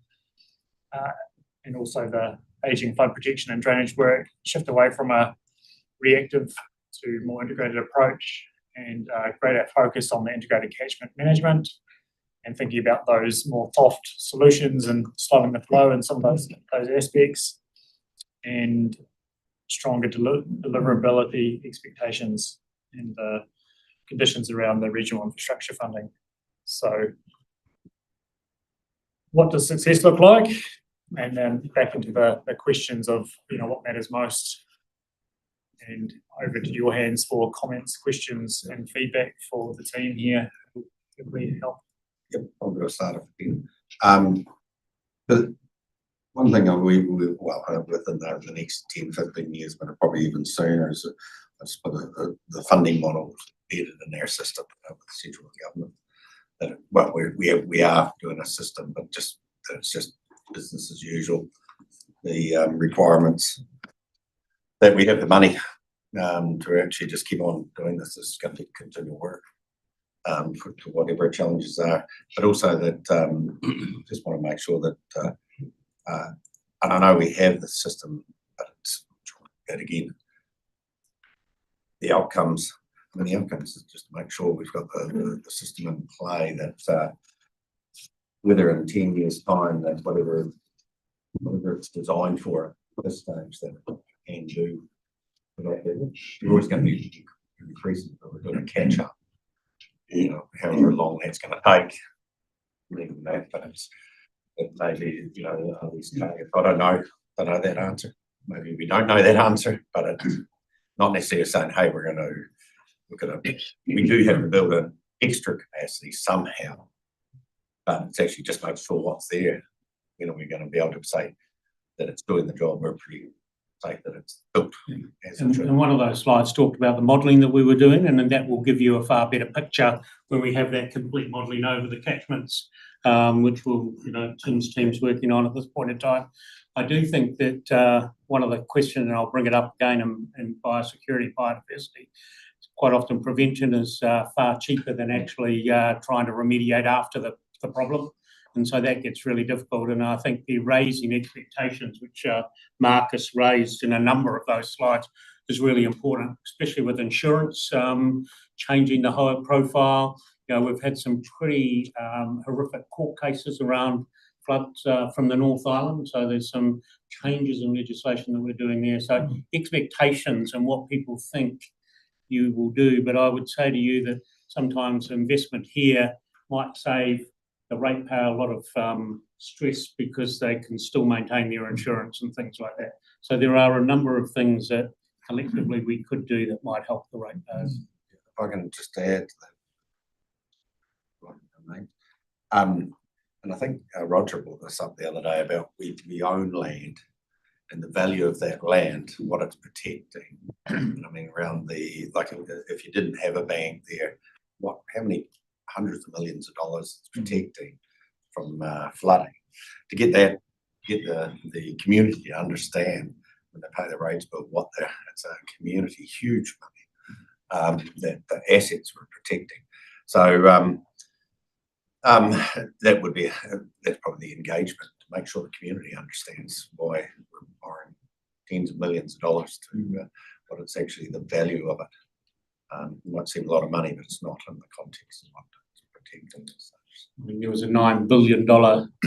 and also the ageing flood protection and drainage work, shift away from a reactive to more integrated approach, and greater focus on the integrated catchment management, and thinking about those more soft solutions and slowing the flow and some of those aspects, and stronger deliverability expectations and the conditions around the regional infrastructure funding. So what does success look like? And then back into the questions of, what matters most. And over to your hands for comments, questions, and feedback for the team here. If we help.
Yep, I'll go start off again. But one thing within the next 10, 15 years, but probably even sooner, is the funding model embedded in our system with the central government. That we are doing a system, but it's just business as usual. The requirements that we have the money to actually just keep on doing this is going to continue work for whatever challenges are, but also that just want to make sure that and I know we have the system, but it's that again, the outcomes. The outcomes is just to make sure we've got the system in play that whether in 10 years' time that whatever it's designed for at this stage that it can do. We're always going to be increasing, but we're going to catch up. However long that's going to take. Even that, but it may be, these targets. I don't know that answer. Maybe we don't know that answer, but it's not necessarily saying, hey, we do have to build an extra capacity somehow, but it's actually just make sure what's there. We're going to be able to say that it's doing the job. We're pretty safe that it's built as it should.
And one of those slides talked about the modelling that we were doing, and then that will give you a far better picture when we have that complete modelling over the catchments, which will, Tim's team's working on at this point in time. I do think that one of the questions, and I'll bring it up again in biosecurity, biodiversity, quite often prevention is far cheaper than actually trying to remediate after the problem. And so that gets really difficult. And I think the raising expectations, which Marcus raised in a number of those slides, is really important, especially with insurance, changing the whole profile. We've had some pretty horrific court cases around floods from the North Island. So there's some changes in legislation that we're doing there. So expectations and what people think you will do. But I would say to you that sometimes investment here might save the ratepayer a lot of stress because they can still maintain their insurance and things like that. So there are a number of things that collectively we could do that might help the ratepayers.
If I can just add to that. And I think Roger brought this up the other day about we own land and the value of that land, what it's protecting. Around if you didn't have a bank there, how many hundreds of millions of dollars it's protecting from flooding. To get the community to understand when they pay the rates bill it's a community, huge money that the assets we're protecting. So that's probably the engagement to make sure the community understands why we're borrowing tens of millions of dollars to what it's actually the value of it. It might seem a lot of money, but it's not in the context of what it's protecting.
There was a $9 billion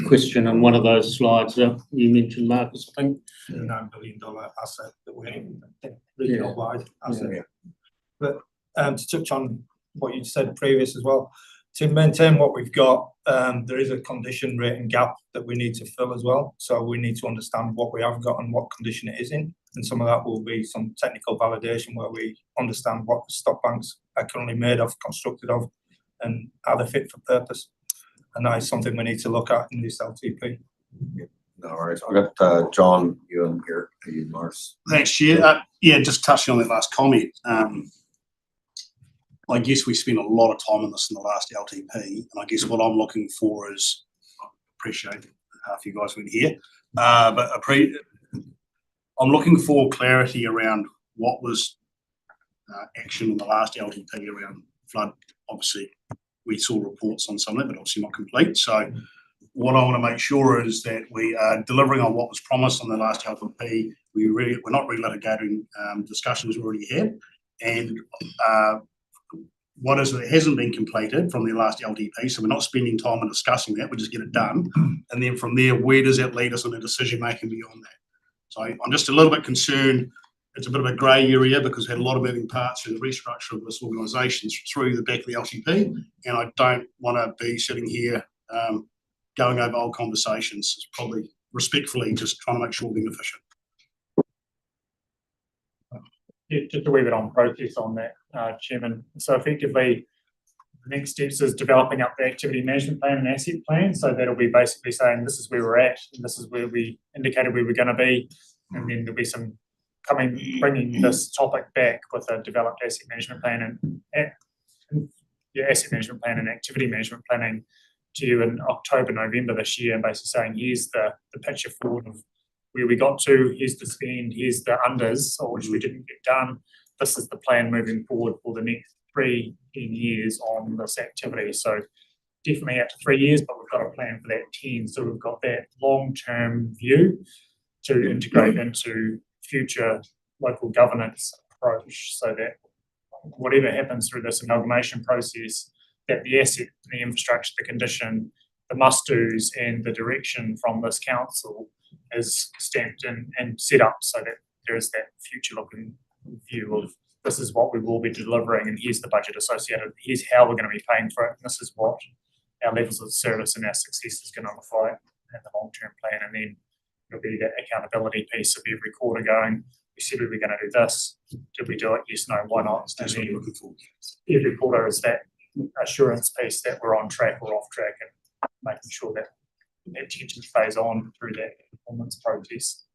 question on one of those slides that you mentioned, Marcus, I think.
$9 billion asset that we have, regional-wide asset.
Yeah.
But to touch on what you said previous as well, to maintain what we've got, there is a condition rating gap that we need to fill as well. So we need to understand what we have got and what condition it is in. And some of that will be some technical validation where we understand what the stock banks are currently made of, constructed of, and are they fit for purpose. And that is something we need to look at in this LTP.
Yeah, no worries. I've got John, you and Garrett, you, Morris.
Thanks, Chair. Just touching on that last comment. I guess we spent a lot of time on this in the last LTP, and I guess what I'm looking for is, I appreciate half you guys weren't here, but I'm looking for clarity around what was action in the last LTP around flood. Obviously, we saw reports on some of it, but obviously not complete. So what I want to make sure is that we are delivering on what was promised on the last LTP. We're not relitigating discussions we already had, and what is it that hasn't been completed from the last LTP, so we're not spending time on discussing that, we just get it done. And then from there, where does that lead us in the decision making beyond that? So I'm just a little bit concerned. It's a bit of a grey area because we had a lot of moving parts in the restructure of this organisation through the back of the LTP, and I don't want to be sitting here going over old conversations. It's probably respectfully just trying to make sure we're being efficient.
Yeah, just a wee bit on process on that, Chairman. So effectively, the next steps is developing up the activity management plan and asset plan. So that'll be basically saying this is where we're at, and this is where we indicated we were going to be, and then there'll be some bringing this topic back with a developed asset management plan and asset management plan and activity management planning to you in October, November this year, and basically saying here's the picture forward of where we got to, here's the spend, here's the unders, or which we didn't get done. This is the plan moving forward for the next 3-10 years on this activity. So definitely out to 3 years, but we've got a plan for that 10. So we've got that long-term view to integrate into future local governance approach, so that whatever happens through this amalgamation process, that the asset, the infrastructure, the condition, the must-dos and the direction from this council is stamped in and set up so that there is that future-looking view of this is what we will be delivering and here's the budget associated, here's how we're going to be paying for it, and this is what our levels of service and our success is going to look like in the long-term plan. And then there'll be that accountability piece of every quarter going, we said we were going to do this, did we do it? Yes, no, why not? And then every quarter is that assurance piece that we're on track or off track, and making sure that attention stays on through that performance process.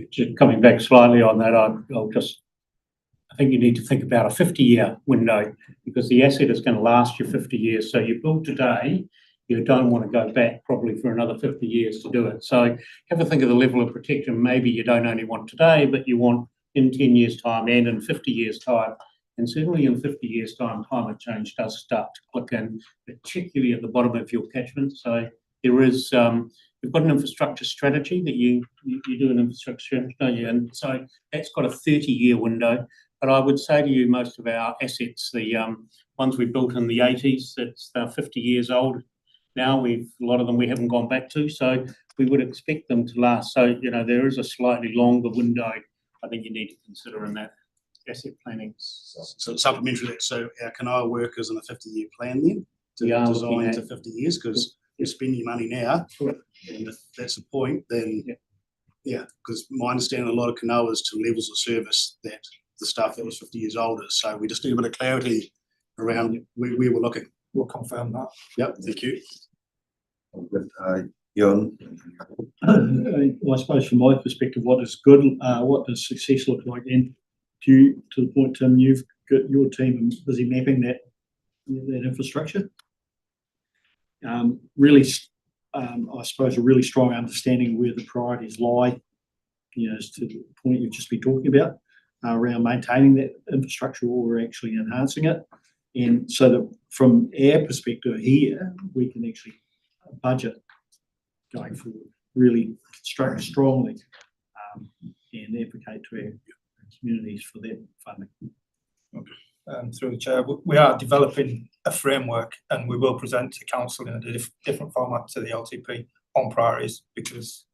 Just coming back slightly on that, I think you need to think about a 50-year window, because the asset is going to last you 50 years. So you build today, you don't want to go back probably for another 50 years to do it. So have a think of the level of protection. Maybe you don't only want today, but you want in 10 years' time and in 50 years' time. And certainly in 50 years' time, climate change does start to click in, particularly at the bottom of your catchment. So there is, you've got an infrastructure strategy that you do an infrastructure strategy, don't you? And so that's got a 30-year window. But I would say to you, most of our assets, the ones we built in the 80s, that's 50 years old now. A lot of them we haven't gone back to, so we would expect them to last. So, there is a slightly longer window I think you need to consider in that asset planning.
So supplementary to that, so our canoa work is in a 50-year plan then, to design to 50 years, because you're spending money now, and if that's the point, then because my understanding, a lot of canoas to levels of service that the stuff that was 50 years older. So we just need a bit of clarity around where we're looking.
We'll confirm that.
Yep, thank you.
Ewan?
Well, I suppose from my perspective, what is good, what does success look like? And to the point, Tim, you've got your team busy mapping that infrastructure. Really, I suppose a really strong understanding where the priorities lie, as to the point you've just been talking about, around maintaining that infrastructure or actually enhancing it. And so that from our perspective here, we can actually budget going forward, really construct strongly and advocate to our communities for that funding.
Through the chair, we are developing a framework, and we will present to council in a different format to the LTP on priorities, because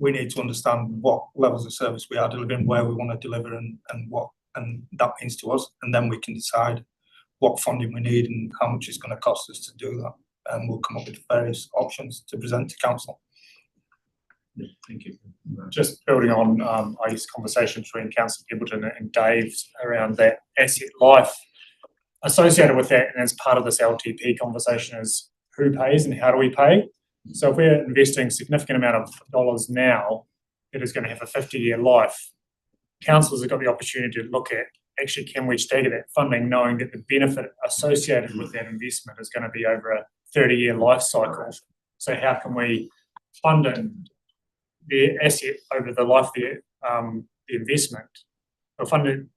we need to understand what levels of service we are delivering, where we want to deliver, and what that means to us, and then we can decide what funding we need and how much it's going to cost us to do that, and we'll come up with various options to present to council.
Thank you. Just building on, I guess, conversation between Councillor Gibbleton and Dave around that asset life associated with that, and as part of this LTP conversation, is who pays and how do we pay? So if we're investing a significant amount of dollars now, it is going to have a 50-year life. Councils have got the opportunity to look at, actually, can we stagger that funding, knowing that the benefit associated with that investment is going to be over a 30-year life cycle. So how can we fund it, the asset over the life of the investment, or fund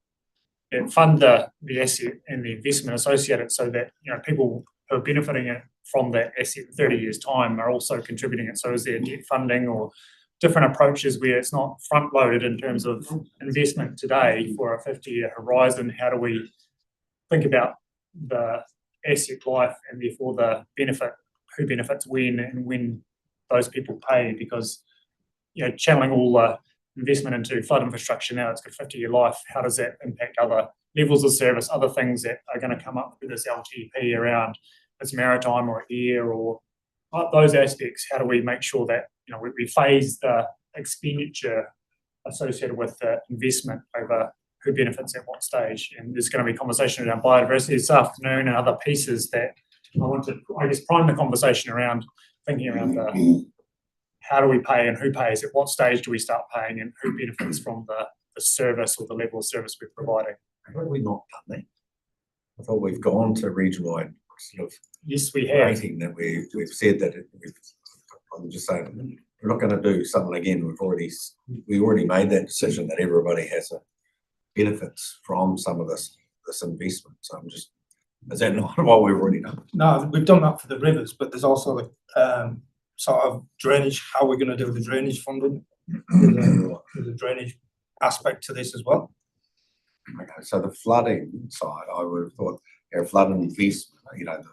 the asset and the investment associated, so that people who are benefiting it from that asset in 30 years' time are also contributing it. So is there debt funding or different approaches where it's not front-loaded in terms of investment today for a 50-year horizon? How do we think about the asset life and therefore the benefit, who benefits when and when those people pay, because, you know, channeling all the investment into flood infrastructure now, it's got 50-year life. How does that impact other levels of service, other things that are going to come up with this LTP around it's maritime or air or those aspects? How do we make sure that, you know, we phase the expenditure associated with the investment over who benefits at what stage? And there's going to be conversation around biodiversity this afternoon and other pieces that I want to, I guess, prime the conversation around thinking around the how do we pay and who pays, at what stage do we start paying, and who benefits from the service or the level of service we're providing.
Have we not done that? I thought we've gone to region-wide sort of
Yes, we have.
rating that we've said that I'm just saying, we're not going to do something again. We already made that decision that everybody has a benefits from some of this investment. So I'm just, is that not what we've already done?
No, we've done that for the rivers, but there's also the sort of drainage, how we're going to do the drainage funding. There's a drainage aspect to this as well.
Okay, so the flooding side, I would have thought our flooding investment, you know,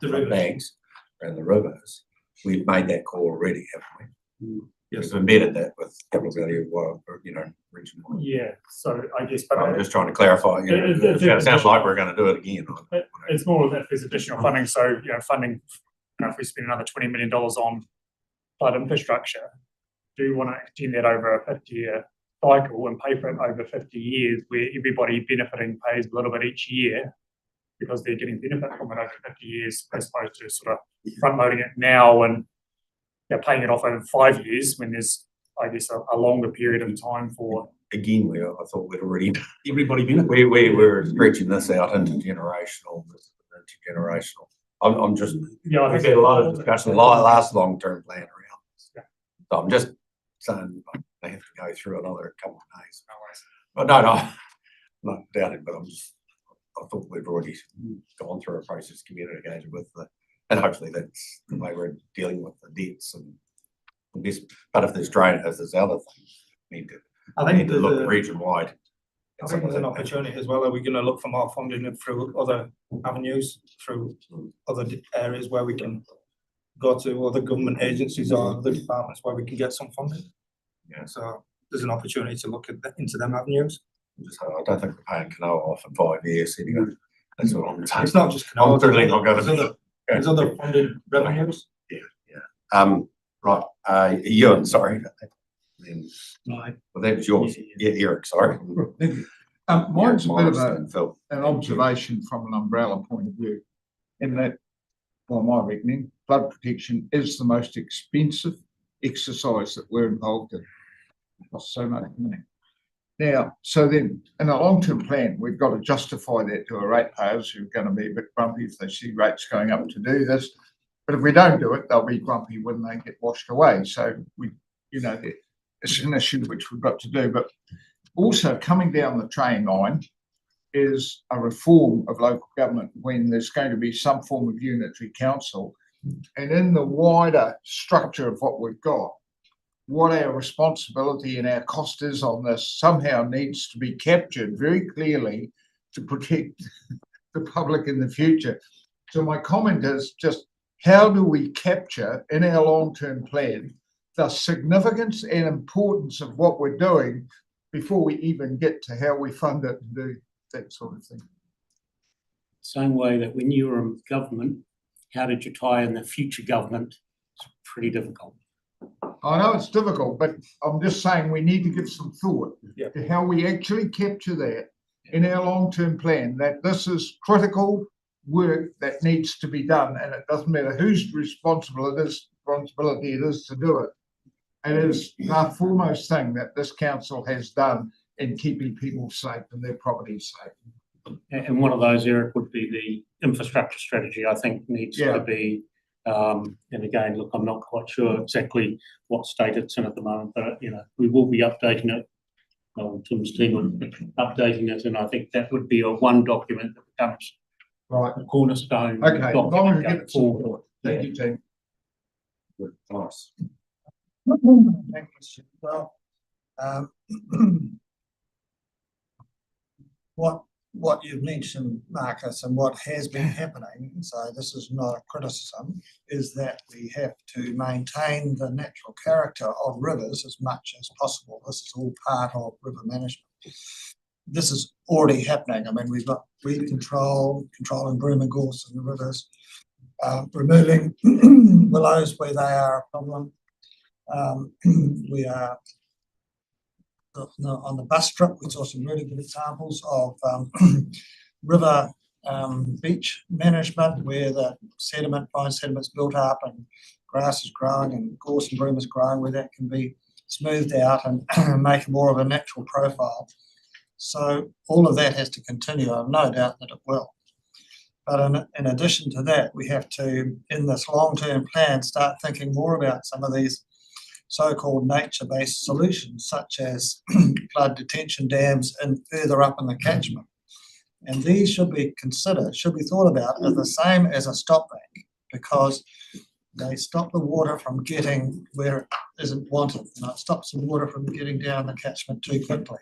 the banks and the rivers, we've made that call already, haven't we? Yes, we've embedded that with capital value, you know, regional.
Yeah, so I guess, but
I'm just trying to clarify. You know, it sounds like we're going to do it again.
It's more that there's additional funding. So, you know, funding, you know, if we spend another $20 million on flood infrastructure, do you want to extend that over a 50-year cycle and pay for it over 50 years, where everybody benefiting pays a little bit each year because they're getting benefit from it over 50 years, as opposed to sort of front loading it now and they're paying it off over 5 years when there's, I guess, a longer period of time for.
Again, I thought we'd already everybody benefit. We were stretching this out into generational. I'm just,
yeah,
we've had a lot of discussion, last long-term plan around this.
Yeah.
So I'm just saying they have to go through another couple of days. But no, I'm not doubting, but I thought we've already gone through a process, communicated with and hopefully that's the way we're dealing with the debts and this. But if there's other things, we need to look region-wide.
I think there's an opportunity as well. Are we going to look for more funding through other avenues, through other areas where we can go to other government agencies or other departments where we can get some funding?
Yeah.
So there's an opportunity to look into them avenues.
I don't think we're paying Canoa off in 5 years anyway. That's what I'm saying.
It's not just Canoa.
I'm certainly not going to.
There's other funded revenues.
Yeah. Right. Ewan, sorry. Then,
Right.
well, that was yours. Yeah, Eric, sorry.
Mine's a bit of an observation from an umbrella point of view, in that, by my reckoning, flood protection is the most expensive exercise that we're involved in. It costs so much money. Now, so then, in a long-term plan, we've got to justify that to our ratepayers who are going to be a bit grumpy if they see rates going up to do this. But if we don't do it, they'll be grumpy when they get washed away. So it's an issue which we've got to do. But also coming down the train line is a reform of local government when there's going to be some form of unitary council. And in the wider structure of what we've got, what our responsibility and our cost is on this somehow needs to be captured very clearly to protect the public in the future. So my comment is just, how do we capture in our long-term plan the significance and importance of what we're doing before we even get to how we fund it and do that sort of thing?
Same way that when you were in government, how did you tie in the future government? It's pretty difficult.
I know it's difficult, but I'm just saying we need to give some thought to how we actually capture that in our long-term plan, that this is critical work that needs to be done, and it doesn't matter whose responsibility it is to do it. It is the foremost thing that this council has done in keeping people safe and their properties safe.
And one of those, Eric, would be the infrastructure strategy, I think needs to be, and again, look, I'm not quite sure exactly what state it's in at the moment, but, you know, we will be updating it. Tim's team will be updating it, and I think that would be one document that becomes a cornerstone.
Okay, as long as we get it
forward.
Thank you, team.
Nice.
Thank you. Well, what what you've mentioned, Marcus, and what has been happening, so this is not a criticism, is that we have to maintain the natural character of rivers as much as possible. This is all part of river management. This is already happening. I mean, we've got weed control, controlling broom and gorse in the rivers, removing willows where they are a problem. We are on the bus trip, we saw some really good examples of river beach management where the fine sediment's built up and grass is growing and gorse and broom is growing, where that can be smoothed out and make more of a natural profile. So all of that has to continue. I have no doubt that it will. But in addition to that, we have to, in this long-term plan, start thinking more about some of these so-called nature-based solutions, such as flood detention dams and further up in the catchment. And these should be considered, should be thought about as the same as a stop bank, because they stop the water from getting where it isn't wanted. It stops the water from getting down the catchment too quickly.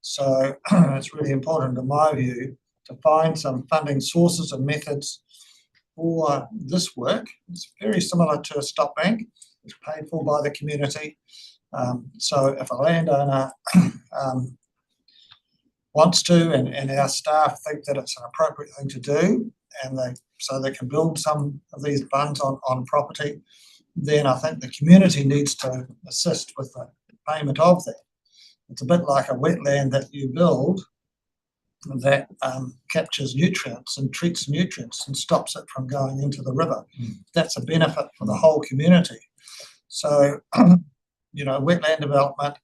So it's really important, in my view, to find some funding sources and methods for this work. It's very similar to a stop bank. It's paid for by the community. So if a landowner wants to, and our staff think that it's an appropriate thing to do, and they can build some of these bunds on property, then I think the community needs to assist with the payment of that. It's a bit like a wetland that you build that captures nutrients and treats nutrients and stops it from going into the river. That's a benefit for the whole community. So, wetland development,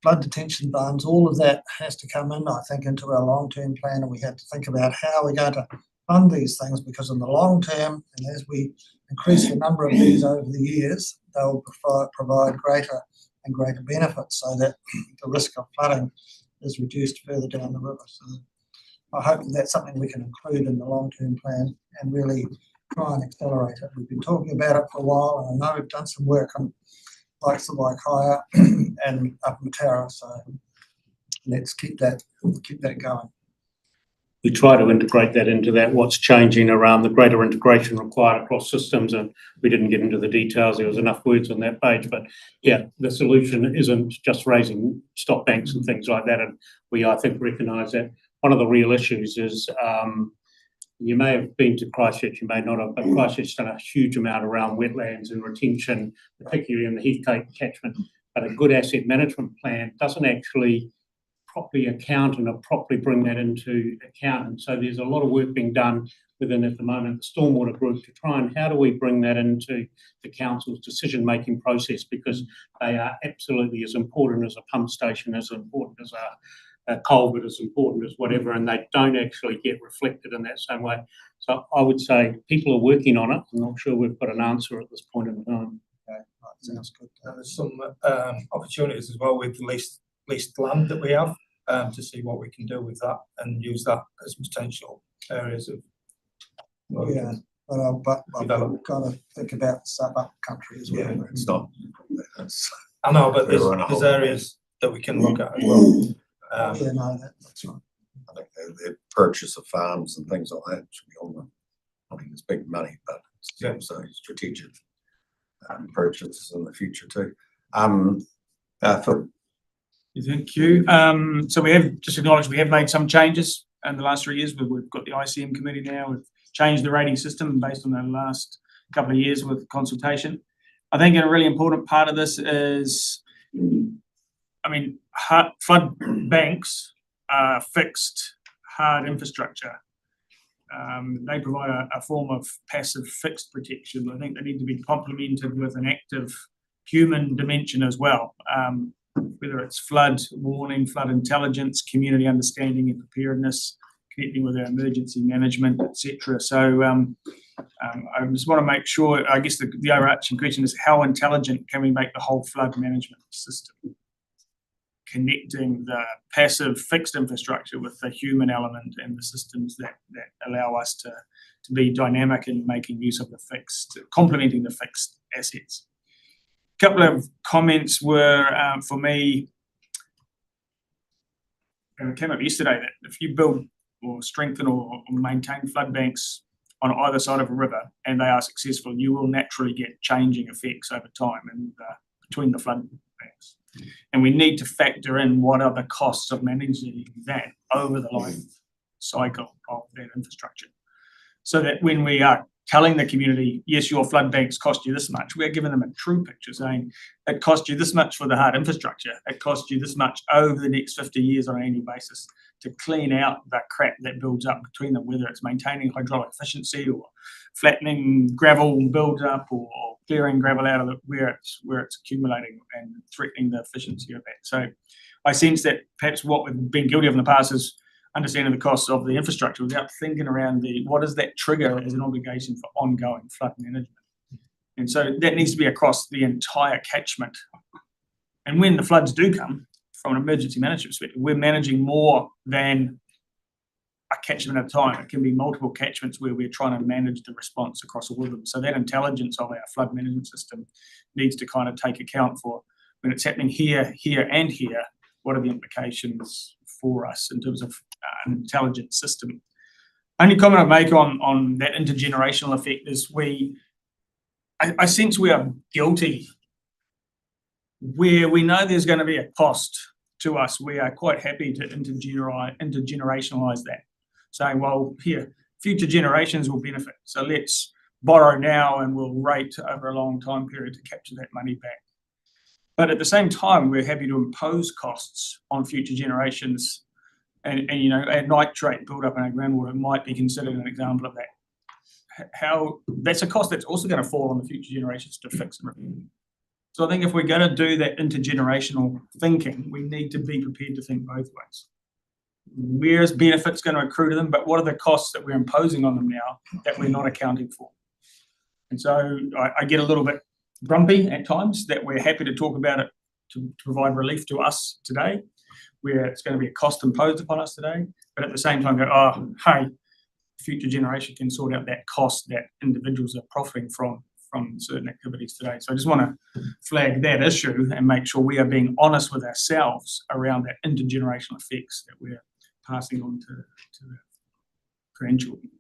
flood detention bunds, all of that has to come in, I think, into our long-term plan, and we have to think about how we're going to fund these things, because in the long term, and as we increase the number of these over the years, they'll provide greater and greater benefits, so that the risk of flooding is reduced further down the river. So I hope that that's something we can include in the long-term plan and really try and accelerate it. We've been talking about it for a while, and I know we've done some work on likes of Waikiwi and up Matara, so let's keep that going.
We try to integrate that into that, what's changing around the greater integration required across systems, and we didn't get into the details. There was enough words on that page, but yeah, the solution isn't just raising stop banks and things like that, and we, I think, recognise that. One of the real issues is, you may have been to Christchurch, you may not have, but Christchurch's done a huge amount around wetlands and retention, particularly in the Heathcote catchment, but a good asset management plan doesn't actually properly account and properly bring that into account. And so there's a lot of work being done within, at the moment, the stormwater group, to try and how do we bring that into the council's decision-making process, because they are absolutely as important as a pump station, as important as a culvert, as important as whatever, and they don't actually get reflected in that same way. So I would say people are working on it. I'm not sure we've got an answer at this point in time.
Okay, right, sounds good.
There's some opportunities as well with leased land that we have, to see what we can do with that and use that as potential areas of.
Yeah, but I've got to think about the sub-up country as well.
Yeah, it's not.
I know, but there's areas that we can look at as well.
Yeah, no, that's right.
I think the purchase of farms and things like that should be on the, I mean, it's big money, but it's also strategic purchases in the future too. Phil.
Thank you. So we have just acknowledged we have made some changes in the last 3 years. We've got the ICM committee now. We've changed the rating system based on the last couple of years with consultation. I think a really important part of this is, flood banks are fixed, hard infrastructure. They provide a form of passive fixed protection, but I think they need to be complemented with an active human dimension as well. Whether it's flood warning, flood intelligence, community understanding and preparedness, connecting with our emergency management, etc. So I just want to make sure, I guess the overarching question is, how intelligent can we make the whole flood management system? Connecting the passive fixed infrastructure with the human element and the systems that allow us to be dynamic in making use of the fixed, complementing the fixed assets. Couple of comments were, for me, it came up yesterday that if you build or strengthen or maintain flood banks on either side of a river and they are successful, you will naturally get changing effects over time and between the flood banks. And we need to factor in what are the costs of managing that over the life cycle of that infrastructure. So that when we are telling the community, yes, your flood banks cost you this much, we're giving them a true picture saying it cost you this much for the hard infrastructure, it cost you this much over the next 50 years on an annual basis to clean out the crap that builds up between them, whether it's maintaining hydraulic efficiency or flattening gravel build up or clearing gravel out of it where it's accumulating and threatening the efficiency of that. So I sense that perhaps what we've been guilty of in the past is understanding the costs of the infrastructure without thinking around what does that trigger as an obligation for ongoing flood management. And so that needs to be across the entire catchment. And when the floods do come, from an emergency management perspective, we're managing more than a catchment at a time. It can be multiple catchments where we're trying to manage the response across all of them. So that intelligence of our flood management system needs to kind of take account for when it's happening here, here, and here, what are the implications for us in terms of an intelligent system. Only comment I make on that intergenerational effect is I sense we are guilty where we know there's going to be a cost to us. We are quite happy to intergenerationalize that, saying, well, here, future generations will benefit. So let's borrow now and we'll rate over a long time period to capture that money back. But at the same time, we're happy to impose costs on future generations. And a nitrate build-up in our groundwater might be considered an example of that. How that's a cost that's also going to fall on the future generations to fix and repair. So I think if we're going to do that intergenerational thinking, we need to be prepared to think both ways. Where's benefits going to accrue to them, but what are the costs that we're imposing on them now that we're not accounting for? And so I get a little bit grumpy at times that we're happy to talk about it to provide relief to us today, where it's going to be a cost imposed upon us today, but at the same time go, oh, hey, future generation can sort out that cost that individuals are profiting from certain activities today. So I just want to flag that issue and make sure we are being honest with ourselves around that intergenerational effects that we're passing on to the grandchildren.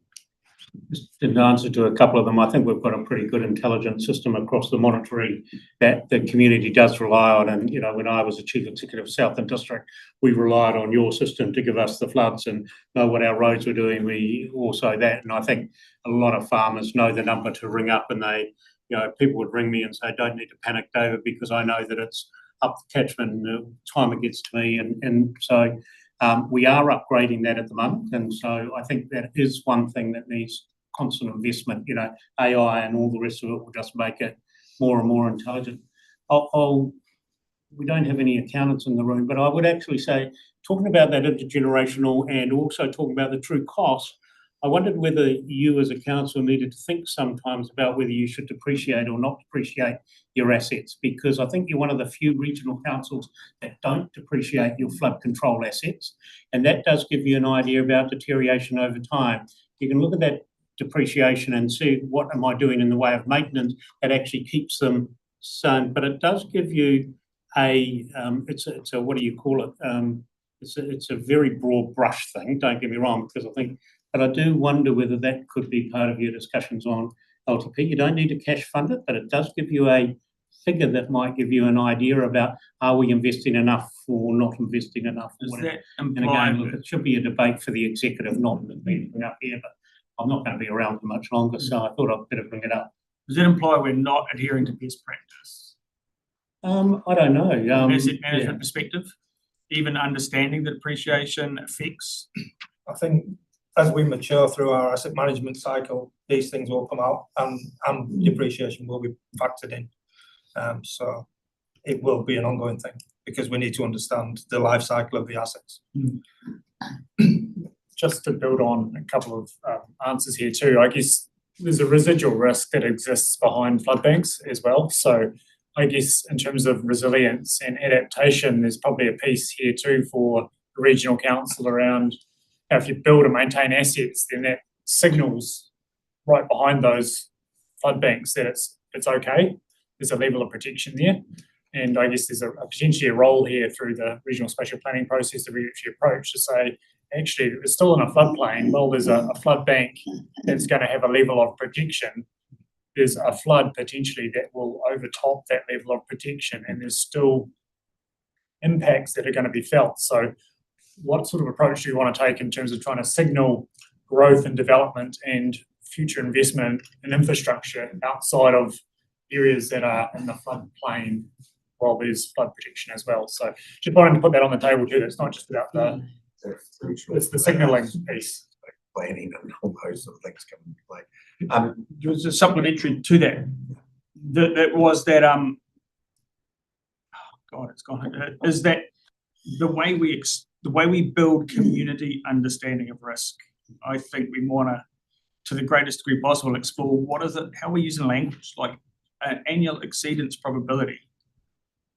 Just in answer to a couple of them, I think we've got a pretty good intelligence system across the monitoring that the community does rely on. And, when I was the Chief Executive of Southland District, we relied on your system to give us the floods and know what our roads were doing. We also that, and I think a lot of farmers know the number to ring up, and they, people would ring me and say, don't need to panic, David, because I know that it's up the catchment the time it gets to me. And so we are upgrading that at the moment. And so I think that is one thing that needs constant investment. AI and all the rest of it will just make it more and more intelligent. We don't have any accountants in the room, but I would actually say, talking about that intergenerational and also talking about the true cost, I wondered whether you as a council needed to think sometimes about whether you should depreciate or not depreciate your assets, because I think you're one of the few regional councils that don't depreciate your flood control assets. And that does give you an idea about deterioration over time. You can look at that depreciation and see what am I doing in the way of maintenance that actually keeps them sound. But it does give you it's a what do you call it? It's a very broad brush thing, don't get me wrong, because but I do wonder whether that could be part of your discussions on LTP. You don't need to cash fund it, but it does give you a figure that might give you an idea about, are we investing enough or not investing enough?
Does that
and
imply
again, look, it should be a debate for the executive, not me up here, but I'm not going to be around for much longer, so I thought I'd better bring it up.
Does that imply we're not adhering to best practice?
I don't know.
From an asset management perspective, even understanding the depreciation effects?
I think as we mature through our asset management cycle, these things will come out and depreciation will be factored in. So it will be an ongoing thing because we need to understand the life cycle of the assets.
Just to build on a couple of answers here too, I guess there's a residual risk that exists behind flood banks as well. So I guess in terms of resilience and adaptation, there's probably a piece here too for the regional council around if you build and maintain assets, then that signals right behind those flood banks that it's okay. There's a level of protection there. And I guess there's a potentially a role here through the regional spatial planning process, the regulatory approach, to say, actually, it's still in a floodplain. Well, there's a flood bank that's going to have a level of protection. There's a flood potentially that will overtop that level of protection, and there's still impacts that are going to be felt. So what sort of approach do you want to take in terms of trying to signal growth and development and future investment in infrastructure outside of areas that are in the floodplain while there's flood protection as well? So just wanted to put that on the table too. It's not just about the, it's the signalling piece.
Planning and all those sort of things come into play.
There was a supplementary to that. That was that oh God, it's gone. Is that the way we build community understanding of risk? I think we want to the greatest degree possible, explore what is it, how we're using language, like an annual exceedance probability.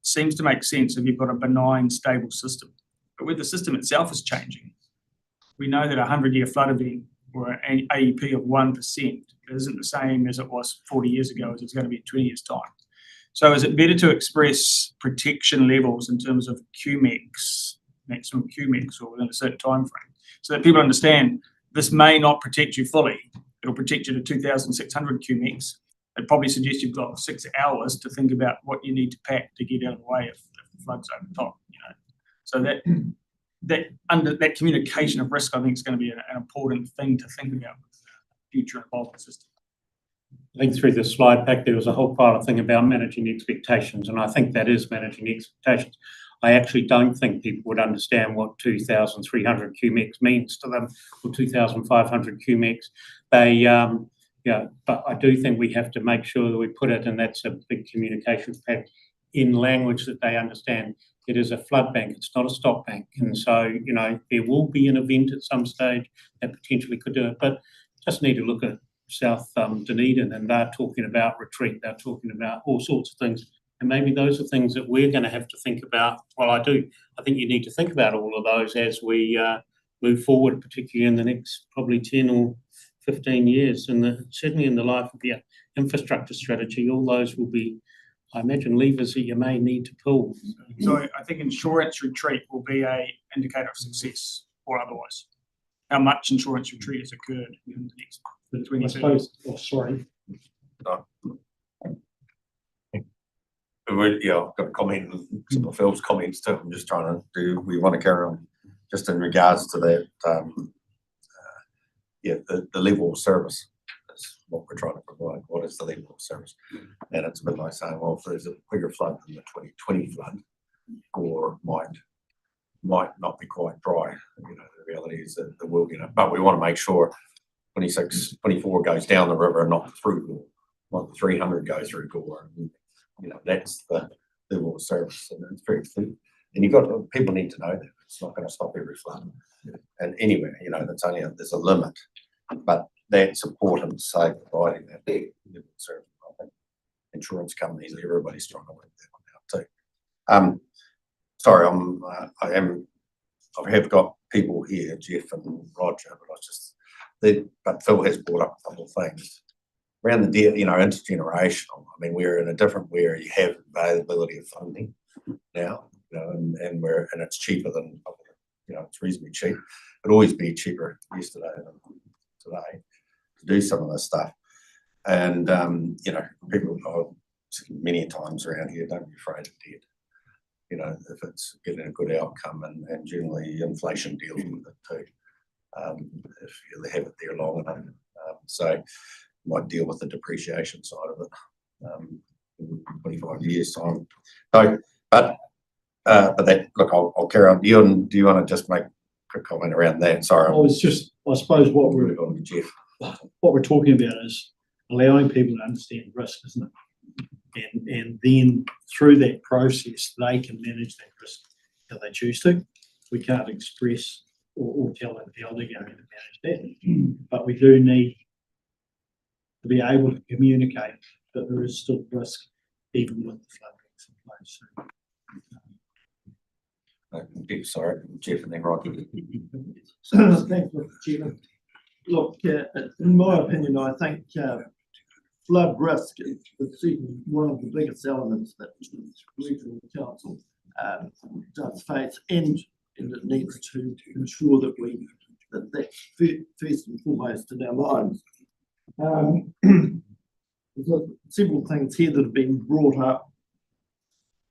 Seems to make sense if you've got a benign, stable system. But where the system itself is changing, we know that a 100-year flood event or an AEP of 1% isn't the same as it was 40 years ago as it's going to be in 20 years' time. So is it better to express protection levels in terms of QMEX, maximum QMEX, or within a certain time frame, so that people understand this may not protect you fully. It'll protect you to 2,600 QMEX. It probably suggests you've got 6 hours to think about what you need to pack to get out of the way if the flood's over the top, you know. So that communication of risk, I think, is going to be an important thing to think about with the future involvement system.
I think through the slide pack, there was a whole pile of thing about managing expectations, and I think that is managing expectations. I actually don't think people would understand what 2,300 QMEX means to them, or 2,500 QMEX. But I do think we have to make sure that we put it, and that's a big communication pack, in language that they understand. It is a flood bank, it's not a stock bank. And so, you know, there will be an event at some stage that potentially could do it, but just need to look at South Dunedin, and they're talking about retreat, they're talking about all sorts of things. And maybe those are things that we're going to have to think about. Well, I think you need to think about all of those as we move forward, particularly in the next probably 10 or 15 years. And certainly in the life of the infrastructure strategy, all those will be, I imagine, levers that you may need to pull.
So I think insurance retreat will be an indicator of success or otherwise. How much insurance retreat has occurred in the next 20 years?
I suppose, sorry.
I've got a comment, some of Phil's comments too. I'm just trying to we want to carry on just in regards to that, the level of service. That's what we're trying to provide. What is the level of service? And it's a bit like saying, well, if there's a bigger flood than the 2020 flood, or might not be quite dry. You know, the reality is that there will be, but we want to make sure 26, 24 goes down the river and not through Gore. Not the 300 goes through Gore. You know, that's the level of service, and it's very clear. And people need to know that it's not going to stop every flood. And anyway, you know, there's a limit, but that's important to say, providing that level of service. I think insurance companies, everybody's trying to work that one out too. Sorry, I have got people here, Jeff and Roger, but Phil has brought up a couple of things around the intergenerational. I mean, we're in a different where you have availability of funding now, you know, and it's cheaper than, you know, it's reasonably cheap. It'd always be cheaper yesterday than today to do some of this stuff. And you know, people many times around here, don't be afraid of debt. You know, if it's getting a good outcome, and generally inflation deals with it too. If you have it there long enough, so you might deal with the depreciation side of it in 25 years time. So, but that, look, I'll carry on. Do you want to just make a quick comment around that? Sorry,
I suppose what we're
Jeff.
What we're talking about is allowing people to understand risk, isn't it? And then through that process, they can manage that risk how they choose to. We can't express or tell them how they're going to manage that, but we do need to be able to communicate that there is still risk even with the flood in place.
Sorry, Jeff and then Roger.
Thanks, Mr. Chairman. Look, in my opinion, I think flood risk is certainly one of the biggest elements that regional council does face, and it needs to ensure that that's first and foremost in our minds. There's several things here that have been brought up.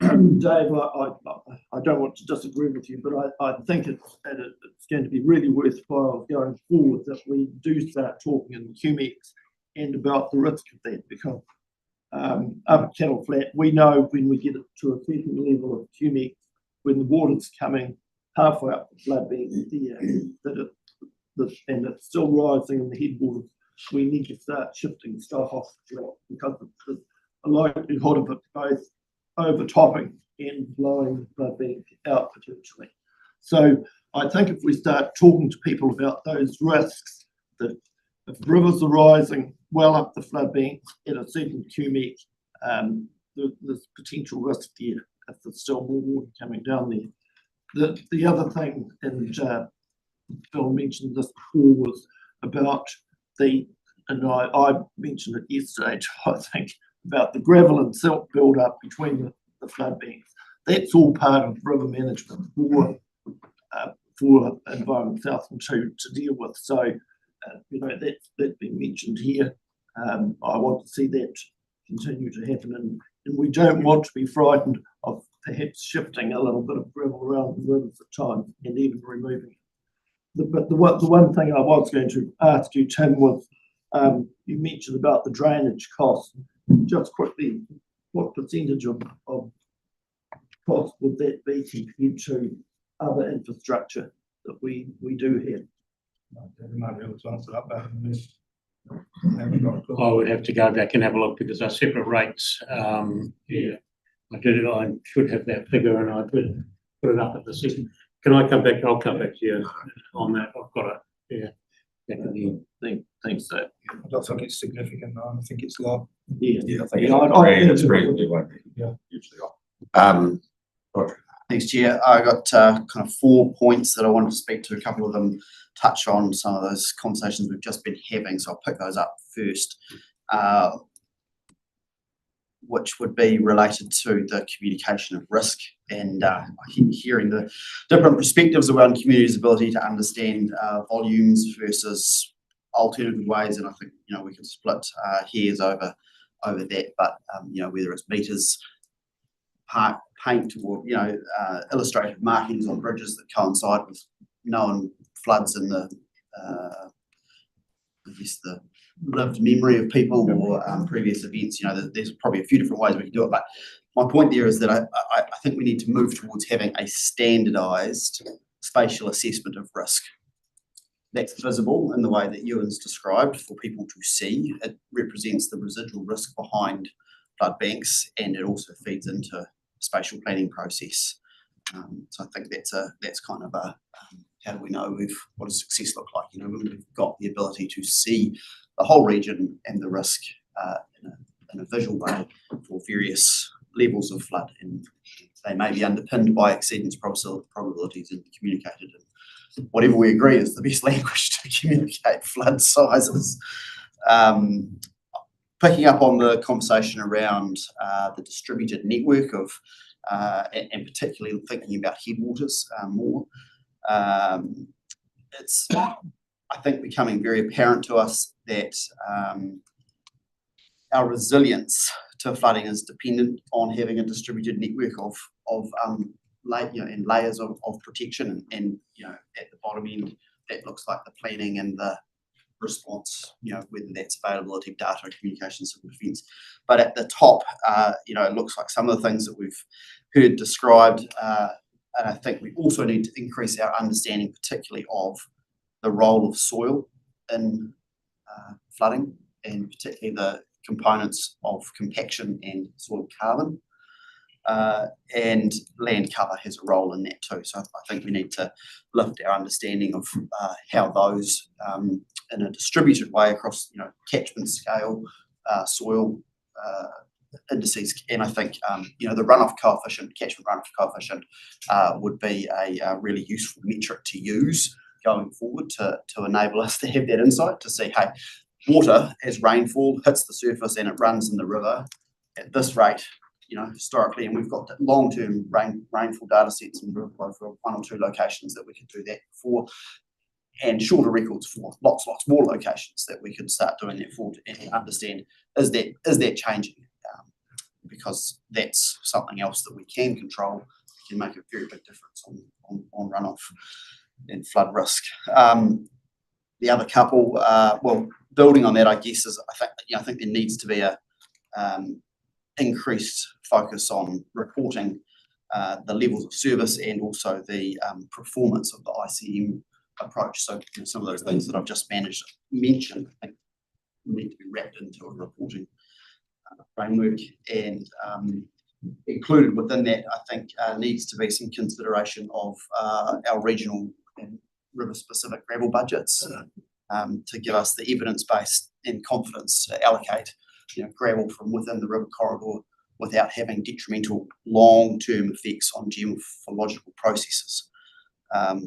Dave, I don't want to disagree with you, but I think it's going to be really worthwhile going forward that we do start talking in the QMX and about the risk of that, because up at Cattle Flat, we know when we get it to a certain level of QMX, when the water's coming halfway up the flood bank there, and it's still rising in the headwaters, we need to start shifting stuff off the flat, because there's a likelihood of it both overtopping and blowing the flood bank out potentially. So I think if we start talking to people about those risks, that if rivers are rising well up the flood bank at a certain QMX, there's potential risk there if there's still more water coming down there. The other thing, and Phil mentioned this before, was about and I mentioned it yesterday too, I think, about the gravel and silt build up between the flood banks. That's all part of river management for Environment Southland to deal with. So, that's been mentioned here. I want to see that continue to happen, and we don't want to be frightened of perhaps shifting a little bit of gravel around the rivers at times and even removing it. But the one thing I was going to ask you, Tim, was you mentioned about the drainage costs. Just quickly, what percentage of cost would that be compared to other infrastructure that we do have?
You might be able to answer that better than this.
I would have to go back and have a look because they're separate rates. Yeah, I should have that figure and I could put it up at the second. Can I come back? I'll come back to you on that. I've got it. Yeah.
Thanks, so.
I don't think it's significant, though. I think it's low.
I think it's reasonably won't be.
Yeah.
Usually off. Roger.
Thanks, Chair. I got kind of 4 points that I wanted to speak to. A couple of them touch on some of those conversations we've just been having, so I'll pick those up first, which would be related to the communication of risk and hearing the different perspectives around communities' ability to understand volumes versus alternative ways. And I think, we can split hairs over that, but, whether it's meters, paint, or, illustrative markings on bridges that coincide with known floods in the, the lived memory of people or previous events. There's probably a few different ways we can do it, but my point there is that I think we need to move towards having a standardised spatial assessment of risk that's visible in the way that Ewan's described for people to see. It represents the residual risk behind flood banks, and it also feeds into the spatial planning process. So I think that's kind of a how do we know what does success look like? When we've got the ability to see the whole region and the risk in a visual way for various levels of flood, and they may be underpinned by exceedance probabilities and communicated in whatever we agree is the best language to communicate flood sizes. Picking up on the conversation around the distributed network of, and particularly thinking about headwaters more, it's, I think, becoming very apparent to us that our resilience to flooding is dependent on having a distributed network of layers of protection, and at the bottom end that looks like the planning and the response, whether that's availability of data, communication, civil defence. But at the top, it looks like some of the things that we've heard described, and I think we also need to increase our understanding, particularly of the role of soil in flooding, and particularly the components of compaction and soil carbon. And land cover has a role in that too. So I think we need to lift our understanding of how those, in a distributed way across, catchment scale, soil indices, and I think the runoff coefficient, catchment runoff coefficient, would be a really useful metric to use going forward to enable us to have that insight to see, hey, water as rainfall hits the surface and it runs in the river at this rate, historically, and we've got long-term rainfall data sets and for one or two locations that we could do that for, and shorter records for lots more locations that we could start doing that for and understand is that changing, because that's something else that we can control. It can make a very big difference on runoff and flood risk. The other couple, building on that, I guess, is I think there needs to be a increased focus on reporting the levels of service and also the performance of the ICM approach. So some of those things that I've just mentioned, I think, need to be wrapped into a reporting framework, and included within that, I think, needs to be some consideration of our regional and river-specific gravel budgets to give us the evidence base and confidence to allocate gravel from within the river corridor without having detrimental long-term effects on geomorphological processes,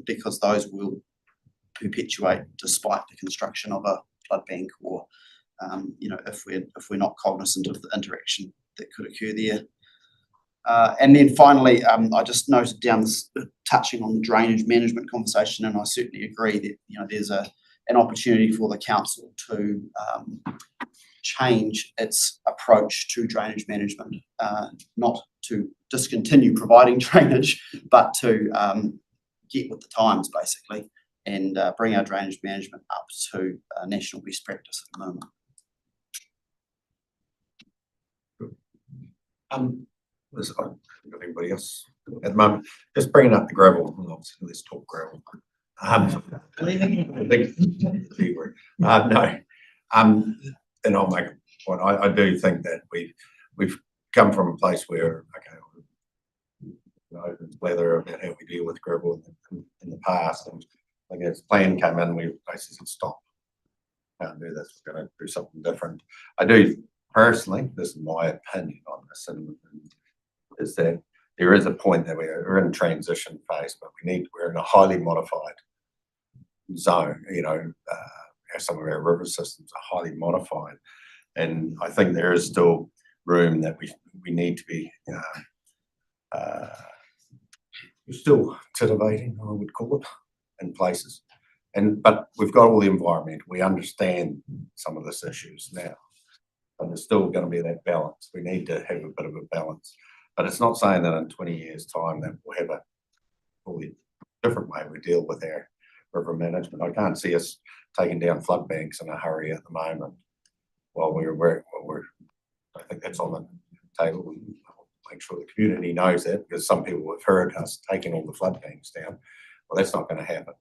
because those will perpetuate despite the construction of a flood bank, or if we're not cognizant of the interaction that could occur there. And then finally, I just noted down this, touching on the drainage management conversation, and I certainly agree that there's an opportunity for the council to change its approach to drainage management, not to discontinue providing drainage, but to get with the times basically, and bring our drainage management up to national best practice at the moment.
Anybody else at the moment? Just bringing up the gravel. Obviously, let's talk gravel. And I'll make a point. I do think that we've come from a place where whether about how we deal with gravel in the past, and I guess plan came in, we basically said stop. Can't do this. We're going to do something different. I do personally. This is my opinion on this, and is that there is a point that we're in transition phase, but we're in a highly modified zone. Some of our river systems are highly modified, and I think there is still room that we need to be still titivating, I would call it, in places. But we've got all the environment. We understand some of these issues now, but there's still going to be that balance. We need to have a bit of a balance. But it's not saying that in 20 years' time that we'll have a fully different way we deal with our river management. I can't see us taking down flood banks in a hurry at the moment. I think that's on the table, and I'll make sure the community knows that, because some people have heard us taking all the flood banks down. Well, that's not going to happen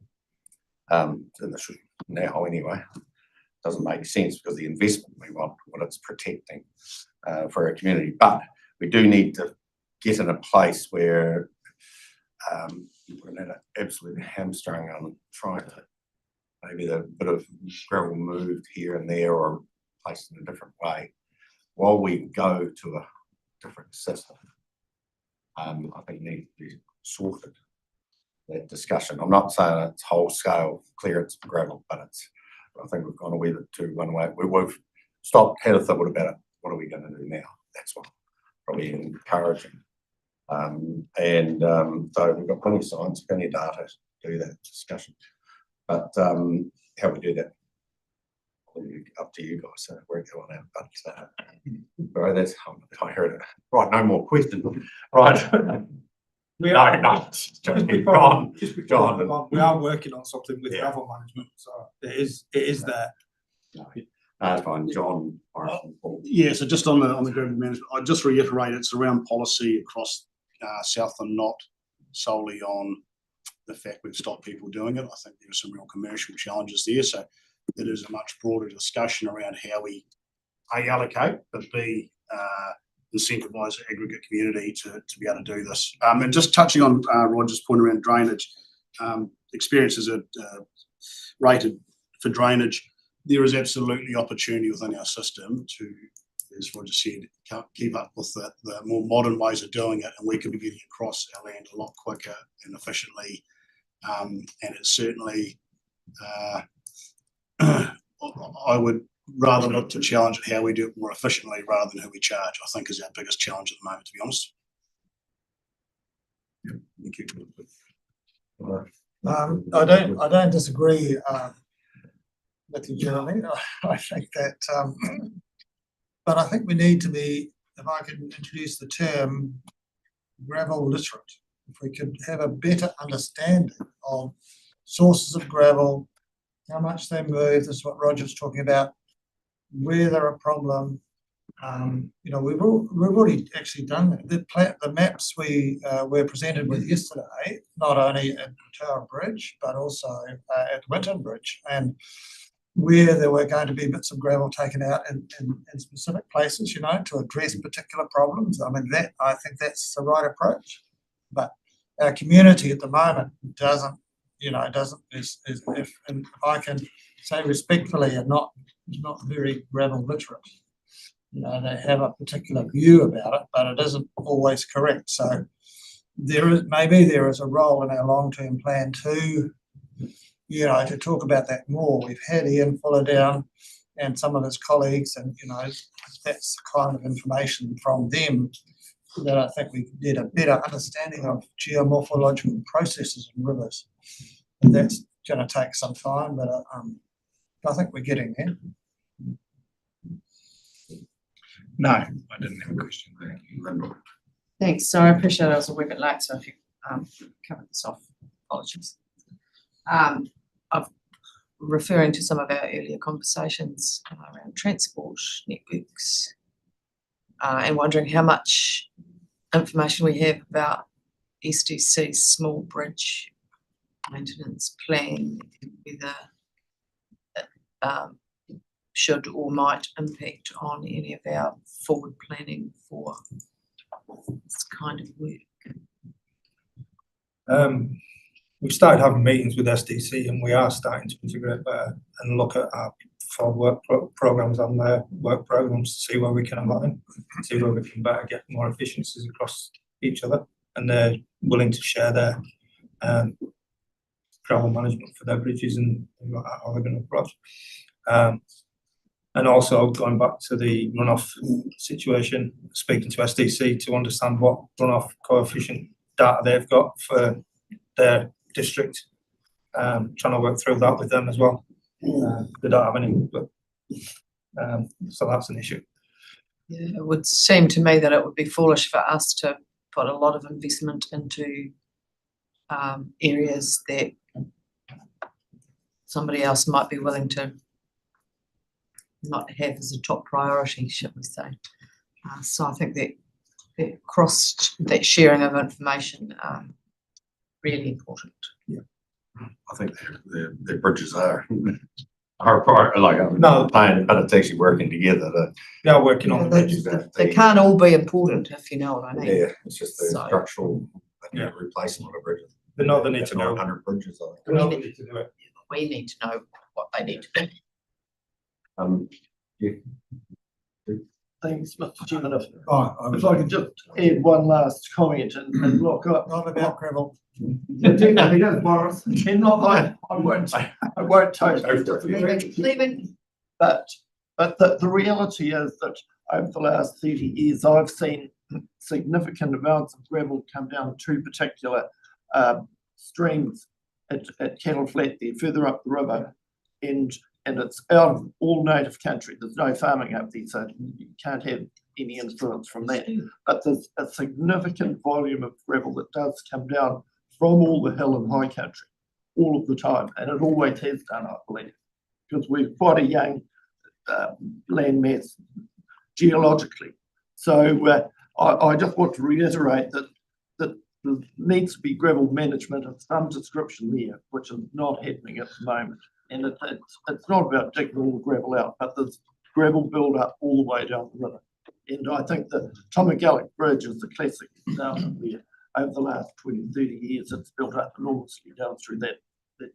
now anyway. Doesn't make sense, because the investment we want, what it's protecting for our community. But we do need to get in a place where we're in an absolute hamstrung on trying to maybe a bit of gravel moved here and there or placed in a different way while we go to a different system. I think needs to be sorted, that discussion. I'm not saying it's wholesale clearance for gravel, but I think we've gone a wee bit too one way. We've stopped, had a thought about it. What are we going to do now? That's what probably encouraging. So we've got plenty of science, plenty of data to do that discussion. But how we do that, up to you guys. Work that one out. But right, that's I heard it. Right, no more questions. Right.
We are working on something with gravel management, so it is there.
That's fine, John.
Yeah, so just on the gravel management, I just reiterate it's around policy across Southland, not solely on the fact we've stopped people doing it. I think there are some real commercial challenges there. So it is a much broader discussion around how we A, allocate, but B, incentivise the aggregate community to be able to do this. And just touching on Roger's point around drainage, experiences are rated for drainage. There is absolutely opportunity within our system to, as Roger said, keep up with the more modern ways of doing it, and we can be getting across our land a lot quicker and efficiently. And it's certainly, I would rather look to challenge how we do it more efficiently rather than who we charge, I think is our biggest challenge at the moment, to be honest. Thank you.
I don't disagree, with you, Jeremy. I think that, but I think we need to be, if I could introduce the term gravel literate, if we could have a better understanding of sources of gravel, how much they move, this is what Roger's talking about, where they're a problem. We've already actually done that. The maps we were presented with yesterday, not only at the Tower Bridge, but also at Winton Bridge, and where there were going to be bits of gravel taken out in specific places, to address particular problems. I mean, I think that's the right approach. But our community at the moment doesn't, if I can say respectfully, are not very gravel literate. They have a particular view about it, but it isn't always correct. So there is a role in our long-term plan to talk about that more. We've had Ian Fuller down and some of his colleagues, and that's the kind of information from them that I think we get a better understanding of geomorphological processes in rivers. And that's going to take some time, but I think we're getting there.
No, I didn't have a question. Thank you, Linda.
Thanks. So I appreciate I was a wee bit late, so if you covered this off, apologies. I'm referring to some of our earlier conversations around transport networks and wondering how much information we have about SDC's small bridge maintenance plan, whether should or might impact on any of our forward planning for this kind of work.
We've started having meetings with SDC, and we are starting to integrate and look at our forward work programs on their work programs to see where we can align, see where we can better get more efficiencies across each other, and they're willing to share their gravel management for their bridges and how they're going to approach. And also going back to the runoff situation, speaking to SDC to understand what runoff coefficient data they've got for their district, trying to work through that with them as well. They don't have any, but so that's an issue.
Yeah, it would seem to me that it would be foolish for us to put a lot of investment into areas that somebody else might be willing to not have as a top priority, should we say. So I think that sharing of information really important.
Yeah, I think their bridges are part, like I'm not playing, but it's actually working together.
They are working on the bridges.
They can't all be important, if you know what I mean.
Yeah, it's just the structural replacement of bridges.
They know they need to know
100 bridges.
They know they need to do it.
We need to know what they need to do.
Yeah.
Thanks, Mr. Chairman. If I could just add one last comment and look up.
Not about gravel.
Definitely does, Morris. And not I won't totally disagree. But the reality is that over the last 30 years, I've seen significant amounts of gravel come down two particular streams at Cattle Flat there, further up the river, and it's out of all native country. There's no farming up there, so you can't have any influence from that. But there's a significant volume of gravel that does come down from all the hill and high country all of the time, and it always has done, I believe, because we're quite a young land mass geologically. So I just want to reiterate that there needs to be gravel management of some description there, which is not happening at the moment. And it's not about digging all the gravel out, but there's gravel build up all the way down the river. And I think the Tomagallic Bridge is the classic example where over the last 20, 30 years, it's built up enormously down through that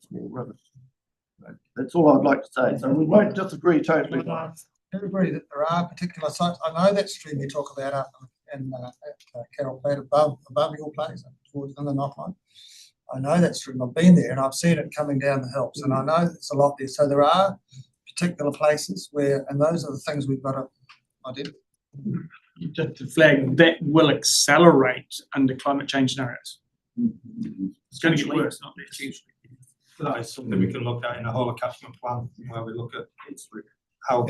small river. That's all I'd like to say. So we won't disagree totally.
I agree that there are particular sites. I know that stream you talk about up in Carroll Flat above your place, towards in the Knockline. I know that stream. I've been there and I've seen it coming down the hills, and I know there's a lot there. So there are particular places where, and those are the things we've got to identify.
Just to flag, that will accelerate under climate change scenarios. It's going to get worse, not less.
That is something we can look at in the whole catchment plan, where we look at how.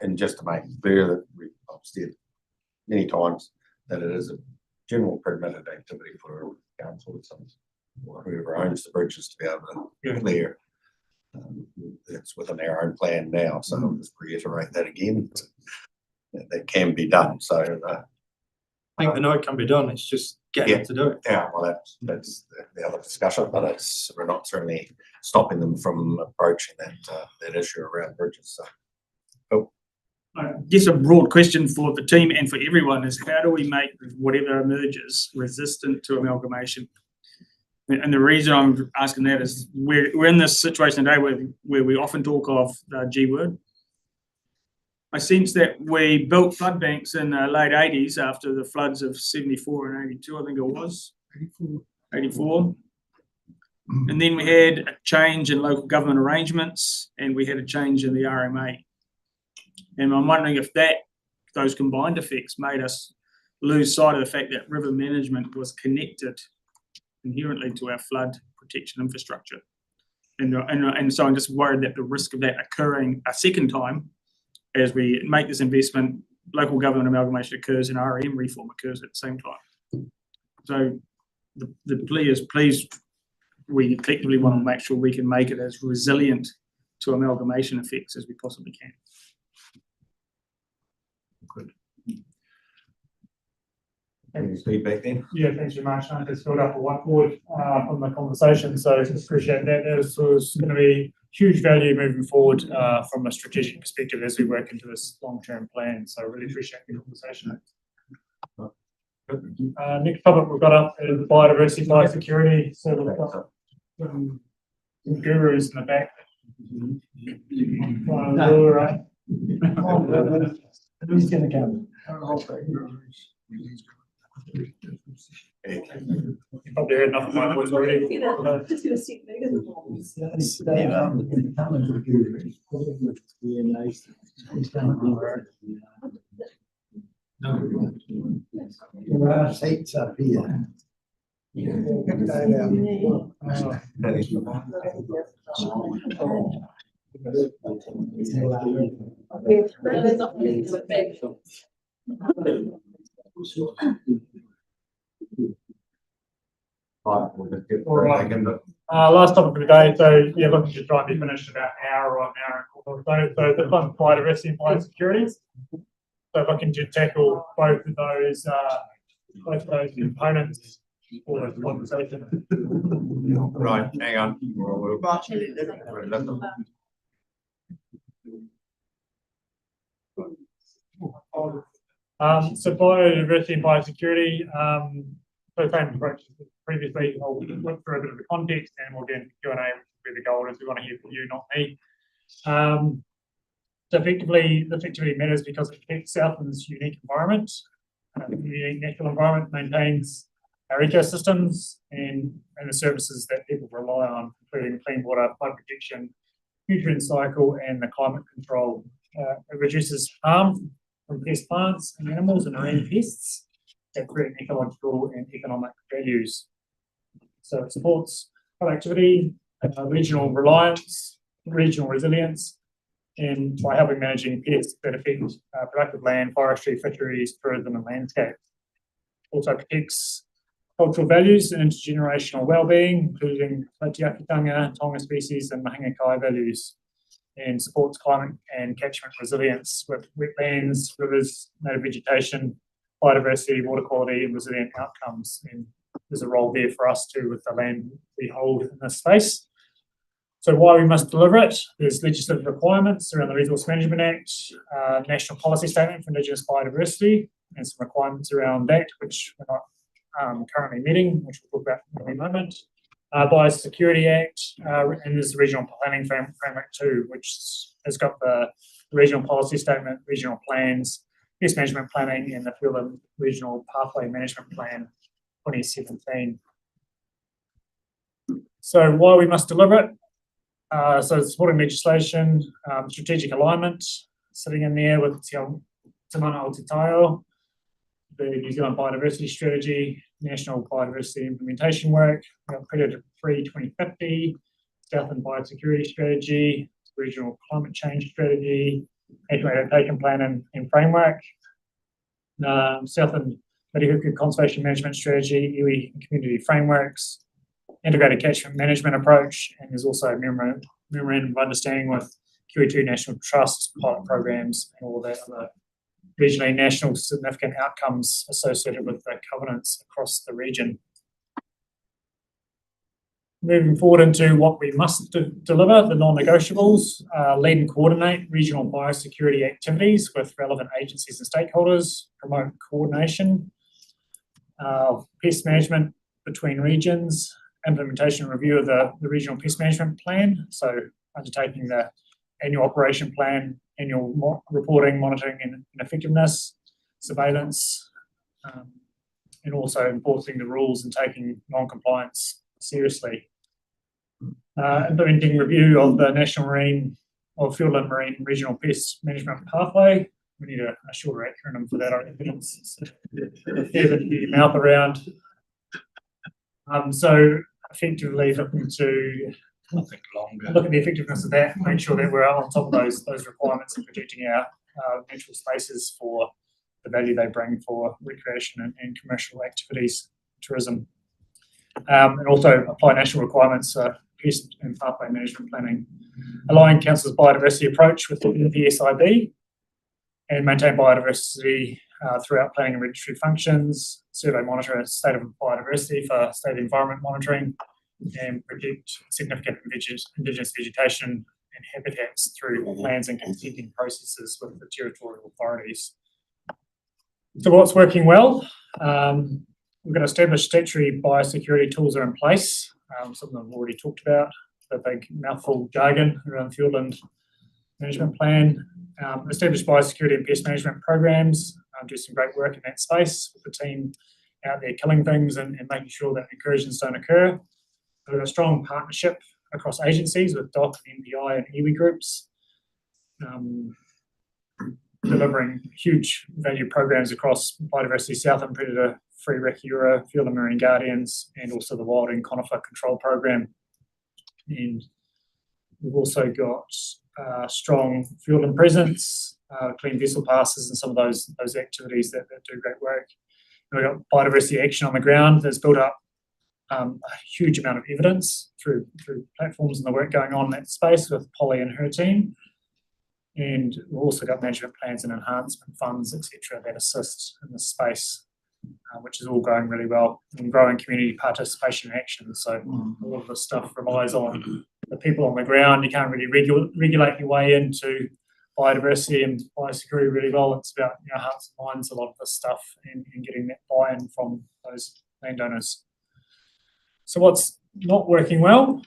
And just to make clear that we've said many times that it is a general permitted activity for council or whoever owns the bridges to be able to clear. It's within our own plan now, so I'll just reiterate that again. That can be done, so.
I think I know it can be done, it's just getting to do it.
Yeah, well, that's the other discussion, but we're not certainly stopping them from approaching that issue around bridges, so. Cool.
I guess a broad question for the team and for everyone is how do we make whatever emerges resistant to amalgamation? And the reason I'm asking that is we're in this situation today where we often talk of the G word. I sense that we built flood banks in the late 80s after the floods of 74 and 82, I think it was. 84. And then we had a change in local government arrangements and we had a change in the RMA. And I'm wondering if those combined effects made us lose sight of the fact that river management was connected inherently to our flood protection infrastructure. And so I'm just worried that the risk of that occurring a second time as we make this investment, local government amalgamation occurs and RM reform occurs at the same time. So the plea is, please, we collectively want to make sure we can make it as resilient to amalgamation effects as we possibly can.
Good. Any feedback then?
Yeah, thanks very much. I just filled up a whiteboard from the conversation, so appreciate that. That was going to be huge value moving forward from a strategic perspective as we work into this long-term plan. So really appreciate the conversation. Next topic we've got up is biodiversity, biosecurity. So we've got some gurus in the back. Right. Who's going to come? You probably heard enough of my voice already.
Just gonna see bigger than
Seats up here.
Last topic of the day, so yeah, looking to try and be finished about an hour or an hour and a quarter. So this one's biodiversity and biosecurity. So looking to tackle both of those components for this conversation.
Right, hang on.
So biodiversity and biosecurity, so same approach as previously. I'll look through a bit of the context and we'll get into Q&A, which will be the goal, as we want to hear from you, not me. So effectively, this activity matters because it affects Southland's unique environment. The unique natural environment maintains our ecosystems and the services that people rely on, including clean water, flood protection, nutrient cycle, and the climate control. It reduces harm from pest plants and animals and marine pests that create ecological and economic values. So it supports productivity, regional reliance, regional resilience, and by helping managing pests that affect productive land, forestry, fisheries, tourism, and landscape. Also protects cultural values and intergenerational well-being, including Tiakitanga, Tonga species, and Mahinga Kai values, and supports climate and catchment resilience with wetlands, rivers, native vegetation, biodiversity, water quality, and resilient outcomes. And there's a role there for us too with the land we hold in this space. So why we must deliver it, there's legislative requirements around the Resource Management Act, National Policy Statement for Indigenous Biodiversity, and some requirements around that, which we're not currently meeting, which we'll talk about in a moment. Biosecurity Act, and there's the Regional Planning Framework too, which has got the Regional Policy Statement, Regional Plans, Pest Management Planning, and the Field Regional Pathway Management Plan 2017. So why we must deliver it? So supporting legislation, strategic alignment, sitting in there with Te Mana o Te Taio, the New Zealand Biodiversity Strategy, National Biodiversity Implementation Work, we've got Predator-Free 2050, Southland Biosecurity Strategy, Regional Climate Change Strategy, National Adaptation Plan and Framework, Southland Murihuku Conservation Management Strategy, iwi and Community Frameworks, Integrated Catchment Management Approach, and there's also a memorandum of understanding with QE2 National Trust, pilot programs, and all that other regionally national significant outcomes associated with the covenants across the region. Moving forward into what we must deliver, the non-negotiables, lead and coordinate regional biosecurity activities with relevant agencies and stakeholders, promote coordination, pest management between regions, implementation and review of the regional pest management plan, so undertaking the annual operation plan, annual reporting, monitoring and effectiveness, surveillance, and also enforcing the rules and taking non-compliance seriously. Implementing review of the National Marine or Fieldland Marine Regional Pest Management Pathway. We need a shorter acronym for that, I think it's a fair bit to get your mouth around. So effectively looking to look at the effectiveness of that, make sure that we're on top of those requirements and protecting our natural spaces for the value they bring for recreation and commercial activities, tourism. And also apply national requirements for pest and pathway management planning. Align council's biodiversity approach with the SIB and maintain biodiversity throughout planning and regulatory functions, survey monitor the state of biodiversity for state environment monitoring, and predict significant indigenous vegetation and habitats through plans and consenting processes with the territorial authorities. So what's working well? We've got established statutory biosecurity tools are in place. Some of them I've already talked about, the big mouthful jargon around the Fieldland Management Plan. Established biosecurity and pest management programs, do some great work in that space with the team out there killing things and making sure that incursions don't occur. We've got a strong partnership across agencies with DOC, MPI and iwi groups, delivering huge value programs across biodiversity, Southland Predator-Free Rekiura, Fieldland Marine Guardians, and also the Wild and Conifer Control Program. And we've also got strong Fieldland presence, clean vessel passes, and some of those activities that do great work. And we've got biodiversity action on the ground that's built up a huge amount of evidence through platforms and the work going on in that space with Polly and her team. And we've also got management plans and enhancement funds, etc., that assist in this space, which is all going really well, and growing community participation and action. So a lot of this stuff relies on the people on the ground. You can't really regulate your way into biodiversity and biosecurity really well. It's about hearts and minds, a lot of this stuff, and getting that buy-in from those landowners. So what's not working well?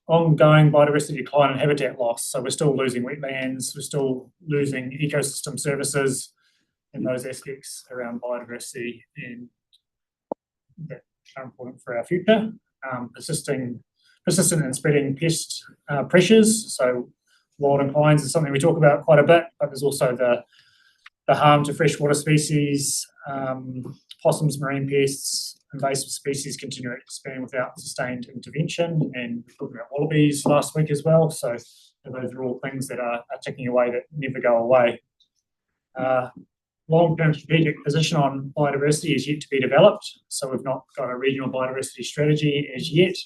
Ongoing biodiversity decline and habitat loss. So we're still losing wetlands, we're still losing ecosystem services and those aspects around biodiversity, and that are important for our future. Persistent and spreading pest pressures. So wild inclines is something we talk about quite a bit, but there's also the harm to freshwater species, possums, marine pests, invasive species continue to expand without sustained intervention, and we talked about wallabies last week as well. So those are all things that are ticking away that never go away. Long-term strategic position on biodiversity is yet to be developed, so we've not got a regional biodiversity strategy as yet.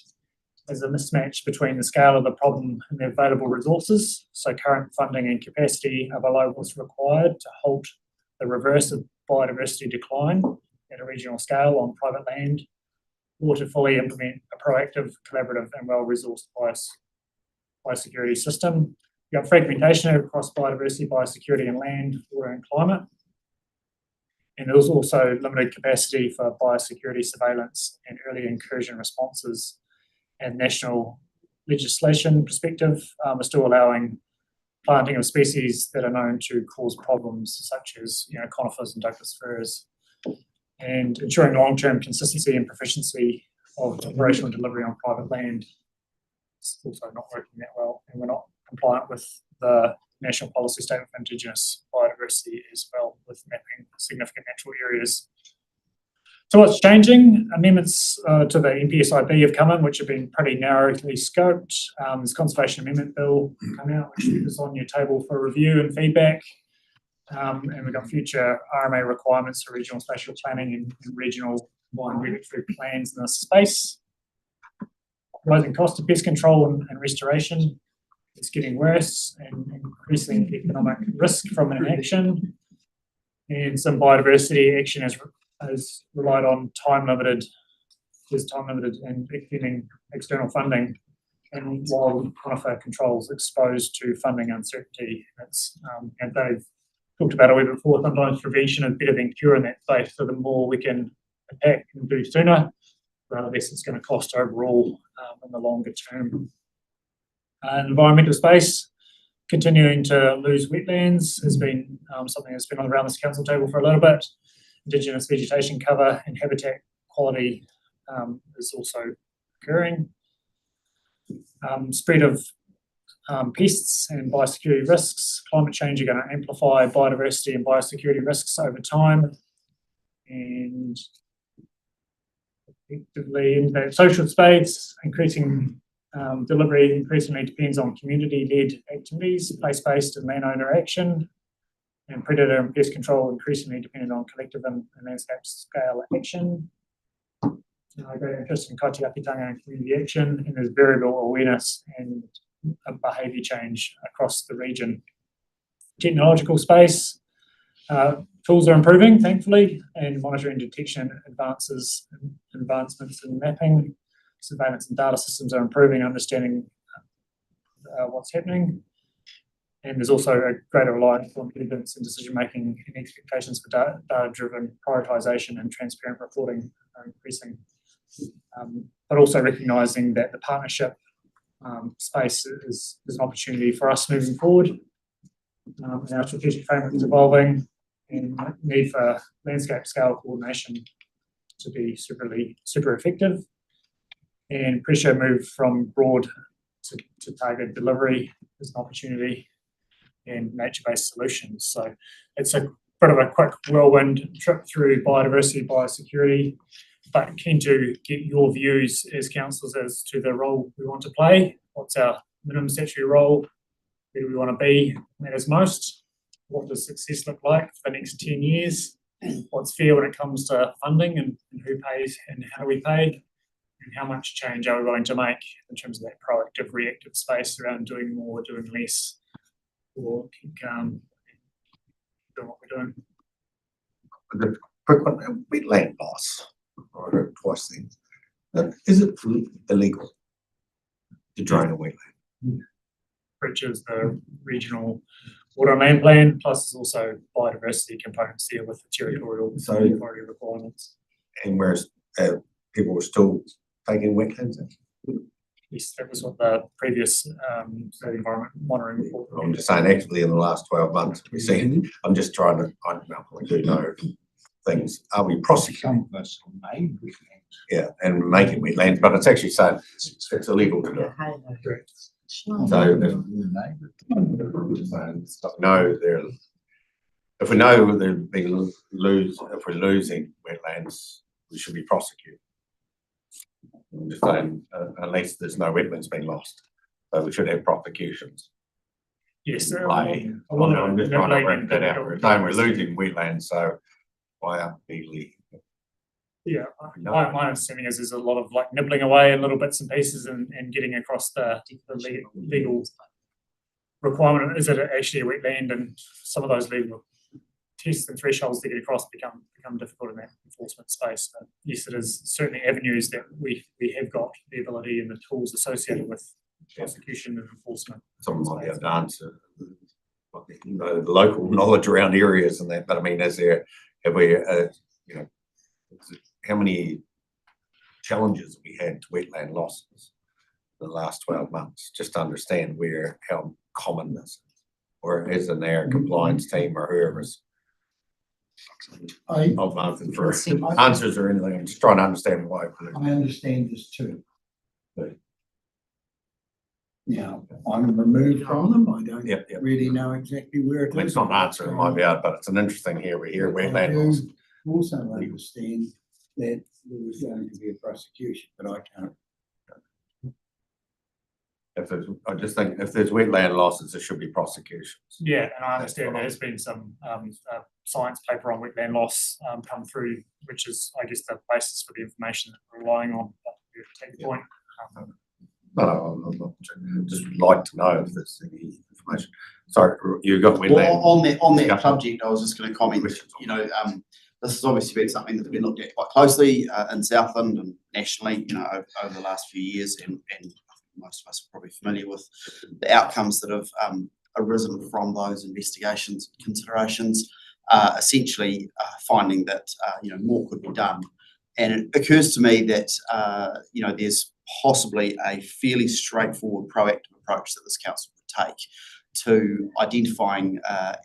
There's a mismatch between the scale of the problem and the available resources, so current funding and capacity are below what's required to halt the reverse of biodiversity decline at a regional scale on private land, or to fully implement a proactive, collaborative and well-resourced biosecurity system. You've got fragmentation across biodiversity, biosecurity and land, water and climate. And there's also limited capacity for biosecurity surveillance and early incursion responses. And national legislation perspective, we're still allowing planting of species that are known to cause problems, such as conifers and Douglas firs, and ensuring long-term consistency and proficiency of operational delivery on private land. it's also not working that well, and we're not compliant with the National Policy Statement for Indigenous Biodiversity as well, with mapping significant natural areas. So what's changing? Amendments to the NPSIB have come in, which have been pretty narrowly scoped. There's Conservation Amendment Bill come out, which is on your table for review and feedback. And we've got future RMA requirements for regional spatial planning and regional wine regulatory plans in this space. Rising cost of pest control and restoration is getting worse, and increasing economic risk from inaction. And some biodiversity action has relied on time limited and extending external funding. And while conifer controls exposed to funding uncertainty, and they've talked about it a wee bit before, sometimes prevention is better than cure in that space. So the more we can attack and do sooner, the less it's going to cost overall in the longer term. Environmental space, continuing to lose wetlands has been something that's been on around this council table for a little bit. Indigenous vegetation cover and habitat quality is also occurring. Spread of pests and biosecurity risks. Climate change are going to amplify biodiversity and biosecurity risks over time. And effectively in the social space, increasing delivery increasingly depends on community-led activities, place-based and landowner action, and predator and pest control increasingly dependent on collective and landscape scale action. Great interest in kaitiakitanga and community action, and there's variable awareness and behaviour change across the region. Technological space, tools are improving, thankfully, and monitoring detection advances and advancements in mapping, surveillance and data systems are improving, understanding what's happening. And there's also a greater reliance on evidence and decision-making and expectations for data-driven prioritisation and transparent reporting are increasing. But also recognising that the partnership space is an opportunity for us moving forward. And our strategic framework is evolving, and need for landscape scale coordination to be super effective. And pressure move from broad to target delivery is an opportunity, and nature-based solutions. So it's a bit of a quick whirlwind trip through biodiversity, biosecurity, but keen to get your views as councillors as to the role we want to play. What's our minimum statutory role? Where do we want to be? Matters most. What does success look like for the next 10 years? What's fair when it comes to funding and who pays and how we pay? And how much change are we willing to make in terms of that proactive, reactive space around doing more, doing less, or keep calm, doing what we're doing?
The quick one, wetland loss. I heard twice then. Is it illegal to drain a wetland?
Breaches the regional water and land plan, plus there's also biodiversity components there with the territorial authority requirements.
And whereas people were still taking wetlands in?
Yes, that was what the previous state environment monitoring report.
I'm just saying, actually, in the last 12 months, we've seen. I'm just trying to. I do know things. Are we prosecuting? Yeah, and making wetlands, but it's actually saying it's illegal to do it. So if we know if we're losing wetlands, we should be prosecuted. I'm just saying, unless there's no wetlands being lost, so we should have prosecutions.
Yes,
I'm just trying to work that out. We're saying we're losing wetlands, so why aren't we legally?
Yeah, my understanding is there's a lot of like nibbling away in little bits and pieces and getting across the legal requirement. Is it actually a wetland? And some of those legal tests and thresholds to get across become difficult in that enforcement space. But yes, it is certainly avenues that we have got the ability and the tools associated with prosecution and enforcement.
Someone might be able to answer the local knowledge around areas and that, but I mean, how many challenges have we had to wetland losses in the last 12 months, just to understand how common this is, or is in their compliance team or whoever's answers or anything. I'm just trying to understand why.
I understand this too. Now, I'm removed from them, I don't
Yep, yep.
really know exactly where it is.
It's not answering my view, but it's an interesting here, we hear wetland
I
laws.
do also understand that there was going to be a prosecution, but I can't.
I just think if there's wetland losses, there should be prosecutions.
Yeah, and I understand there's been some science paper on wetland loss come through, which is, I guess, the basis for the information that we're relying on. But you take the point.
No, I'm not, just would like to know if there's any information. Sorry, you got wetland.
Well, on that
discussion.
subject, I was just going to comment, you know, this has obviously been something that's been looked at quite closely in Southland and nationally, you know, over the last few years, and most of us are probably familiar with the outcomes that have arisen from those investigations and considerations, essentially finding that, you know, more could be done. And it occurs to me that, you know, there's possibly a fairly straightforward proactive approach that this council would take to identifying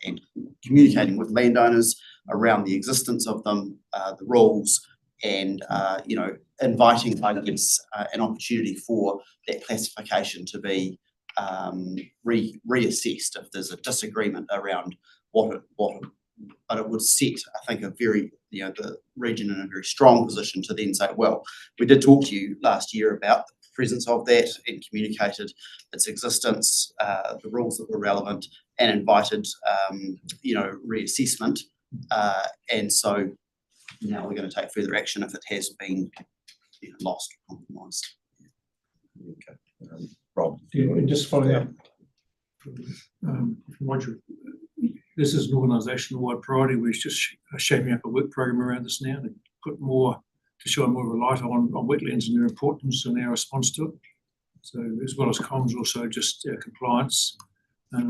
and communicating with landowners around the existence of them, the rules, and you know, inviting, I guess, an opportunity for that classification to be reassessed if there's a disagreement around but it would set, I think, a very, you know, the region in a very strong position to then say, well, we did talk to you last year about the presence of that and communicated its existence, the rules that were relevant, and invited, you know, reassessment. And so now we're going to take further action if it has been, you know, lost or compromised.
Okay. Rob.
Yeah, and just following up from Roger, this is an organisational-wide priority. We're just shaping up a work program around this now to put more, to shine more of a light on wetlands and their importance and our response to it. So as well as comms, also just compliance that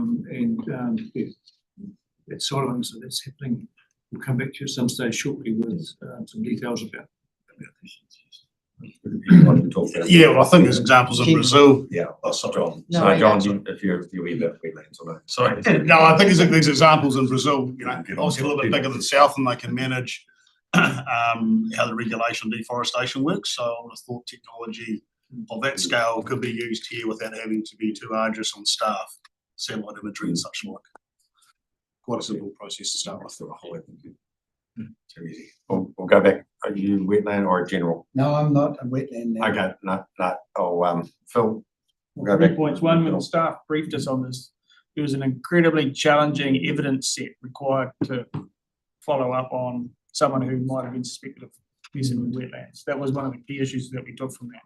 side of things. So that's happening. We'll come back to you at some stage shortly with some details about this.
Yeah, well, I think there's examples in Brazil.
Yeah, John.
No,
So John,
that's-
if you either wetlands or no.
Sorry. No, I think there's examples in Brazil, you know, obviously a little bit bigger than South, and they can manage how the regulation of deforestation works. So I would have thought technology of that scale could be used here without having to be too arduous on staff, satellite imagery and such like. Quite a simple process to start with.
Too easy. We'll go back. Are you wetland or general?
No, I'm not a wetland now.
Okay, no. Oh, Phil. We'll go
3
back.
points. One, when the staff briefed us on this, there was an incredibly challenging evidence set required to follow up on someone who might have been suspected of messing with wetlands. That was one of the key issues that we took from that.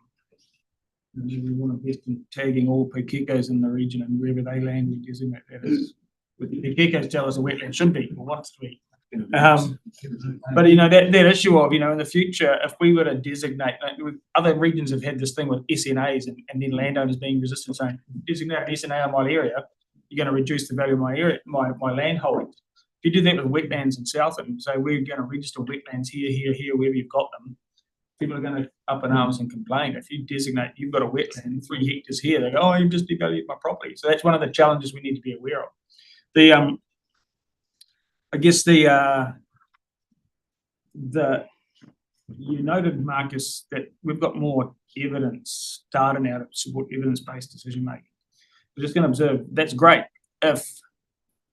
And we want to invest in tagging all Pukekos in the region, and wherever they land, we designate that as. With the Pukekos tell us a wetland should be, or wants to be. But you know, that issue of, you know, in the future, if we were to designate, like, other regions have had this thing with SNAs and then landowners being resistant, saying, designate an SNA in my area, you're going to reduce the value of my area, my land holdings. If you do that with wetlands in Southland and say we're going to register wetlands here, wherever you've got them, people are going to up in arms and complain. If you designate you've got a wetland 3 hectares here, they go, oh, you've just devalued my property. So that's one of the challenges we need to be aware of. I guess you noted, Marcus, that we've got more evidence data now to support evidence-based decision making. We're just going to observe that's great if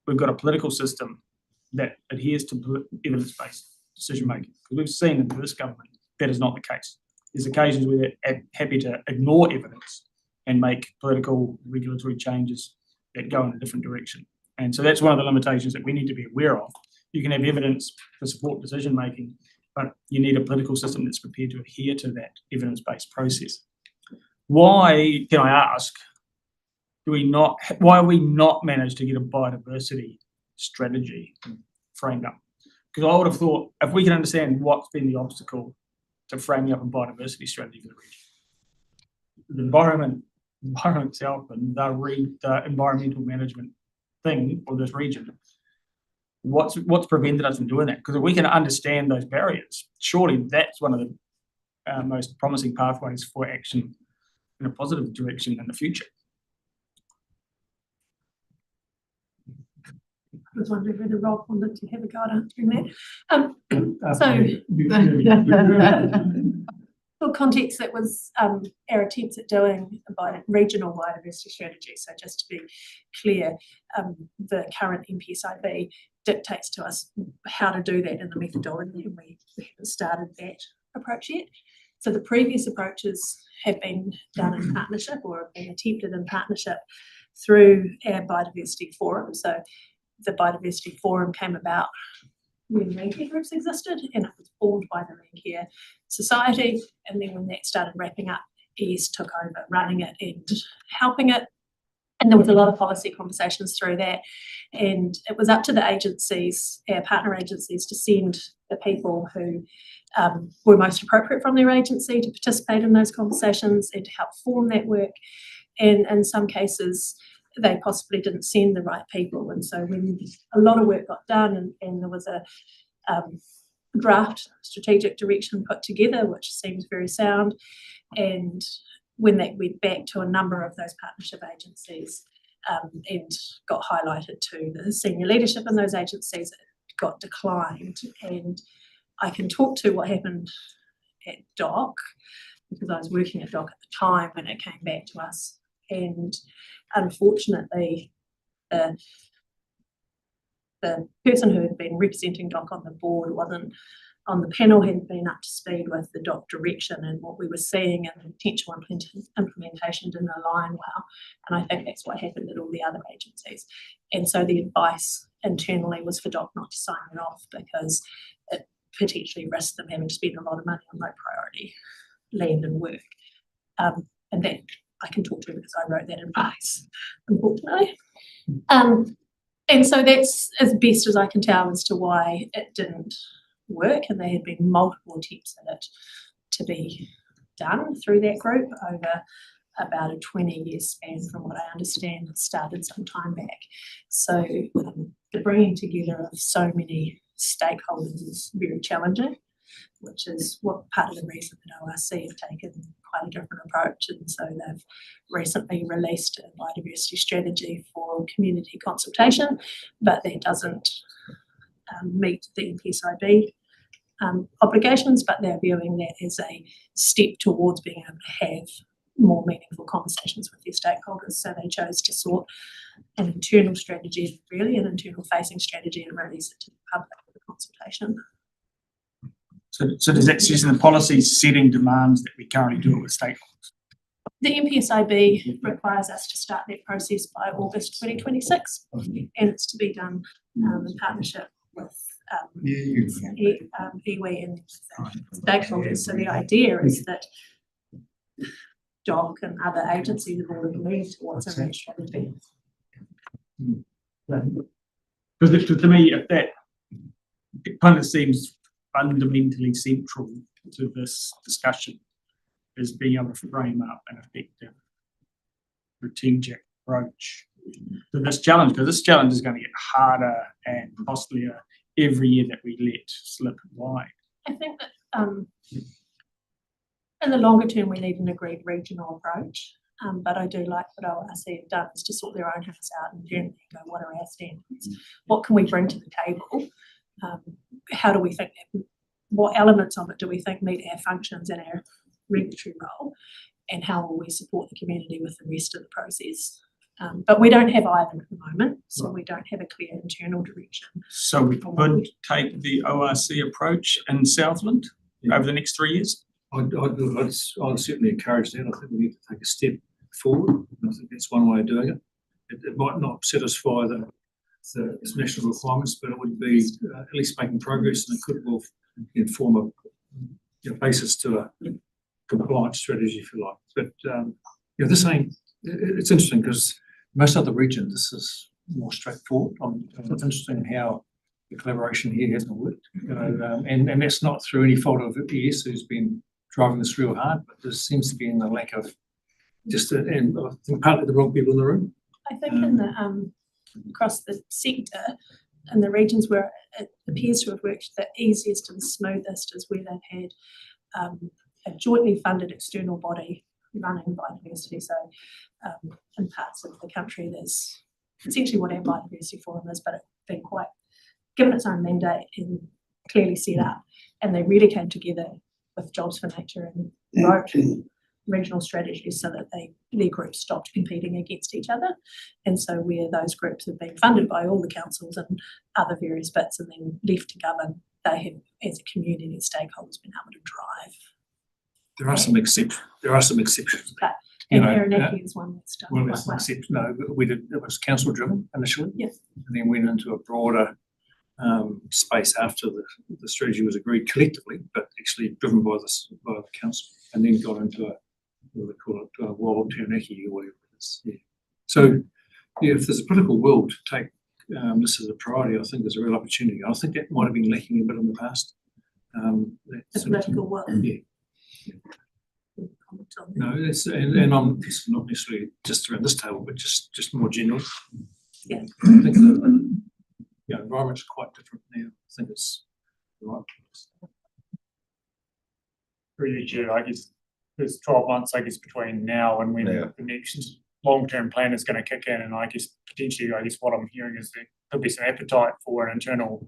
we've got a political system that adheres to evidence-based decision making. Because we've seen in this government that is not the case. There's occasions where they're happy to ignore evidence and make political regulatory changes that go in a different direction. And so that's one of the limitations that we need to be aware of. You can have evidence to support decision making, but you need a political system that's prepared to adhere to that evidence-based process. Why, can I ask, why have we not managed to get a biodiversity strategy framed up? Because I would have thought if we can understand what's been the obstacle to framing up a biodiversity strategy for the region, the environment itself and the environmental management thing for this region, what's prevented us from doing that? Because if we can understand those barriers, surely that's one of the most promising pathways for action in a positive direction in the future.
I was wondering whether Rob wanted to have a go at answering that. For context, that was our attempts at doing a regional biodiversity strategy. So just to be clear, the current MPSIB dictates to us how to do that in the methodology, and we haven't started that approach yet. So the previous approaches have been done in partnership or have been attempted in partnership through our biodiversity forum. So the biodiversity forum came about when landcare groups existed, and it was formed by the Landcare Society. And then when that started wrapping up, ES took over running it and helping it. And there was a lot of policy conversations through that. And it was up to the agencies, our partner agencies, to send the people who were most appropriate from their agency to participate in those conversations and to help form that work. And in some cases, they possibly didn't send the right people. And so when a lot of work got done and there was a draft strategic direction put together, which seems very sound, and when that went back to a number of those partnership agencies and got highlighted to the senior leadership in those agencies, it got declined. And I can talk to what happened at DOC, because I was working at DOC at the time when it came back to us. And unfortunately, the person who had been representing DOC on the board wasn't on the panel, hadn't been up to speed with the DOC direction, and what we were seeing and the potential implementation didn't align well. And I think that's what happened at all the other agencies. And so the advice internally was for DOC not to sign it off, because it potentially risked them having to spend a lot of money on low priority land and work. And that I can talk to because I wrote that advice, unfortunately. And so that's as best as I can tell as to why it didn't work, and there had been multiple attempts at it to be done through that group over about a 20-year span, from what I understand. It started some time back. So the bringing together of so many stakeholders is very challenging, which is what part of the reason that ORC have taken quite a different approach. And so they've recently released a biodiversity strategy for community consultation, but that doesn't meet the MPSIB obligations, but they're viewing that as a step towards being able to have more meaningful conversations with their stakeholders. So they chose to sort an internal strategy, really an internal facing strategy, and release it to the public for consultation.
So does that suggest the policy setting demands that we currently do it with stakeholders?
The MPSIB requires us to start that process by August 2026, and it's to be done in partnership with iwi and stakeholders. So the idea is that DOC and other agencies have already moved towards a range strategy.
Because to me, if that, it kind of seems fundamentally central to this discussion, is being able to frame up an effective strategic approach to this challenge, because this challenge is going to get harder and costlier every year that we let slip wide.
I think that in the longer term we need an agreed regional approach, but I do like what ORC have done, is to sort their own house out and go, what are our standards? What can we bring to the table? How do we think that, what elements of it do we think meet our functions and our regulatory role, and how will we support the community with the rest of the process? But we don't have either at the moment, so we don't have a clear internal direction.
So we could take the ORC approach in Southland over the next 3 years?
I'd certainly encourage that. I think we need to take a step forward. I think that's one way of doing it. It might not satisfy the national requirements, but it would be at least making progress, and it could well inform a basis to a compliance strategy, if you like. But this ain't. It's interesting because most other regions this is more straightforward. It's interesting how the collaboration here hasn't worked, and that's not through any fault of ES, who's been driving this real hard, but there seems to be in the lack of and I think partly the wrong people in the room.
I think in the across the sector, in the regions where it appears to have worked the easiest and smoothest is where they've had a jointly funded external body running biodiversity. So in parts of the country, there's essentially what our biodiversity forum is, but it's been quite given its own mandate and clearly set up. And they really came together with Jobs for Nature and wrote regional strategies so that their groups stopped competing against each other. And so where those groups have been funded by all the councils and other various bits and then left to govern, they have, as a community and stakeholders, been able to drive.
There are some exceptions.
But
You
and
know,
Taranaki is one that's done
Well,
quite
that's an
well.
exception. No, we did, it was council driven initially.
Yes.
And then went into a broader space after the strategy was agreed collectively, but actually driven by the council, and then got into what they call it, Wild Taranaki or whatever it is. Yeah. So, yeah, if there's a political will to take this as a priority, I think there's a real opportunity. I think that might have been lacking a bit in the past.
The political will.
Yeah. No, it's, and it's not necessarily just around this table, but just more general.
Yeah.
I think the environment's quite different now. I think it's the right place.
Through the year, I guess there's 12 months, I guess, between now and when
Yeah.
the next long-term plan is going to kick in. And I guess potentially, what I'm hearing is there could be some appetite for an internal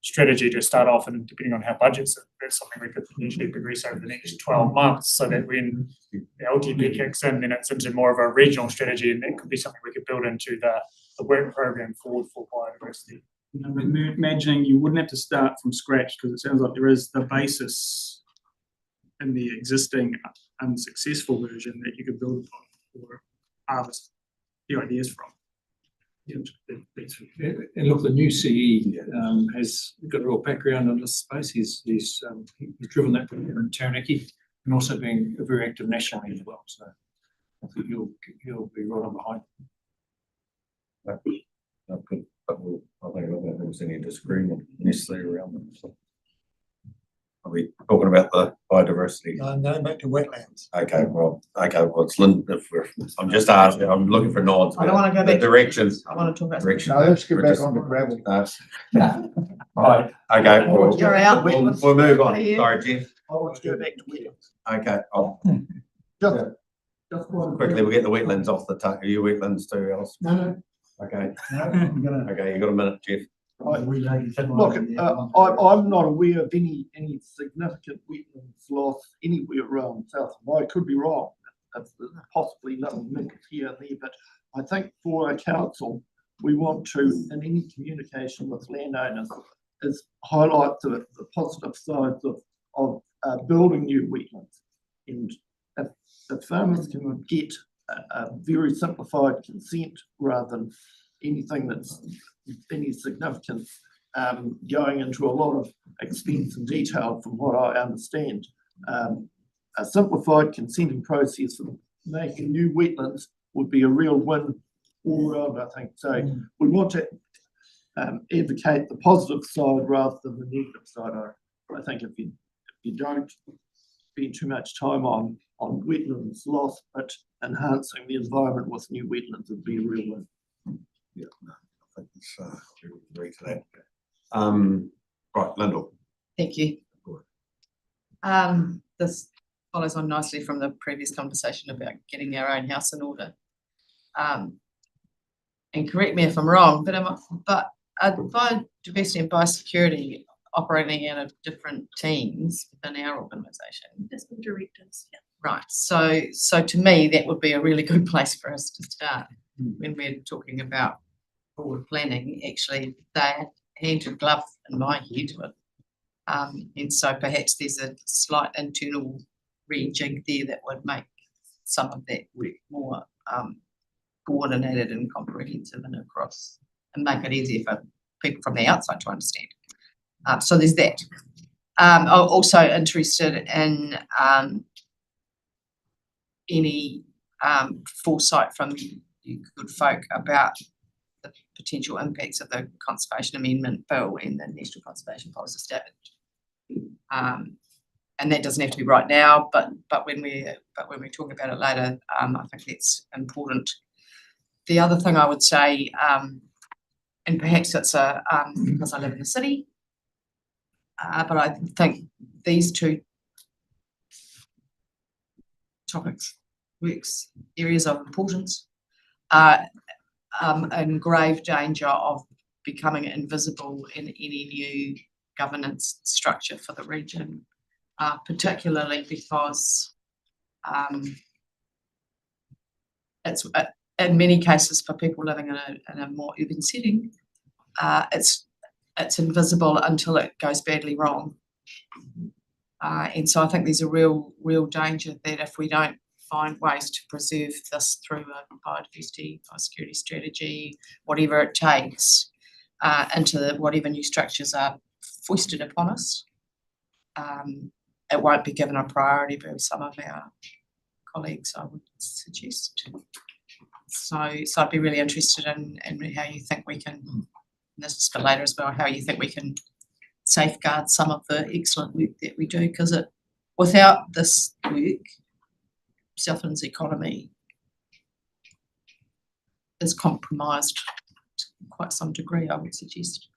strategy to start off, and depending on how budgets, that's something we could potentially progress over the next 12 months, so that when the LTP kicks in, then it's into more of a regional strategy, and that could be something we could build into the work program forward for biodiversity.
You know, imagining you wouldn't have to start from scratch, because it sounds like there is the basis in the existing unsuccessful version that you could build upon or harvest the ideas from.
Yeah, and look, the new CE has got a real background in this space. He's driven that in Taranaki and also being very active nationally as well. So I think he'll be right on behind.
I think I don't think there's any disagreement necessarily around them. So. Are we talking about the biodiversity?
No, back to wetlands.
Okay, well, it's I'm just asking, I'm looking for nods.
I don't want to go
The
back.
directions.
I want to talk about.
Direction.
No, let's get
We're
back
just-
on the gravel.
Right, okay, well,
You're out.
we'll move on.
What are you?
Sorry, Jeff.
I want to go back to wetlands.
Okay,
Just one
quickly, we'll get the wetlands off the table. Are you wetlands too, Alice?
No,
Okay,
I'm gonna.
okay, you got a minute, Jeff.
Look, I'm not aware of any significant wetlands loss anywhere around Southland. I could be wrong. That's possibly little nickels here and there, but I think for a council, we want to, in any communication with landowners, is highlight the positive sides of building new wetlands. And if farmers can get a very simplified consent rather than anything that's any significance, going into a lot of expense and detail from what I understand. A simplified consenting process for making new wetlands would be a real win all around, I think. So we want to advocate the positive side rather than the negative side. I think if you don't spend too much time on wetlands loss, but enhancing the environment with new wetlands would be a real win.
Yeah, no, I think it's agree to that. Right, Lyndall.
Thank you. This follows on nicely from the previous conversation about getting our own house in order. And correct me if I'm wrong, but biodiversity and biosecurity operating out of different teams within our organisation.
Different directors, yeah.
Right. So to me, that would be a really good place for us to start when we're talking about forward planning. Actually, they're hand in glove in my head. And so perhaps there's a slight internal rejig there that would make some of that work more coordinated and comprehensive and across, and make it easier for people from the outside to understand. So there's that. I'm also interested in any foresight from you good folk about the potential impacts of the Conservation Amendment Bill and the National Conservation Policy Statement. And that doesn't have to be right now, but when we talk about it later, I think that's important. The other thing I would say, and perhaps it's because I live in the city, but I think these two topics, areas of importance, are in grave danger of becoming invisible in any new governance structure for the region, particularly because It's in many cases for people living in a more urban setting, it's invisible until it goes badly wrong. And so I think there's a real danger that if we don't find ways to preserve this through a biodiversity, biosecurity strategy, whatever it takes, into whatever new structures are foisted upon us, it won't be given a priority by some of our colleagues, I would suggest. So I'd be really interested in how you think we can, and this is for later as well, how you think we can safeguard some of the excellent work that we do, because without this work, Southland's economy is compromised to quite some degree, I would suggest.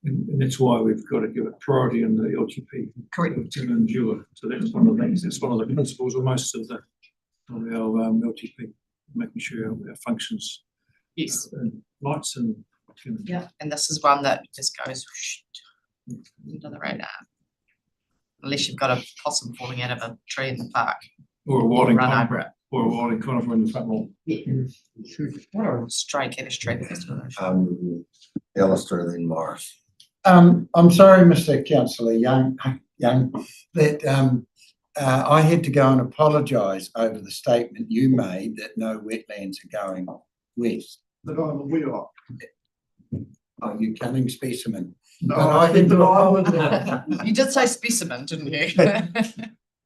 And that's why we've got to give it priority in the LTP.
Correct.
To endure. So that's one of the things, that's one of the principles of most of our LTP, making sure our functions.
Yes.
Lights and.
Yeah, and this is one that just goes under the radar. Unless you've got a possum falling out of a tree in the park.
Or a wilding
run
conifer.
over it.
Or a wilding conifer in the front lawn.
Yeah. Or a stray caddis-tree.
Alistair, then Morris.
I'm sorry, Mr. Councillor Young, that I had to go and apologise over the statement you made that no wetlands are going west.
That I'm aware of.
Oh, you cunning specimen.
No,
But I had to
apologise.
You did say specimen, didn't you?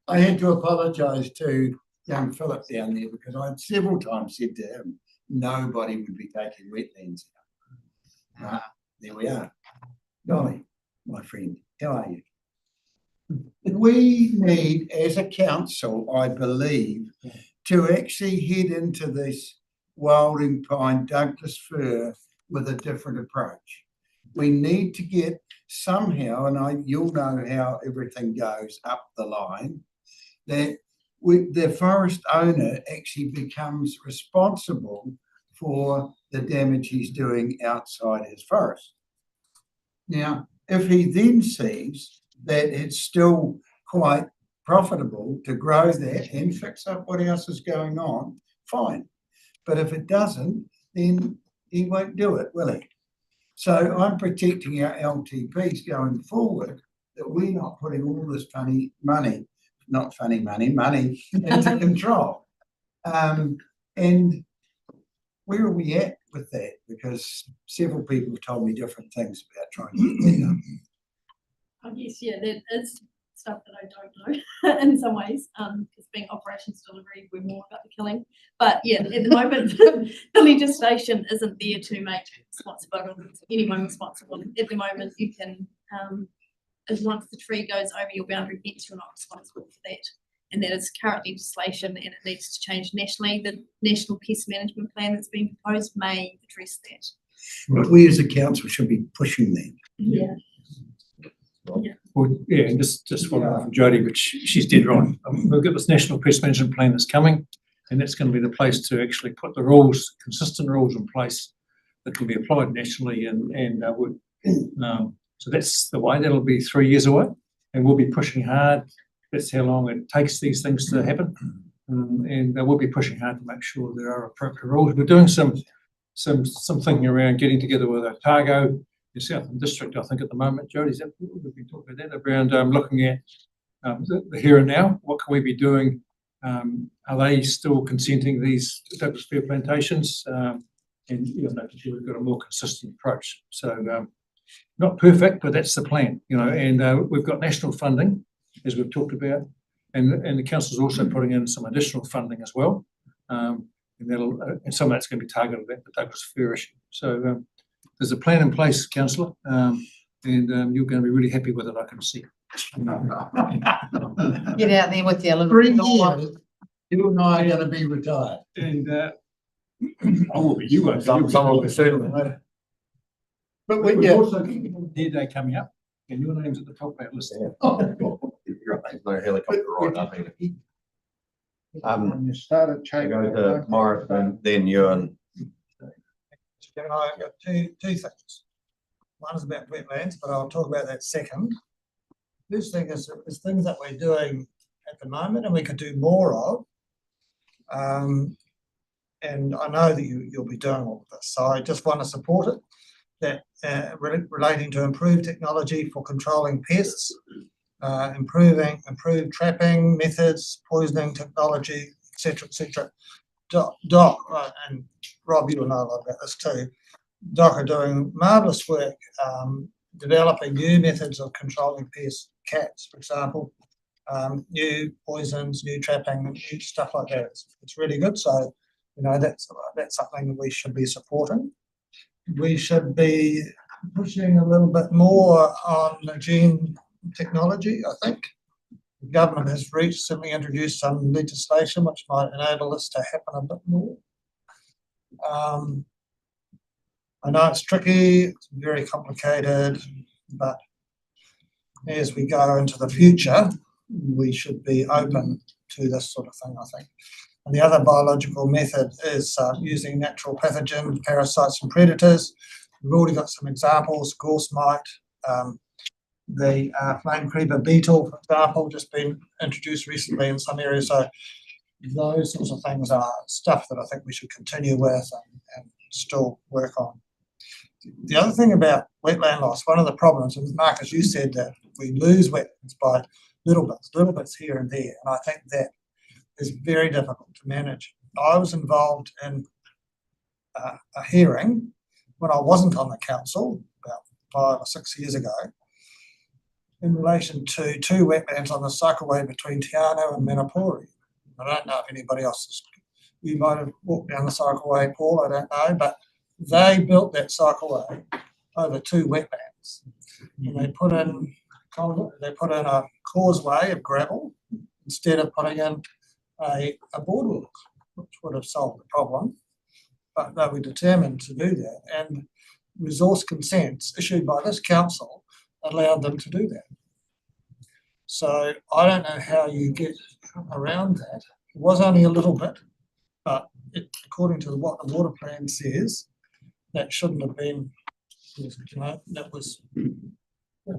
I had to apologise to young Philip down there because I had several times said to him, nobody would be taking wetlands out. There we are. Dolly, my friend, how are you? We need, as a council, I believe, to actually head into this wilding pine, Douglas fir with a different approach. We need to get somehow, and you'll know how everything goes up the line, that the forest owner actually becomes responsible for the damage he's doing outside his forest. Now, if he then sees that it's still quite profitable to grow that and fix up what else is going on, fine. But if it doesn't, then he won't do it, will he? So I'm protecting our LTPs going forward, that we're not putting all this money into control. And where are we at with that? Because several people have told me different things about trying to get that done.
I guess, yeah, that is stuff that I don't know in some ways, because being operations delivery, we're more about the killing. But yeah, at the moment, the legislation isn't there to make anyone responsible. At the moment, you can, as once the tree goes over your boundary fence, you're not responsible for that. And that is current legislation, and it needs to change nationally. The National Pest Management Plan that's being proposed may address that.
But we as a council should be pushing that.
Yeah. Yeah.
Well, yeah, and just following on from Jodie, which she's dead right. We've got this National Pest Management Plan that's coming, and that's going to be the place to actually put the rules, consistent rules in place that can be applied nationally, so that's the way. That'll be 3 years away, and we'll be pushing hard. That's how long it takes these things to happen, and we'll be pushing hard to make sure there are appropriate rules. We're doing some thinking around getting together with Otago, the Southland District, I think at the moment. Jodie's we've been talking about that, around looking at the here and now. What can we be doing? Are they still consenting these Douglas fir plantations? And making sure we've got a more consistent approach. So not perfect, but that's the plan. And we've got national funding, as we've talked about, and the council's also putting in some additional funding as well. And some of that's going to be targeted at the Douglas fir issue. So there's a plan in place, councillor, and you're going to be really happy with it, I can see.
Get out there with your little
3 years, you and I are going to be retired.
And you won't.
Some will be soon.
But
we've also got Deer Day coming up, and your name's at the top of that list.
There's no helicopter right up here.
When you started changing.
Go to Morris and then you and.
I've got two things. One is about wetlands, but I'll talk about that second. This thing is things that we're doing at the moment and we could do more of, And I know that you'll be doing all of this, so I just want to support it. That relating to improved technology for controlling pests, improved trapping methods, poisoning technology, etc. Doc, and Rob, you will know a lot about this too. Doc are doing marvellous work developing new methods of controlling pests, cats, for example, new poisons, new trapping, new stuff like that. It's really good. So, that's something that we should be supporting. We should be pushing a little bit more on the gene technology, I think. The government has recently introduced some legislation which might enable this to happen a bit more. I know it's tricky, it's very complicated, but as we go into the future, we should be open to this sort of thing, I think. And the other biological method is using natural pathogens, parasites and predators. We've already got some examples, gorse mite, the flame creeper beetle, for example, just been introduced recently in some areas. So those sorts of things are stuff that I think we should continue with and still work on. The other thing about wetland loss, one of the problems, and Marcus, you said that we lose wetlands by little bits here and there, and I think that is very difficult to manage. I was involved in a hearing when I wasn't on the council about 5 or 6 years ago in relation to 2 wetlands on the cycleway between Te Anau and Manapori. I don't know if anybody else you might have walked down the cycleway, Paul, I don't know, but they built that cycleway over 2 wetlands. And they put in a causeway of gravel instead of putting in a boardwalk, which would have solved the problem. But they were determined to do that, and resource consents issued by this council allowed them to do that. So I don't know how you get around that. It was only a little bit, but according to what the water plan says, that shouldn't have been, that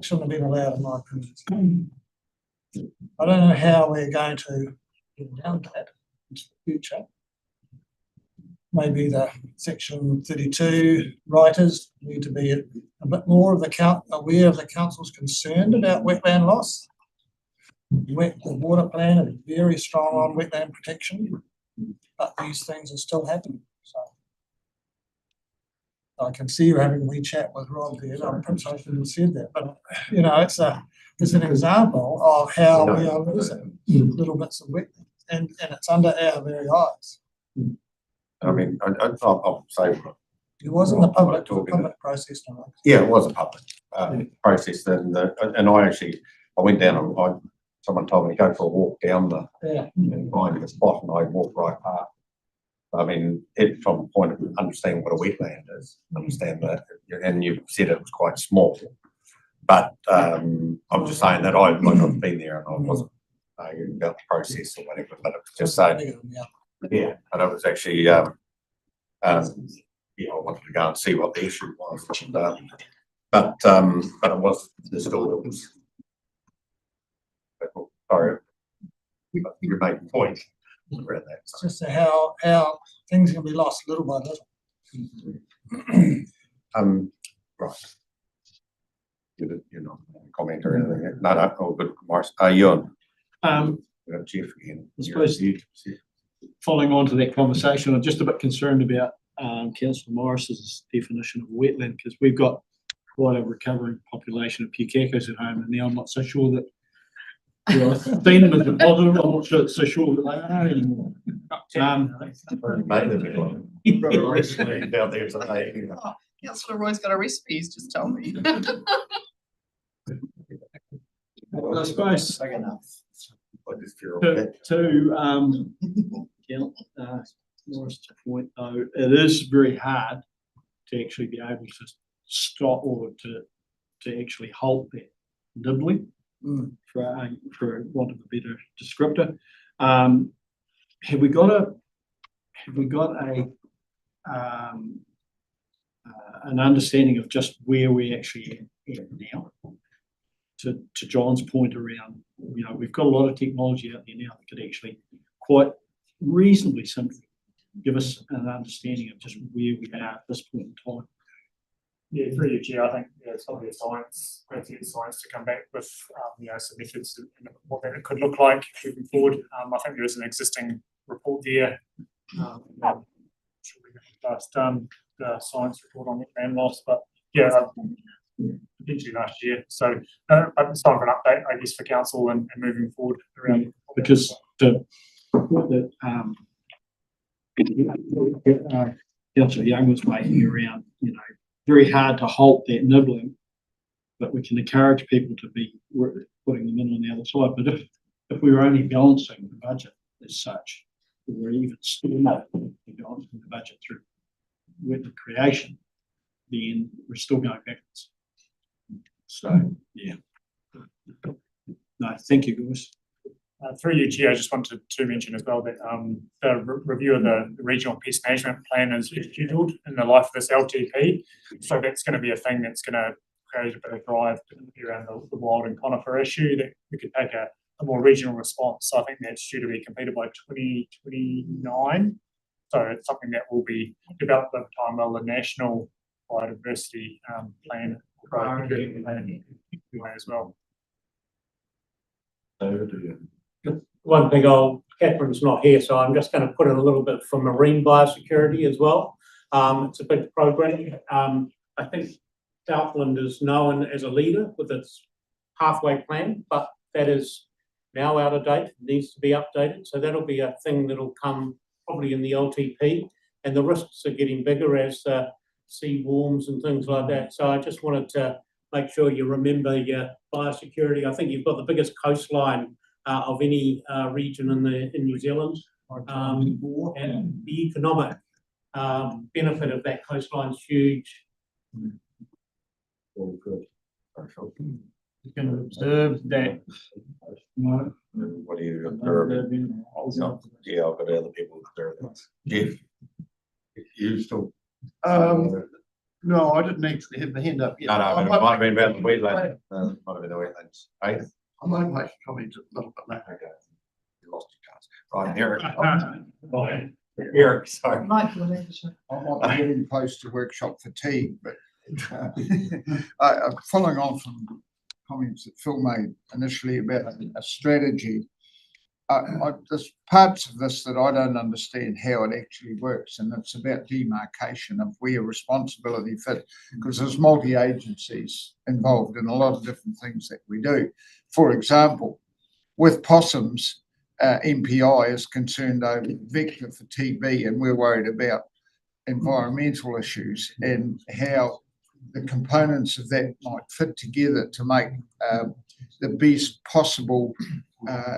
shouldn't have been allowed in my opinion. I don't know how we're going to get around that into the future. Maybe the Section 32 writers need to be a bit more aware of the council's concern about wetland loss. The water plan is very strong on wetland protection, but these things are still happening. So I can see you having a wee chat with Rob there. I'm perhaps I shouldn't have said that, but it's an example of how we are losing little bits of wetland, and it's under our very eyes.
I mean, I'll say
it wasn't the public process.
Yeah, it was a public process, and I went down and someone told me to go for a walk down and find a spot, and I walked right past. I mean, from the point of understanding what a wetland is, understand that, and you said it was quite small, but I'm just saying that I've been there and I wasn't about the process or whatever, but it was just saying, yeah, and it was actually, I wanted to go and see what the issue was, but it was distorted. Sorry, you made the point around that.
It's just how things can be lost little by little.
Right. You're not comment or anything? No, all good, Morris. You on? Jeff again.
I suppose following on to that conversation, I'm just a bit concerned about Councillor Morris's definition of wetland, because we've got quite a recovering population of pukekos at home, and now I'm not so sure that I've seen them as a positive. I'm not so sure that they are anymore.
Councillor Roy's got a recipe, he's just told me.
I suppose Morris's point though, it is very hard to actually be able to stop or to actually halt that nibbling, for want of a better descriptor. Have we got an understanding of just where we actually at now? To John's point around, we've got a lot of technology out there now that could actually quite reasonably simple. Give us an understanding of just where we are at this point in time.
Yeah, through your chair, I think, yeah, it's probably science, we have to get science to come back with, some methods and what that could look like moving forward. I think there is an existing report there. I'm sure we can last done the science report on land loss, but yeah, potentially last year. So it's time for an update, I guess, for council and moving forward around.
Because the Councillor Young was making around, very hard to halt that nibbling, but we can encourage people to be putting them in on the other side. But if we were only balancing the budget as such, or even still not balancing the budget through with the creation, then we're still going backwards. So yeah. No, thank you, guys.
Through you, Chair, I just wanted to mention as well that the review of the regional pest management plan is scheduled in the life of this LTP. So that's going to be a thing that's going to create a bit of drive around the wild and conifer issue, that we could take a more regional response. So I think that's due to be completed by 2029. So it's something that will be developed over time while the national biodiversity plan as well.
One thing, Catherine's not here, so I'm just going to put in a little bit for marine biosecurity as well. It's a big program. I think Southland is known as a leader with its pathway plan, but that is now out of date, needs to be updated. So that'll be a thing that'll come probably in the LTP, and the risks are getting bigger as the sea warms and things like that. So I just wanted to make sure you remember your biosecurity. I think you've got the biggest coastline of any region in New Zealand, and the economic benefit of that coastline is huge.
All good.
You can observe that.
What are you observing? Yeah, I've got other people observing. Jeff, you still?
No, I didn't actually have the hand up yet.
No, but it might have been about the wetlands. Might have been the wetlands. Hey?
I might make a comment a little bit later.
Okay. You lost your chance. Right, Eric, sorry.
I might be getting close to workshop fatigue, but following on from comments that Phil made initially about a strategy, there's parts of this that I don't understand how it actually works, and it's about demarcation of where responsibility fits, because there's multi-agencies involved in a lot of different things that we do. For example, with possums, MPI is concerned over vector for TB, and we're worried about environmental issues and how the components of that might fit together to make the best possible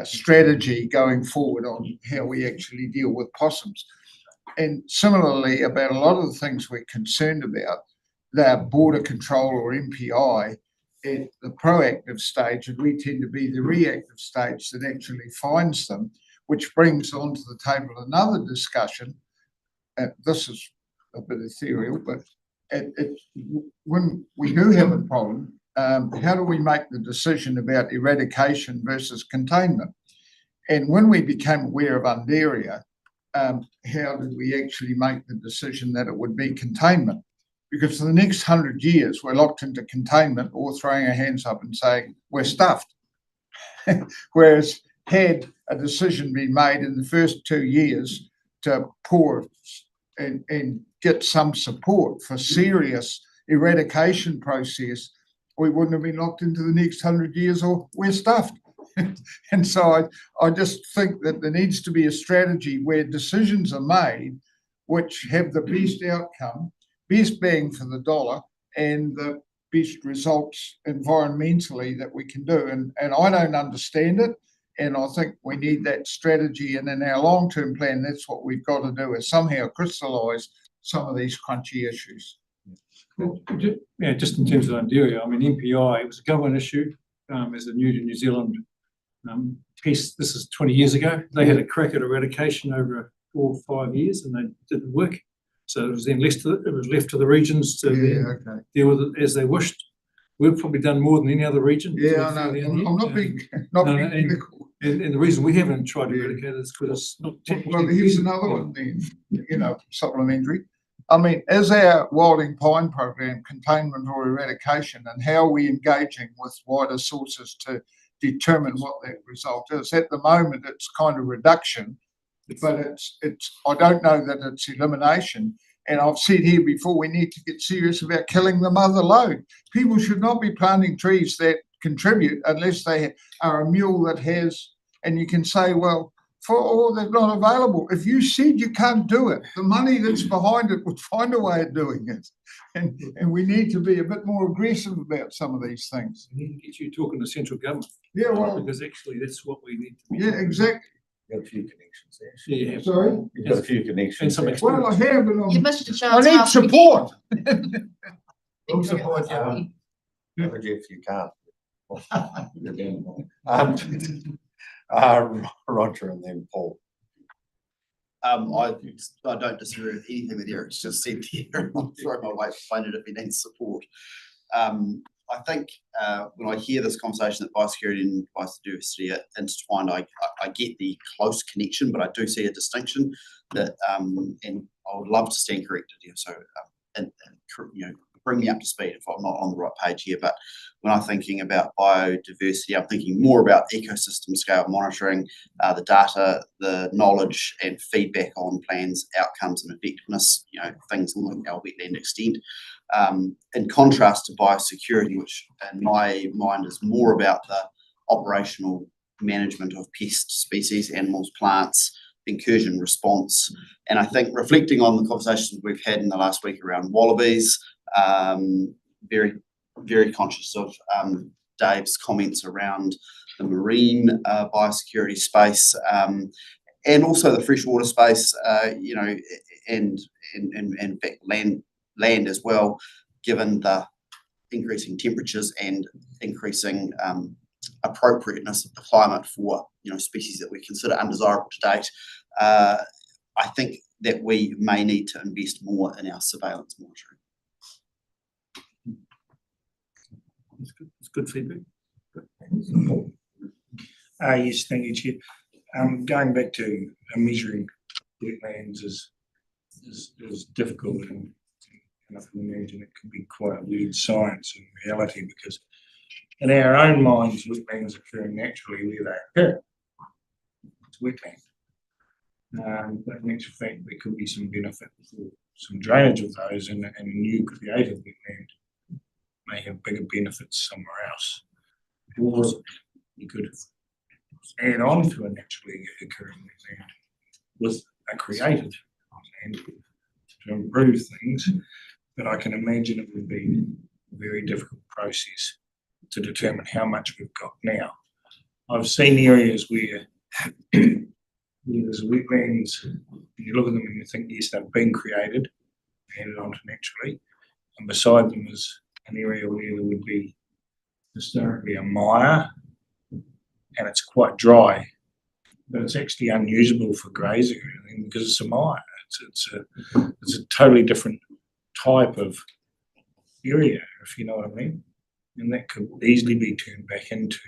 strategy going forward on how we actually deal with possums. And similarly, about a lot of the things we're concerned about, they're border control or MPI at the proactive stage, and we tend to be the reactive stage that actually finds them, which brings onto the table another discussion. This is a bit ethereal, but when we do have a problem, how do we make the decision about eradication versus containment? And when we became aware of Undaria, how did we actually make the decision that it would be containment? Because for the next 100 years, we're locked into containment or throwing our hands up and saying, we're stuffed. Whereas had a decision been made in the first 2 years to pour and get some support for serious eradication process, we wouldn't have been locked into the next 100 years or we're stuffed. And so I just think that there needs to be a strategy where decisions are made which have the best outcome, best bang for the dollar, and the best results environmentally that we can do. And I don't understand it, and I think we need that strategy. And in our long-term plan, that's what we've got to do, is somehow crystallise some of these crunchy issues.
Yeah, just in terms of Undaria, I mean, MPI, it was a government issue as a New Zealand piece. This is 20 years ago. They had a crack at eradication over 4 or 5 years, and they didn't work. So it was then left to the regions to deal with it as they wished. We've probably done more than any other region.
Yeah, I know. I'm not being critical.
And the reason we haven't tried to eradicate it is because it's not technically.
Well, here's another one then, supplementary. I mean, is our wilding pine program containment or eradication, and how are we engaging with wider sources to determine what that result is? At the moment, it's kind of reduction, but I don't know that it's elimination. And I've said here before, we need to get serious about killing the mother lode. People should not be planting trees that contribute unless they are a mule that has, and you can say, well, they're not available. If you said you can't do it, the money that's behind it would find a way of doing it. And we need to be a bit more aggressive about some of these things.
We need to get you talking to central government.
Yeah, well,
because actually that's what we need to be.
Yeah, exactly.
Got a few connections there.
Yeah.
Sorry?
You've got a few connections.
And some
there.
Well, I have, but
You missed a
I
chance.
need
last week.
support.
We'll support you.
Covered you if you can't. You're down the line. Roger and then Paul.
I don't disagree with anything that Eric's just said here. I'll throw my weight behind it if he needs support. I think when I hear this conversation that biosecurity and biodiversity are intertwined, I get the close connection, but I do see a distinction that, and I would love to stand corrected here. So, bring me up to speed if I'm not on the right page here. But when I'm thinking about biodiversity, I'm thinking more about ecosystem scale monitoring, the data, the knowledge and feedback on plans, outcomes and effectiveness, things like our wetland extent. In contrast to biosecurity, which in my mind is more about the operational management of pest species, animals, plants, incursion response. And I think reflecting on the conversations we've had in the last week around wallabies, very, very conscious of Dave's comments around the marine biosecurity space, and also the freshwater space, and in fact land as well, given the increasing temperatures and increasing appropriateness of the climate for species that we consider undesirable to date. I think that we may need to invest more in our surveillance monitoring.
It's good feedback.
Yes, thank you, Chair. Going back to measuring wetlands is difficult, and I can imagine it can be quite a weird science in reality, because in our own minds, wetlands occur naturally where they occur. It's wetland. But in actual fact, there could be some benefit for some drainage of those, and a new created wetland may have bigger benefits somewhere else. Or you could add on to a naturally occurring wetland with a created wetland to improve things. But I can imagine it would be a very difficult process to determine how much we've got now. I've seen areas where there's wetlands, and you look at them and you think, yes, they've been created, added onto naturally, and beside them is an area where there would be historically a mire, and it's quite dry, but it's actually unusable for grazing or anything because it's a mire. It's a totally different type of area, if you know what I mean, and that could easily be turned back into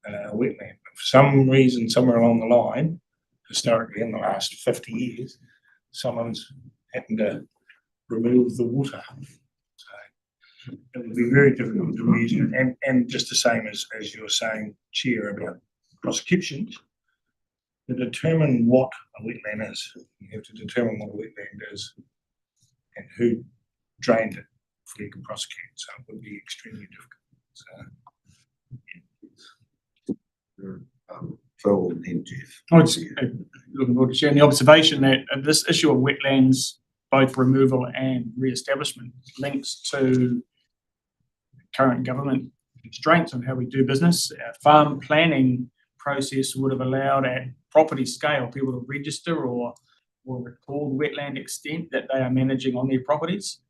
a wetland. But for some reason, somewhere along the line, historically in the last 50 years, someone's happened to remove the water. So it would be very difficult to measure, and just the same as you were saying, Chair, about prosecutions. To determine what a wetland is, you have to determine what a wetland is and who drained it before you can prosecute. So it would be extremely difficult. So,
Phil and then Jeff.
I was looking forward to sharing the observation that this issue of wetlands, both removal and re-establishment, links to current government constraints on how we do business. Our farm planning process would have allowed at property scale people to register or record wetland extent that they are managing on their properties.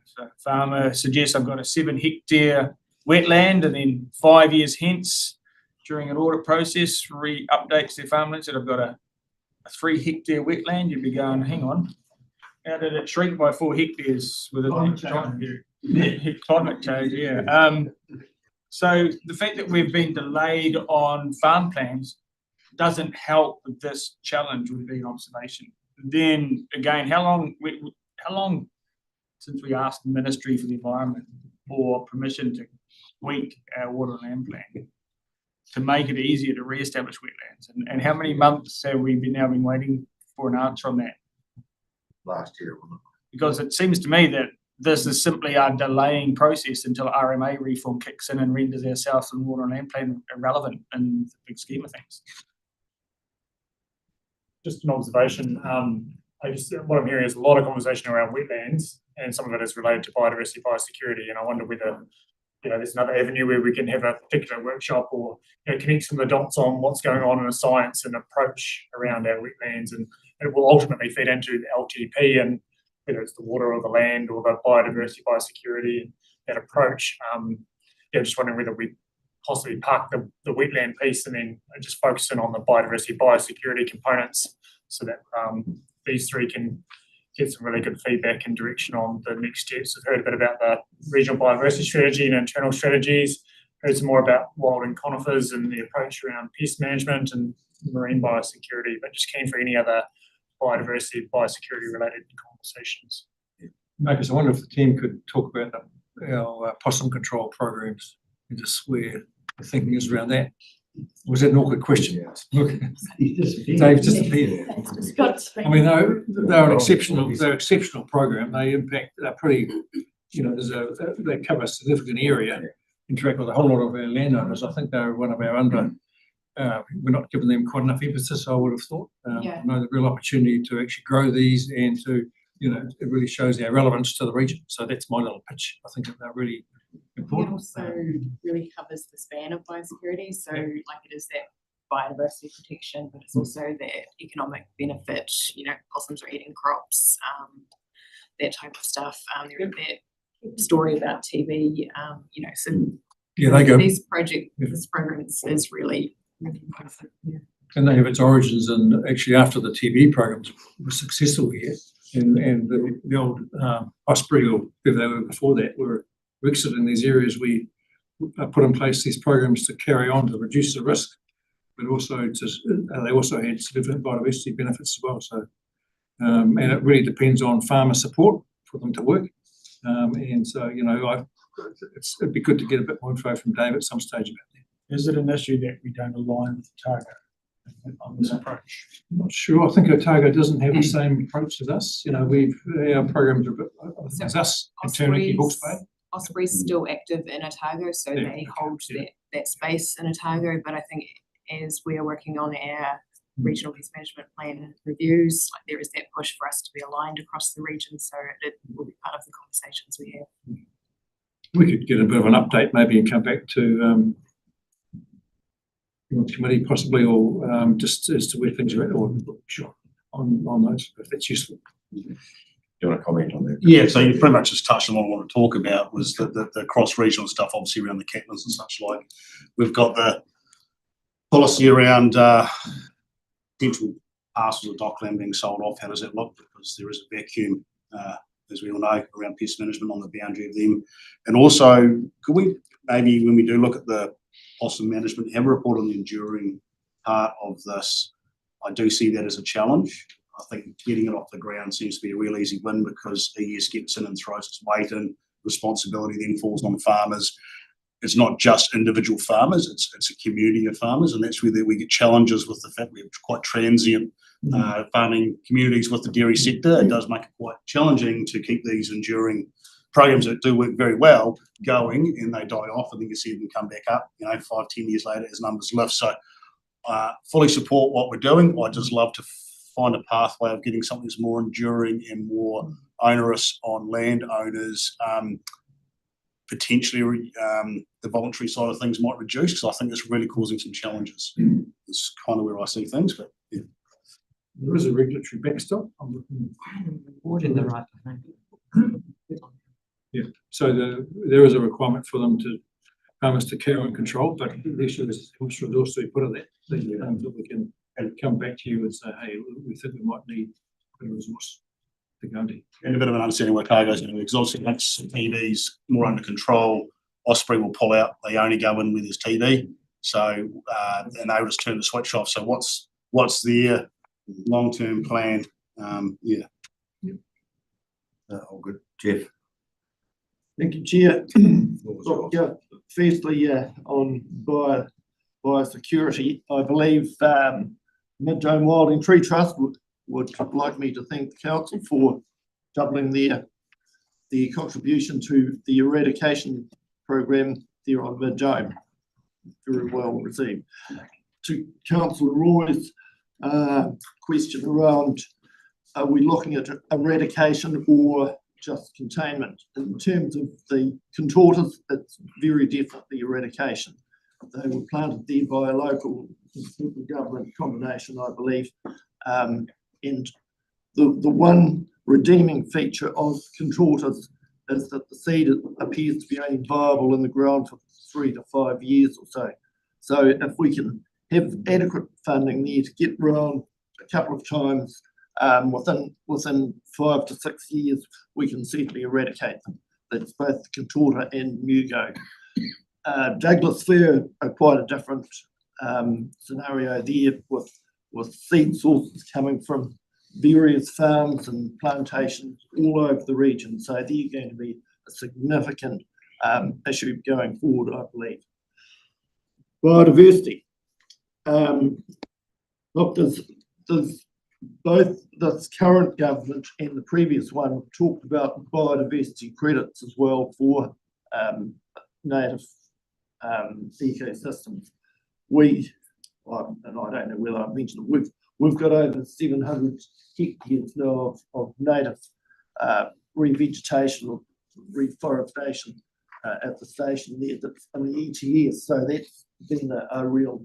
So a farmer suggests I've got a 7 hectare wetland, and then 5 years hence, during an audit process, updates their farmlands that I've got a 3 hectare wetland. You'd be going, hang on, how did it shrink by 4 hectares within that time period? Climate change, yeah. So the fact that we've been delayed on farm plans doesn't help with this challenge with being observation. Then again, how long since we asked the Ministry for the Environment for permission to tweak our water and land plan to make it easier to re-establish wetlands? And how many months have we now been waiting for an answer on that?
Last year, wasn't it?
Because it seems to me that this is simply a delaying process until RMA reform kicks in and renders our Southland water and land plan irrelevant in the big scheme of things.
Just an observation, what I'm hearing is a lot of conversation around wetlands, and some of it is related to biodiversity, biosecurity, and I wonder whether, there's another avenue where we can have a particular workshop or, connect some of the dots on what's going on in the science and approach around our wetlands, and it will ultimately feed into the LTP, and whether it's the water or the land or the biodiversity, biosecurity, and that approach. Just wondering whether we possibly park the wetland piece and then just focus in on the biodiversity, biosecurity components, so that these three can get some really good feedback and direction on the next steps. I've heard a bit about the regional biodiversity strategy and internal strategies, heard some more about wild and conifers and the approach around pest management and marine biosecurity, but just keen for any other biodiversity, biosecurity related conversations.
Marcus, I wonder if the team could talk about our possum control programs and just where the thinking is around that. Was that an awkward question? Look, Dave disappeared. I mean, they're an exceptional program. They impact, they're pretty, they cover a significant area, interact with a whole lot of our landowners. I think they're one of our we're not giving them quite enough emphasis, I would have thought. I know the real opportunity to actually grow these and to, it really shows our relevance to the region. So that's my little pitch. I think they're really important.
It also really covers the span of biosecurity. So like it is that biodiversity protection, but it's also the economic benefit, possums are eating crops, that type of stuff. There is that story about TV, so
they go.
this program is really important. Yeah.
And they have its origins and actually after the TV programs were successful here, and the old Osprey or whoever they were before that were exited in these areas. We put in place these programs to carry on to reduce the risk, but also they also had significant biodiversity benefits as well. So, and it really depends on farmer support for them to work. And so, it'd be good to get a bit more info from Dave at some stage about that.
Is it an issue that we don't align with Otago on this approach?
I'm not sure. I think Otago doesn't have the same approach as us. Our programs are a bit as us in Taranaki, Hawke's Bay.
Osprey's still active in Otago, so they hold that space in Otago. But I think as we are working on our regional pest management plan reviews, there is that push for us to be aligned across the region. So it will be part of the conversations we have.
We could get a bit of an update maybe and come back to committee possibly, or just as to where things are at, or sure on those, if that's useful.
Do you want to comment on that?
Yeah, so you pretty much just touched on what I want to talk about was the cross-regional stuff, obviously around the catlins and such like. We've got the policy around potential parcels of dockland being sold off. How does that look? Because there is a vacuum, as we all know, around pest management on the boundary of them. And also, could we maybe, when we do look at the possum management, have a report on the enduring part of this? I do see that as a challenge. I think getting it off the ground seems to be a real easy win because ES gets in and throws its weight in. Responsibility then falls on farmers. It's not just individual farmers, it's a community of farmers, and that's where we get challenges with the fact we have quite transient farming communities with the dairy sector. It does make it quite challenging to keep these enduring programs that do work very well going, and they die off, and then you see them come back up, 5-10 years later as numbers lift. So fully support what we're doing. I'd just love to find a pathway of getting something that's more enduring and more onerous on landowners. Potentially the voluntary side of things might reduce, because I think it's really causing some challenges. It's kind of where I see things, but yeah.
There is a regulatory backstop.
In the right
Yeah, so there is a requirement for them farmers to carry on control, but the issue is how much resource do we put on that that we can come back to you and say, hey, we think we might need a bit of resource to go into.
And a bit of an understanding where Otago's going to be, because obviously once TV's more under control, Osprey will pull out. They only go in with his TV. So, and they'll just turn the switch off. So what's their long-term plan? Yeah.
All good. Jeff?
Thank you, Chair.
Floor is yours.
Yeah, firstly, on biosecurity, I believe Mid-Dome Wild and Tree Trust would like me to thank the council for doubling the contribution to the eradication program there on Mid-Dome. Very well received. To Councillor Roy's question around, are we looking at eradication or just containment? In terms of the contortas, it's very definitely eradication. They were planted there by a local government combination, I believe. And the one redeeming feature of contortas is that the seed appears to be only viable in the ground for 3 to 5 years or so. So if we can have adequate funding there to get round a couple of times within 5 to 6 years, we can certainly eradicate them. That's both contorta and mugo. Douglas fir are quite a different scenario there with seed sources coming from various farms and plantations all over the region. So they're going to be a significant issue going forward, I believe. Biodiversity. Look, there's both this current government and the previous one talked about biodiversity credits as well for native ecosystems. And I don't know whether I've mentioned it, we've got over 700 hectares now of native revegetation or reforestation at the station there that's in the ETS. So that's been a real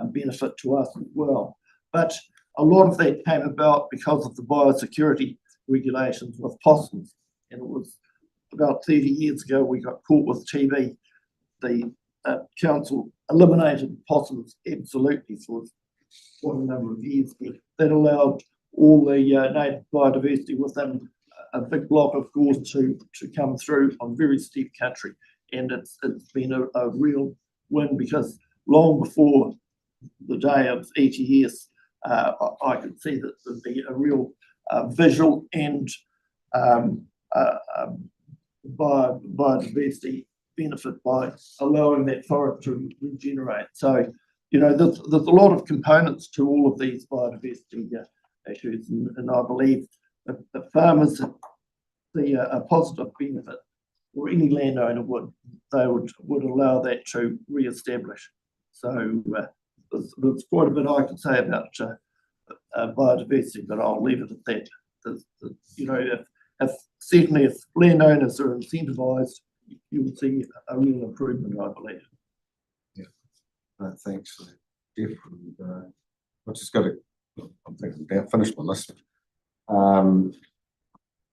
benefit to us as well. But a lot of that came about because of the biosecurity regulations with possums. And it was about 30 years ago we got caught with TV. The council eliminated possums absolutely for quite a number of years. That allowed all the native biodiversity within a big block of gorse to come through on very steep country. And it's been a real win, because long before the day of ETS, I could see that there'd be a real visual and biodiversity benefit by allowing that forest to regenerate. So, you know, there's a lot of components to all of these biodiversity issues, and I believe that the farmers see a positive benefit, or any landowner would allow that to re-establish. So there's quite a bit I can say about biodiversity, but I'll leave it at that. You know, if landowners are incentivised, you'll see a real improvement, I believe.
Yeah, thanks, Jeff. I've just got to, I'm thinking about finished my list.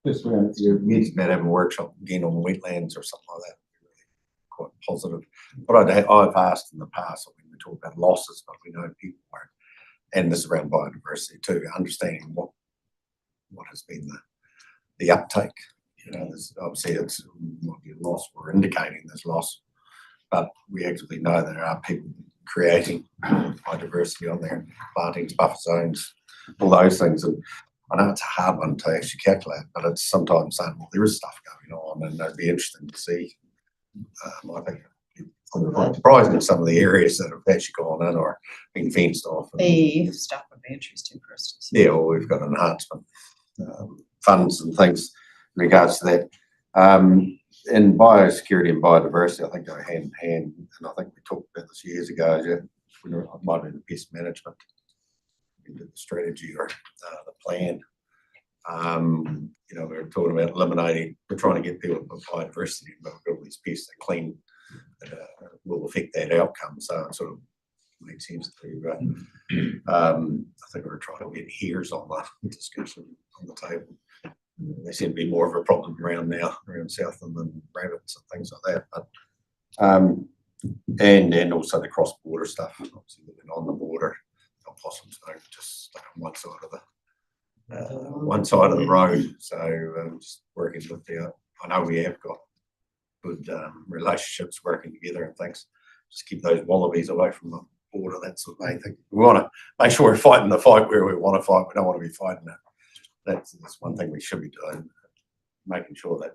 Just around, you mentioned about having a workshop again on wetlands or something like that. Really quite positive. But I've asked in the past when we talk about losses, but we know people aren't, and this is around biodiversity too, understanding what has been the uptake. You know, there's obviously it's might be a loss, we're indicating there's loss, but we actually know there are people creating biodiversity on there, plantings, buffer zones, all those things. And I know it's a hard one to actually calculate, but it's sometimes saying, well, there is stuff going on, and it'd be interesting to see. I think it's quite surprising in some of the areas that have actually gone in or been fenced off.
The stuff would be interesting for us to see.
Yeah, well, we've got enhancement funds and things in regards to that. In biosecurity and biodiversity, I think go hand in hand, and I think we talked about this years ago. It might have been the pest management, the strategy or the plan. You know, we're talking about eliminating, we're trying to get people with biodiversity, but we've got all these pests that clean will affect that outcome. So it sort of makes sense to, I think we're trying to get hairs on the discussion on the table. They seem to be more of a problem around Southland than rabbits and things like that. But and also the cross-border stuff, obviously living on the border. Possums don't just stay on one side of the road. So just working with I know we have got good relationships working together and things. Just keep those wallabies away from the border. That's the main thing. We want to make sure we're fighting the fight where we want to fight. We don't want to be fighting it. That's one thing we should be doing, making sure that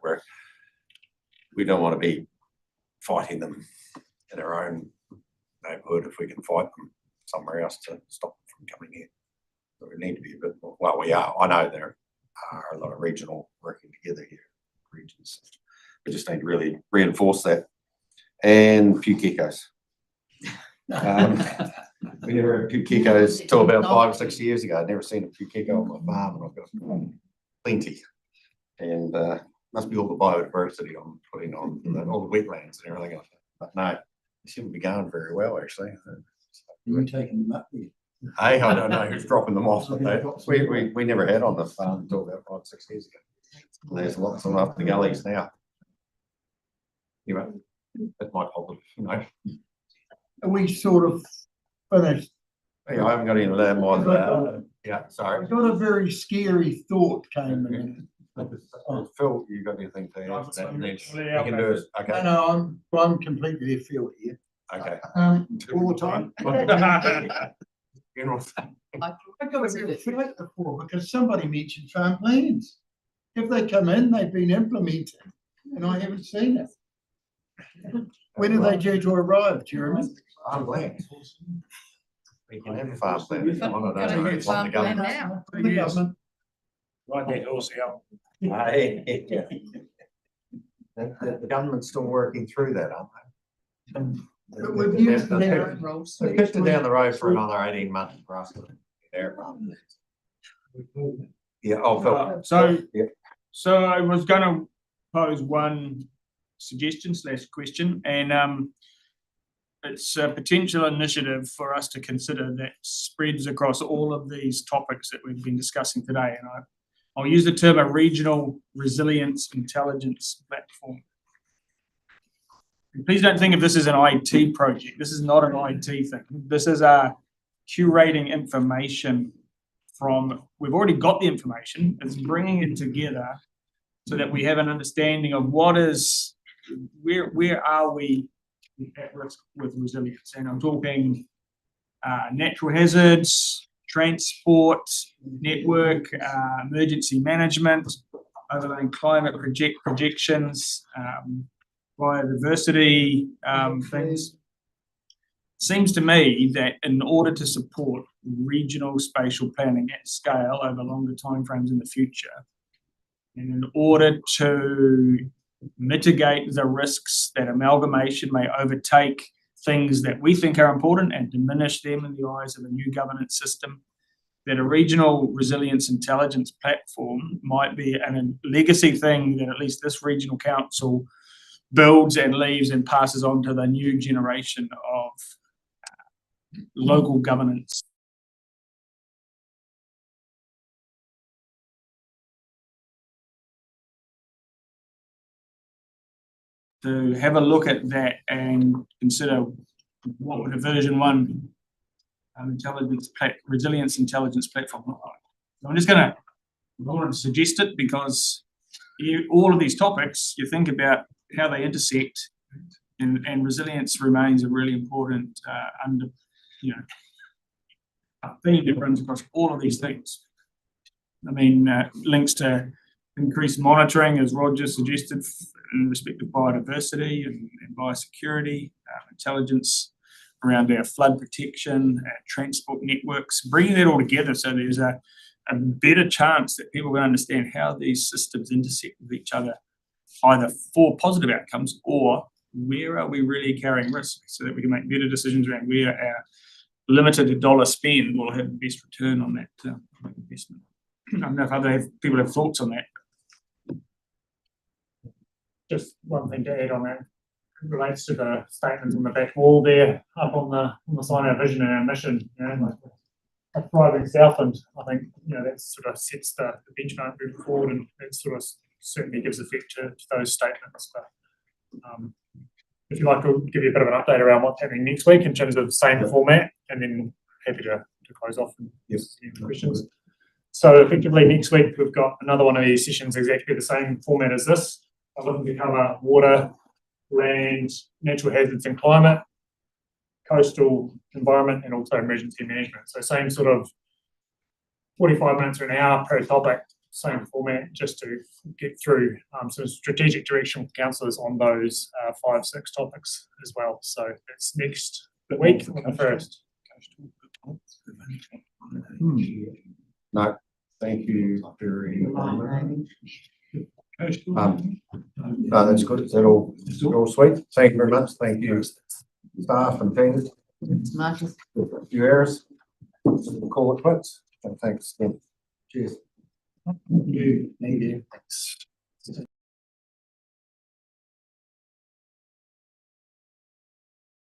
we don't want to be fighting them in our own neighbourhood if we can fight them somewhere else to stop them from coming here. So we need to be a bit more, well, we are. I know there are a lot of regional working together here, regions. We just need to really reinforce that. And pukekos. We never had pukekos until about 5 or 6 years ago. I'd never seen a pukeko on my farm, and I've got plenty. And must be all the biodiversity I'm putting on all the wetlands and everything like that. But no, they seem to be going very well actually.
You're taking them up there.
Hey, I don't know who's dropping them off, but we never had on the farm until about 5 or 6 years ago. There's lots of them up the gullies now. Anyway, that's my problem, you know.
Are we sort of finished?
Yeah, I haven't got any more than that. Yeah, sorry.
I got a very scary thought came in.
Phil, you got anything to add to that? You can do it. Okay.
No, I'm completely afield here.
Okay.
All the time.
General.
I got a bit of flight before because somebody mentioned farm plans. If they come in, they've been implemented and I haven't seen it. When are they due to arrive, Jeremy?
I'm glad. We can have a farm plan if you want. I don't know if the government.
The government.
Right that horse out.
Hey, the government's still working through that, aren't they?
But we've used their
roles. They've kicked it down the road for another 18 months for us to get there. Yeah, oh, Phil.
So I was going to pose one suggestion / question, and it's a potential initiative for us to consider that spreads across all of these topics that we've been discussing today. And I'll use the term a regional resilience intelligence platform. And please don't think of this as an IT project. This is not an IT thing. This is curating information we've already got the information. It's bringing it together so that we have an understanding of where are we at risk with resilience. And I'm talking natural hazards, transport, network, emergency management, overlaying climate projections, biodiversity things. Seems to me that in order to support regional spatial planning at scale over longer timeframes in the future, and in order to mitigate the risks that amalgamation may overtake things that we think are important and diminish them in the eyes of a new governance system, that a regional resilience intelligence platform might be a legacy thing that at least this regional council builds and leaves and passes on to the new generation of local governance. To have a look at that and consider what would a version 1 resilience intelligence platform look like. So I'm just going to suggest it because all of these topics, you think about how they intersect, and resilience remains a really important theme that runs across all of these things. I mean, links to increased monitoring, as Roger suggested, in respect of biodiversity and biosecurity, intelligence around our flood protection, our transport networks, bringing that all together so there's a better chance that people will understand how these systems intersect with each other, either for positive outcomes or where are we really carrying risk, so that we can make better decisions around where our limited dollar spend will have the best return on that investment. I don't know if other people have thoughts on that.
Just one thing to add on that. It relates to the statements on the back wall there, up on the sign, our vision and our mission. You know, like a thriving Southland. I think that sort of sets the benchmark moving forward, and that sort of certainly gives effect to those statements. But if you like, I'll give you a bit of an update around what's happening next week in terms of same format, and then happy to close off and yes, any questions. So effectively next week we've got another one of these sessions exactly the same format as this. I'm looking to cover water, land, natural hazards and climate, coastal environment, and also emergency management. So same sort of 45 minutes to an hour per topic, same format, just to get through some strategic direction for councillors on those 5-6 topics as well. So it's next week on the 1st.
No, thank you very much. No, that's good. Is that all sweet? Thank you very much. Thank you, staff and team.
Marcus.
A few errors. We'll call it quits. And thanks. Cheers.
Thank you. Thanks.